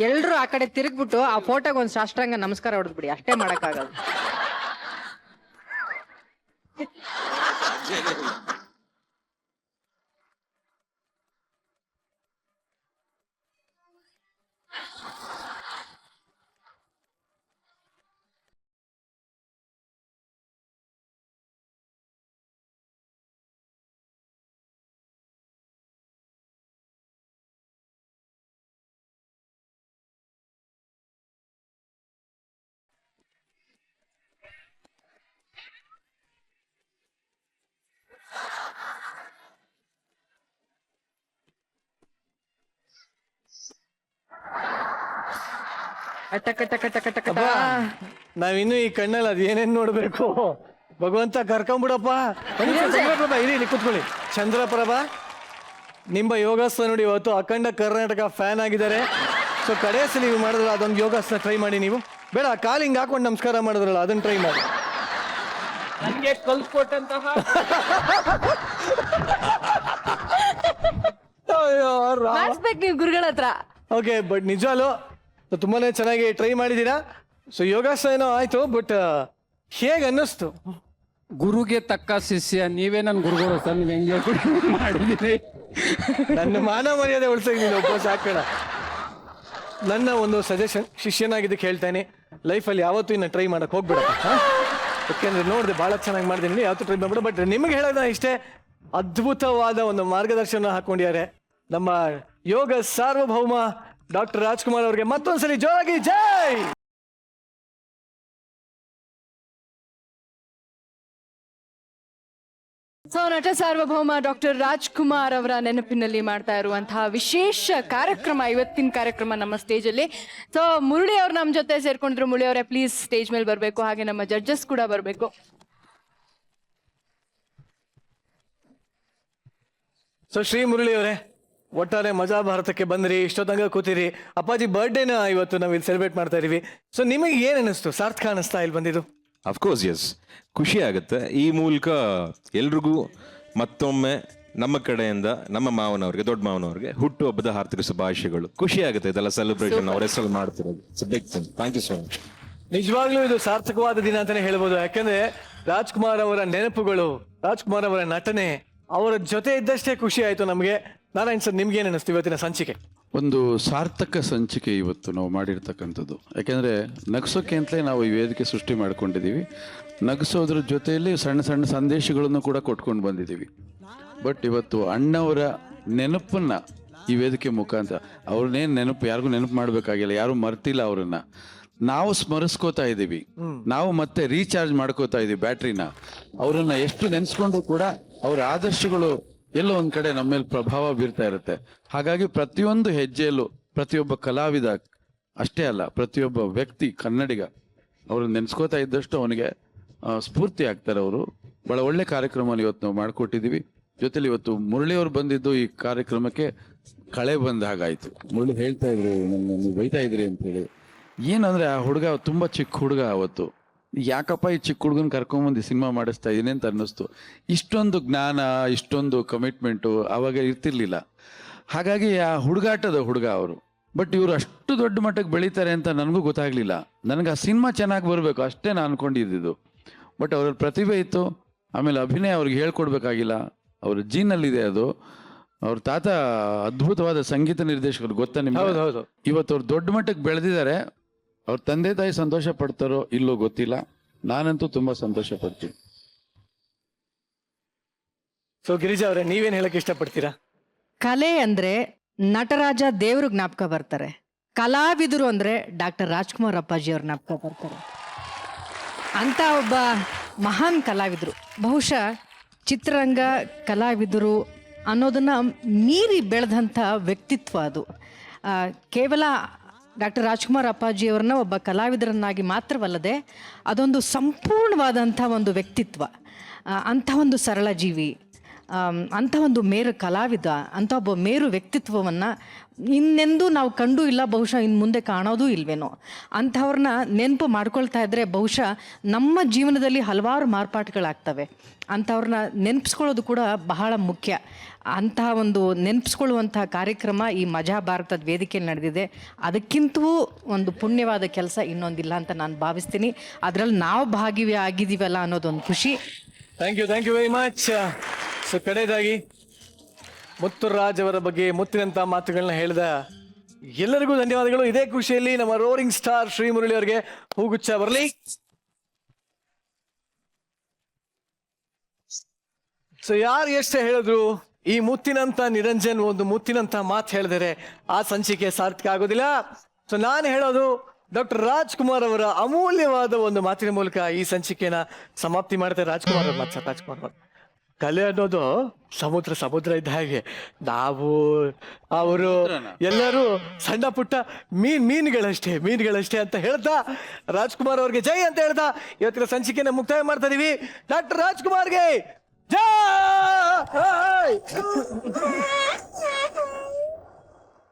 ಎಲ್ರು ಆ ಕಡೆ ತಿರುಗ್ಬಿಟ್ಟು ಆ ಫೋಟೋಗೆ ಒಂದು ಸಾಷ್ಟಾಂಗ ನಮಸ್ಕಾರ ಹೊಡೆದ್ಬಿಡಿ, ಅಷ್ಟೇ ಮಾಡಕ್ಕಾಗಲ್ಲ. ನಾವಿನ್ನು ಈ ಕಣ್ಣಲ್ಲಿ ಅದ್ ಏನೇನ್ ನೋಡ್ಬೇಕು ಭಗವಂತ ಕರ್ಕೊಂಬಿಡಪ್ಪ. ಚಂದ್ರಪ್ರಭಾ ಇಲ್ಲಿ ಕೂತ್ಕೊಳ್ಳಿ. ಚಂದ್ರಪ್ರಭಾ, ನಿಮ್ಮ ಯೋಗಾಸನ ನೋಡಿ ಇವತ್ತು ಅಖಂಡ ಕರ್ನಾಟಕ ಫ್ಯಾನ್ ಆಗಿದ್ದಾರೆ. ಸೊ ಕಡೆ ಸಲ ನೀವು ಮಾಡಿದ್ರಲ್ಲ ಅದೊಂದು ಯೋಗಾಸನ ಟ್ರೈ ಮಾಡಿ. ನೀವು ಬೇಡ, ಕಾಲು ಹಿಂಗೆ ಹಾಕೊಂಡು ನಮಸ್ಕಾರ ಮಾಡಿದ್ರಲ್ಲ ಅದನ್ನ ಟ್ರೈ ಮಾಡಿ. ನನಗೆ ಕಲ್ಸ್ಕೊಟ್ಟಂತಹ ಮಾಡಿಸ್ಬೇಕು ನೀವು ಗುರುಗಳ ಹತ್ರ. ಓಕೆ, ಬಟ್ ನಿಜವಾಗ್ಲು ತುಂಬಾನೇ ಚೆನ್ನಾಗಿ ಟ್ರೈ ಮಾಡಿದ್ದೀರಾ. ಸೊ ಯೋಗಾಸನ ಏನೋ ಆಯ್ತು, ಬಟ್ ಹೇಗೆ ಅನ್ನಿಸ್ತು? ಗುರುಗೆ ತಕ್ಕ ಶಿಷ್ಯ ನೀವೇ ನನ್ನ ಗುರುಗಳು ಸರ್. ನೀವು ಹೆಂಗೆ ಮಾಡಿದ್ದೀರಿ? ನನ್ನ ಮಾನ ಮರ್ಯಾದೆ ಉಳ್ಸಕ್ಕೆ ನೀನು ಒಬ್ಬ ಸಾಕೋಣ. ನನ್ನ ಒಂದು ಸಜೆಷನ್, ಶಿಷ್ಯನಾಗಿದ್ದಕ್ಕೆ ಹೇಳ್ತೇನೆ, ಲೈಫಲ್ಲಿ ಯಾವತ್ತೂ ಇನ್ನು ಟ್ರೈ ಮಾಡಕ್ ಹೋಗ್ಬಿಡಪ್ಪ. ಯಾಕೆಂದ್ರೆ ನೋಡಿದೆ ಭಾಳ ಚೆನ್ನಾಗಿ ಮಾಡಿದ್ದೀನಿ, ಯಾವತ್ತೂ ಟ್ರೈ ಮಾಡ್ಬಿಡ. ಬಟ್ ನಿಮಗೆ ಹೇಳೋದ ಇಷ್ಟೇ, ಅದ್ಭುತವಾದ ಒಂದು ಮಾರ್ಗದರ್ಶನ ಹಾಕೊಂಡಿದ್ದಾರೆ ನಮ್ಮ ಯೋಗ ಸಾರ್ವಭೌಮ ಡಾಕ್ಟರ್ ರಾಜ್ಕುಮಾರ್ ಅವರಿಗೆ. ಮತ್ತೊಂದ್ಸಲಿ ಜೋರಾಗಿ ಜೈ. ಸೊ ನಟ ಸಾರ್ವಭೌಮ ಡಾಕ್ಟರ್ ರಾಜ್ಕುಮಾರ್ ಅವರ ನೆನಪಿನಲ್ಲಿ ಮಾಡ್ತಾ ಇರುವಂತಹ ವಿಶೇಷ ಕಾರ್ಯಕ್ರಮ, ಇವತ್ತಿನ ಕಾರ್ಯಕ್ರಮ ನಮ್ಮ ಸ್ಟೇಜಲ್ಲಿ. ಸೊ ಮುರಳಿ ಅವ್ರು ನಮ್ಮ ಜೊತೆ ಸೇರ್ಕೊಂಡಿದ್ರು. ಮುರಳಿ ಅವರೇ ಪ್ಲೀಸ್ ಸ್ಟೇಜ್ ಮೇಲೆ ಬರಬೇಕು, ಹಾಗೆ ನಮ್ಮ ಜಡ್ಜಸ್ ಕೂಡ ಬರಬೇಕು. ಸೊ ಶ್ರೀ ಮುರಳಿ ಅವರೇ, ಒಟ್ಟಾರೆ ಮಜಾ ಭಾರತಕ್ಕೆ ಬಂದ್ರಿ, ಇಷ್ಟೊತ್ತಂಗ ಕೂತಿರಿ. ಅಪ್ಪಾಜಿ ಬರ್ಡೇನ ಇವತ್ತು ನಾವು ಇಲ್ಲಿ ಸೆಲೆಬ್ರೇಟ್ ಮಾಡ್ತಾ ಇದೀವಿ. ಸೊ ನಿಮಗೆ ಏನ್ ಅನಿಸ್ತು? ಸಾರ್ಥಕ ಅನಿಸ್ತಾ ಇಲ್ಲಿ ಬಂದಿದ್ದು? ಅಫ್ಕೋರ್ಸ್ ಎಸ್, ಖುಷಿ ಆಗುತ್ತೆ. ಈ ಮೂಲಕ ಎಲ್ರಿಗೂ ಮತ್ತೊಮ್ಮೆ ನಮ್ಮ ಕಡೆಯಿಂದ ನಮ್ಮ ಮಾವನವ್ರಿಗೆ, ದೊಡ್ಡ ಮಾವನವ್ರಿಗೆ ಹುಟ್ಟುಹಬ್ಬದ ಹಾರ್ದಿಕ ಶುಭಾಶಯಗಳು. ಖುಷಿ ಆಗುತ್ತೆ ಇದೆಲ್ಲ ಸೆಲೆಬ್ರೇಷನ್ ಅವ್ರ ಹೆಸರು ಮಾಡ್ತಿರೋದು. Thank you so much. ನಿಜವಾಗ್ಲೂ ಇದು ಸಾರ್ಥಕವಾದ ದಿನ ಅಂತಾನೆ ಹೇಳ್ಬೋದು. ಯಾಕಂದ್ರೆ ರಾಜ್ಕುಮಾರ್ ಅವರ ನೆನಪುಗಳು, ರಾಜ್ಕುಮಾರ್ ಅವರ ನಟನೆ, ಅವರ ಜೊತೆ ಇದ್ದಷ್ಟೇ ಖುಷಿ ಆಯ್ತು ನಮಗೆ. ನಾರಾಯಣ್ ಸರ್, ನಿಮ್ಗೆ ಏನ್ ಅನಿಸ್ತು ಇವತ್ತಿನ ಸಂಚಿಕೆ? ಒಂದು ಸಾರ್ಥಕ ಸಂಚಿಕೆ ಇವತ್ತು ನಾವು ಮಾಡಿರ್ತಕ್ಕಂಥದ್ದು. ಯಾಕೆಂದರೆ ನಗಿಸೋಕೆ ಅಂತಲೇ ನಾವು ಈ ವೇದಿಕೆ ಸೃಷ್ಟಿ ಮಾಡ್ಕೊಂಡಿದ್ದೀವಿ. ನಗಿಸೋದ್ರ ಜೊತೆಯಲ್ಲಿ ಸಣ್ಣ ಸಣ್ಣ ಸಂದೇಶಗಳನ್ನು ಕೂಡ ಕೊಟ್ಕೊಂಡು ಬಂದಿದ್ದೀವಿ. ಬಟ್ ಇವತ್ತು ಅಣ್ಣವರ ನೆನಪನ್ನು ಈ ವೇದಿಕೆ ಮುಖಾಂತರ, ಅವ್ರನ್ನೇನು ನೆನಪು ಯಾರಿಗೂ ನೆನಪು ಮಾಡಬೇಕಾಗಿಲ್ಲ, ಯಾರು ಮರ್ತಿಲ್ಲ ಅವರನ್ನು. ನಾವು ಸ್ಮರಿಸ್ಕೋತಾ ಇದ್ದೀವಿ, ನಾವು ಮತ್ತೆ ರೀಚಾರ್ಜ್ ಮಾಡ್ಕೋತಾ ಇದ್ದೀವಿ ಬ್ಯಾಟ್ರಿನ. ಅವರನ್ನು ಎಷ್ಟು ನೆನೆಸ್ಕೊಂಡು ಕೂಡ ಅವರ ಆದರ್ಶಗಳು ಎಲ್ಲೋ ಒಂದು ಕಡೆ ನಮ್ಮ ಮೇಲೆ ಪ್ರಭಾವ ಬೀರ್ತಾ ಇರುತ್ತೆ. ಹಾಗಾಗಿ ಪ್ರತಿಯೊಂದು ಹೆಜ್ಜೆಯಲ್ಲೂ ಪ್ರತಿಯೊಬ್ಬ ಕಲಾವಿದ ಅಷ್ಟೇ ಅಲ್ಲ, ಪ್ರತಿಯೊಬ್ಬ ವ್ಯಕ್ತಿ, ಕನ್ನಡಿಗ ಅವ್ರನ್ನ ನೆನೆಸ್ಕೋತಾ ಇದ್ದಷ್ಟು ಅವನಿಗೆ ಸ್ಫೂರ್ತಿ ಆಗ್ತಾರೆ ಅವರು. ಭಾಳ ಒಳ್ಳೆ ಕಾರ್ಯಕ್ರಮವನ್ನು ಇವತ್ತು ನಾವು ಮಾಡಿಕೊಟ್ಟಿದ್ದೀವಿ. ಜೊತೆಲಿ ಇವತ್ತು ಮುರಳಿಯವರು ಬಂದಿದ್ದು ಈ ಕಾರ್ಯಕ್ರಮಕ್ಕೆ ಕಳೆ ಬಂದ ಹಾಗಾಯಿತು. ಮುರಳಿ ಹೇಳ್ತಾ ಇದ್ರು, ನೀವು ಬೈತಾ ಇದ್ರಿ ಅಂತೇಳಿ. ಏನಂದರೆ ಆ ಹುಡುಗ ತುಂಬ ಚಿಕ್ಕ ಹುಡುಗ ಅವತ್ತು, ಯಾಕಪ್ಪ ಈ ಚಿಕ್ಕ ಹುಡುಗನ ಕರ್ಕೊಂಬಂದು ಸಿನಿಮಾ ಮಾಡಿಸ್ತಾ ಇದೀನಿ ಅಂತ ಅನ್ನಿಸ್ತು. ಇಷ್ಟೊಂದು ಜ್ಞಾನ, ಇಷ್ಟೊಂದು ಕಮಿಟ್ಮೆಂಟು ಆವಾಗ ಇರ್ತಿರ್ಲಿಲ್ಲ. ಹಾಗಾಗಿ ಆ ಹುಡುಗಾಟದ ಹುಡುಗ ಅವರು. ಬಟ್ ಇವರು ಅಷ್ಟು ದೊಡ್ಡ ಮಟ್ಟಕ್ಕೆ ಬೆಳೀತಾರೆ ಅಂತ ನನಗೂ ಗೊತ್ತಾಗಲಿಲ್ಲ. ನನಗೆ ಆ ಸಿನಿಮಾ ಚೆನ್ನಾಗಿ ಬರಬೇಕು ಅಷ್ಟೇ ನಾನು ಅನ್ಕೊಂಡಿದ್ದು. ಬಟ್ ಅವ್ರ ಪ್ರತಿಭೆ ಇತ್ತು. ಆಮೇಲೆ ಅಭಿನಯ ಅವ್ರಿಗೆ ಹೇಳ್ಕೊಡ್ಬೇಕಾಗಿಲ್ಲ, ಅವ್ರ ಜೀನಲ್ಲಿದೆ ಅದು. ಅವ್ರ ತಾತ ಅದ್ಭುತವಾದ ಸಂಗೀತ ನಿರ್ದೇಶಕರು, ಗೊತ್ತಾ ನಿಮ್ಗೆ? ಹೌದು. ಇವತ್ತು ಅವ್ರು ದೊಡ್ಡ ಮಟ್ಟಕ್ಕೆ ಬೆಳೆದಿದ್ದಾರೆ. ಅವ್ರ ತಂದೆ ತಾಯಿ ಸಂತೋಷ ಪಡ್ತಾರೋ ಇಲ್ಲೋ ಗೊತ್ತಿಲ್ಲ, ನಾನಂತೂ ತುಂಬಾ ಸಂತೋಷ ಪಡ್ತೀನಿ. ಸೊ ಗಿರಿಜಾ ಅವರೇ, ನೀವೇನ್ ಹೇಳಕ್ ಇಷ್ಟಪಡ್ತೀರಾ? ಕಲೆ ಅಂದ್ರೆ ನಟರಾಜ ದೇವರು ಜ್ಞಾಪಕ ಬರ್ತಾರೆ, ಕಲಾವಿದರು ಅಂದ್ರೆ ಡಾಕ್ಟರ್ ರಾಜ್ಕುಮಾರ್ ಅಪ್ಪಾಜಿ ಅವ್ರ ಜ್ಞಾಪಕ ಬರ್ತಾರೆ. ಅಂತ ಒಬ್ಬ ಮಹಾನ್ ಕಲಾವಿದರು. ಬಹುಶಃ ಚಿತ್ರರಂಗ ಕಲಾವಿದರು ಅನ್ನೋದನ್ನ ಮೀರಿ ಬೆಳೆದಂಥ ವ್ಯಕ್ತಿತ್ವ ಅದು. ಕೇವಲ ಡಾಕ್ಟರ್ ರಾಜ್ಕುಮಾರ್ ಅಪ್ಪಾಜಿಯವ್ರನ್ನ ಒಬ್ಬ ಕಲಾವಿದರನ್ನಾಗಿ ಮಾತ್ರವಲ್ಲದೆ ಅದೊಂದು ಸಂಪೂರ್ಣವಾದಂಥ ಒಂದು ವ್ಯಕ್ತಿತ್ವ, ಅಂಥ ಒಂದು ಸರಳ ಜೀವಿ, ಅಂಥ ಒಂದು ಮೇರು ಕಲಾವಿದ, ಅಂಥ ಒಬ್ಬ ಮೇರು ವ್ಯಕ್ತಿತ್ವವನ್ನು ಇನ್ನೆಂದೂ ನಾವು ಕಂಡೂ ಇಲ್ಲ, ಬಹುಶಃ ಇನ್ನು ಮುಂದೆ ಕಾಣೋದೂ ಇಲ್ವೇನೋ. ಅಂಥವ್ರನ್ನ ನೆನಪು ಮಾಡ್ಕೊಳ್ತಾ ಇದ್ದರೆ ಬಹುಶಃ ನಮ್ಮ ಜೀವನದಲ್ಲಿ ಹಲವಾರು ಮಾರ್ಪಾಟುಗಳಾಗ್ತವೆ. ಅಂಥವ್ರನ್ನ ನೆನಪಿಸ್ಕೊಳ್ಳೋದು ಕೂಡ ಬಹಳ ಮುಖ್ಯ. ಅಂತಹ ಒಂದು ನೆನಪಿಸ್ಕೊಳ್ಳುವಂತಹ ಕಾರ್ಯಕ್ರಮ ಈ ಮಜಾ ಭಾರತದ ವೇದಿಕೆಯಲ್ಲಿ ನಡೆದಿದೆ. ಅದಕ್ಕಿಂತೂ ಒಂದು ಪುಣ್ಯವಾದ ಕೆಲಸ ಇನ್ನೊಂದಿಲ್ಲ ಅಂತ ನಾನು ಭಾವಿಸ್ತೀನಿ. ಅದರಲ್ಲಿ ನಾವು ಆಗಿದ್ದೀವಲ್ಲ ಅನ್ನೋದೊಂದು ಖುಷಿ. Thank you very much. So ಕಡೆಯದಾಗಿ ಮುತ್ತುರಾಜ್ ಅವರ ಬಗ್ಗೆ ಮುತ್ತಿನಂತ ಮಾತುಗಳನ್ನ ಹೇಳಿದ ಎಲ್ಲರಿಗೂ ಧನ್ಯವಾದಗಳು. ಇದೇ ಖುಷಿಯಲ್ಲಿ ನಮ್ಮ ರೋರಿಂಗ್ ಸ್ಟಾರ್ ಶ್ರೀ ಮುರಳಿ ಅವರಿಗೆ ಹೂಗುಚ್ಛ ಬರಲಿ. ಸೊ ಯಾರು ಎಷ್ಟೇ ಹೇಳಿದ್ರು ಈ ಮುತ್ತಿನಂತ ನಿರಂಜನ್ ಒಂದು ಮುತ್ತಿನಂತ ಮಾತು ಹೇಳಿದರೆ ಆ ಸಂಚಿಕೆ ಸಾರ್ಥಕ ಆಗೋದಿಲ್ಲ. ಸೊ ನಾನು ಹೇಳೋದು, ಡಾಕ್ಟರ್ ರಾಜ್ಕುಮಾರ್ ಅವರ ಅಮೂಲ್ಯವಾದ ಒಂದು ಮಾತಿನ ಮೂಲಕ ಈ ಸಂಚಿಕೆನ ಸಮಾಪ್ತಿ ಮಾಡ್ತಾರೆ. ರಾಜ್ಕುಮಾರ್ ಅವರು ಕಲೆ ಅನ್ನೋದು ಸಮುದ್ರ ಇದ್ದ ಹಾಗೆ, ನಾವು ಅವರು ಎಲ್ಲರೂ ಸಣ್ಣ ಪುಟ್ಟ ಮೀನುಗಳಷ್ಟೇ ಅಂತ ಹೇಳ್ತಾ ರಾಜ್ಕುಮಾರ್ ಅವ್ರಿಗೆ ಜೈ ಅಂತ ಹೇಳ್ತಾ ಇವತ್ತಿನ ಸಂಚಿಕೆನ ಮುಕ್ತಾಯ ಮಾಡ್ತಾ ಇದೀವಿ. ಡಾಕ್ಟರ್ ರಾಜ್ಕುಮಾರ್ಗೆ ಜೈ.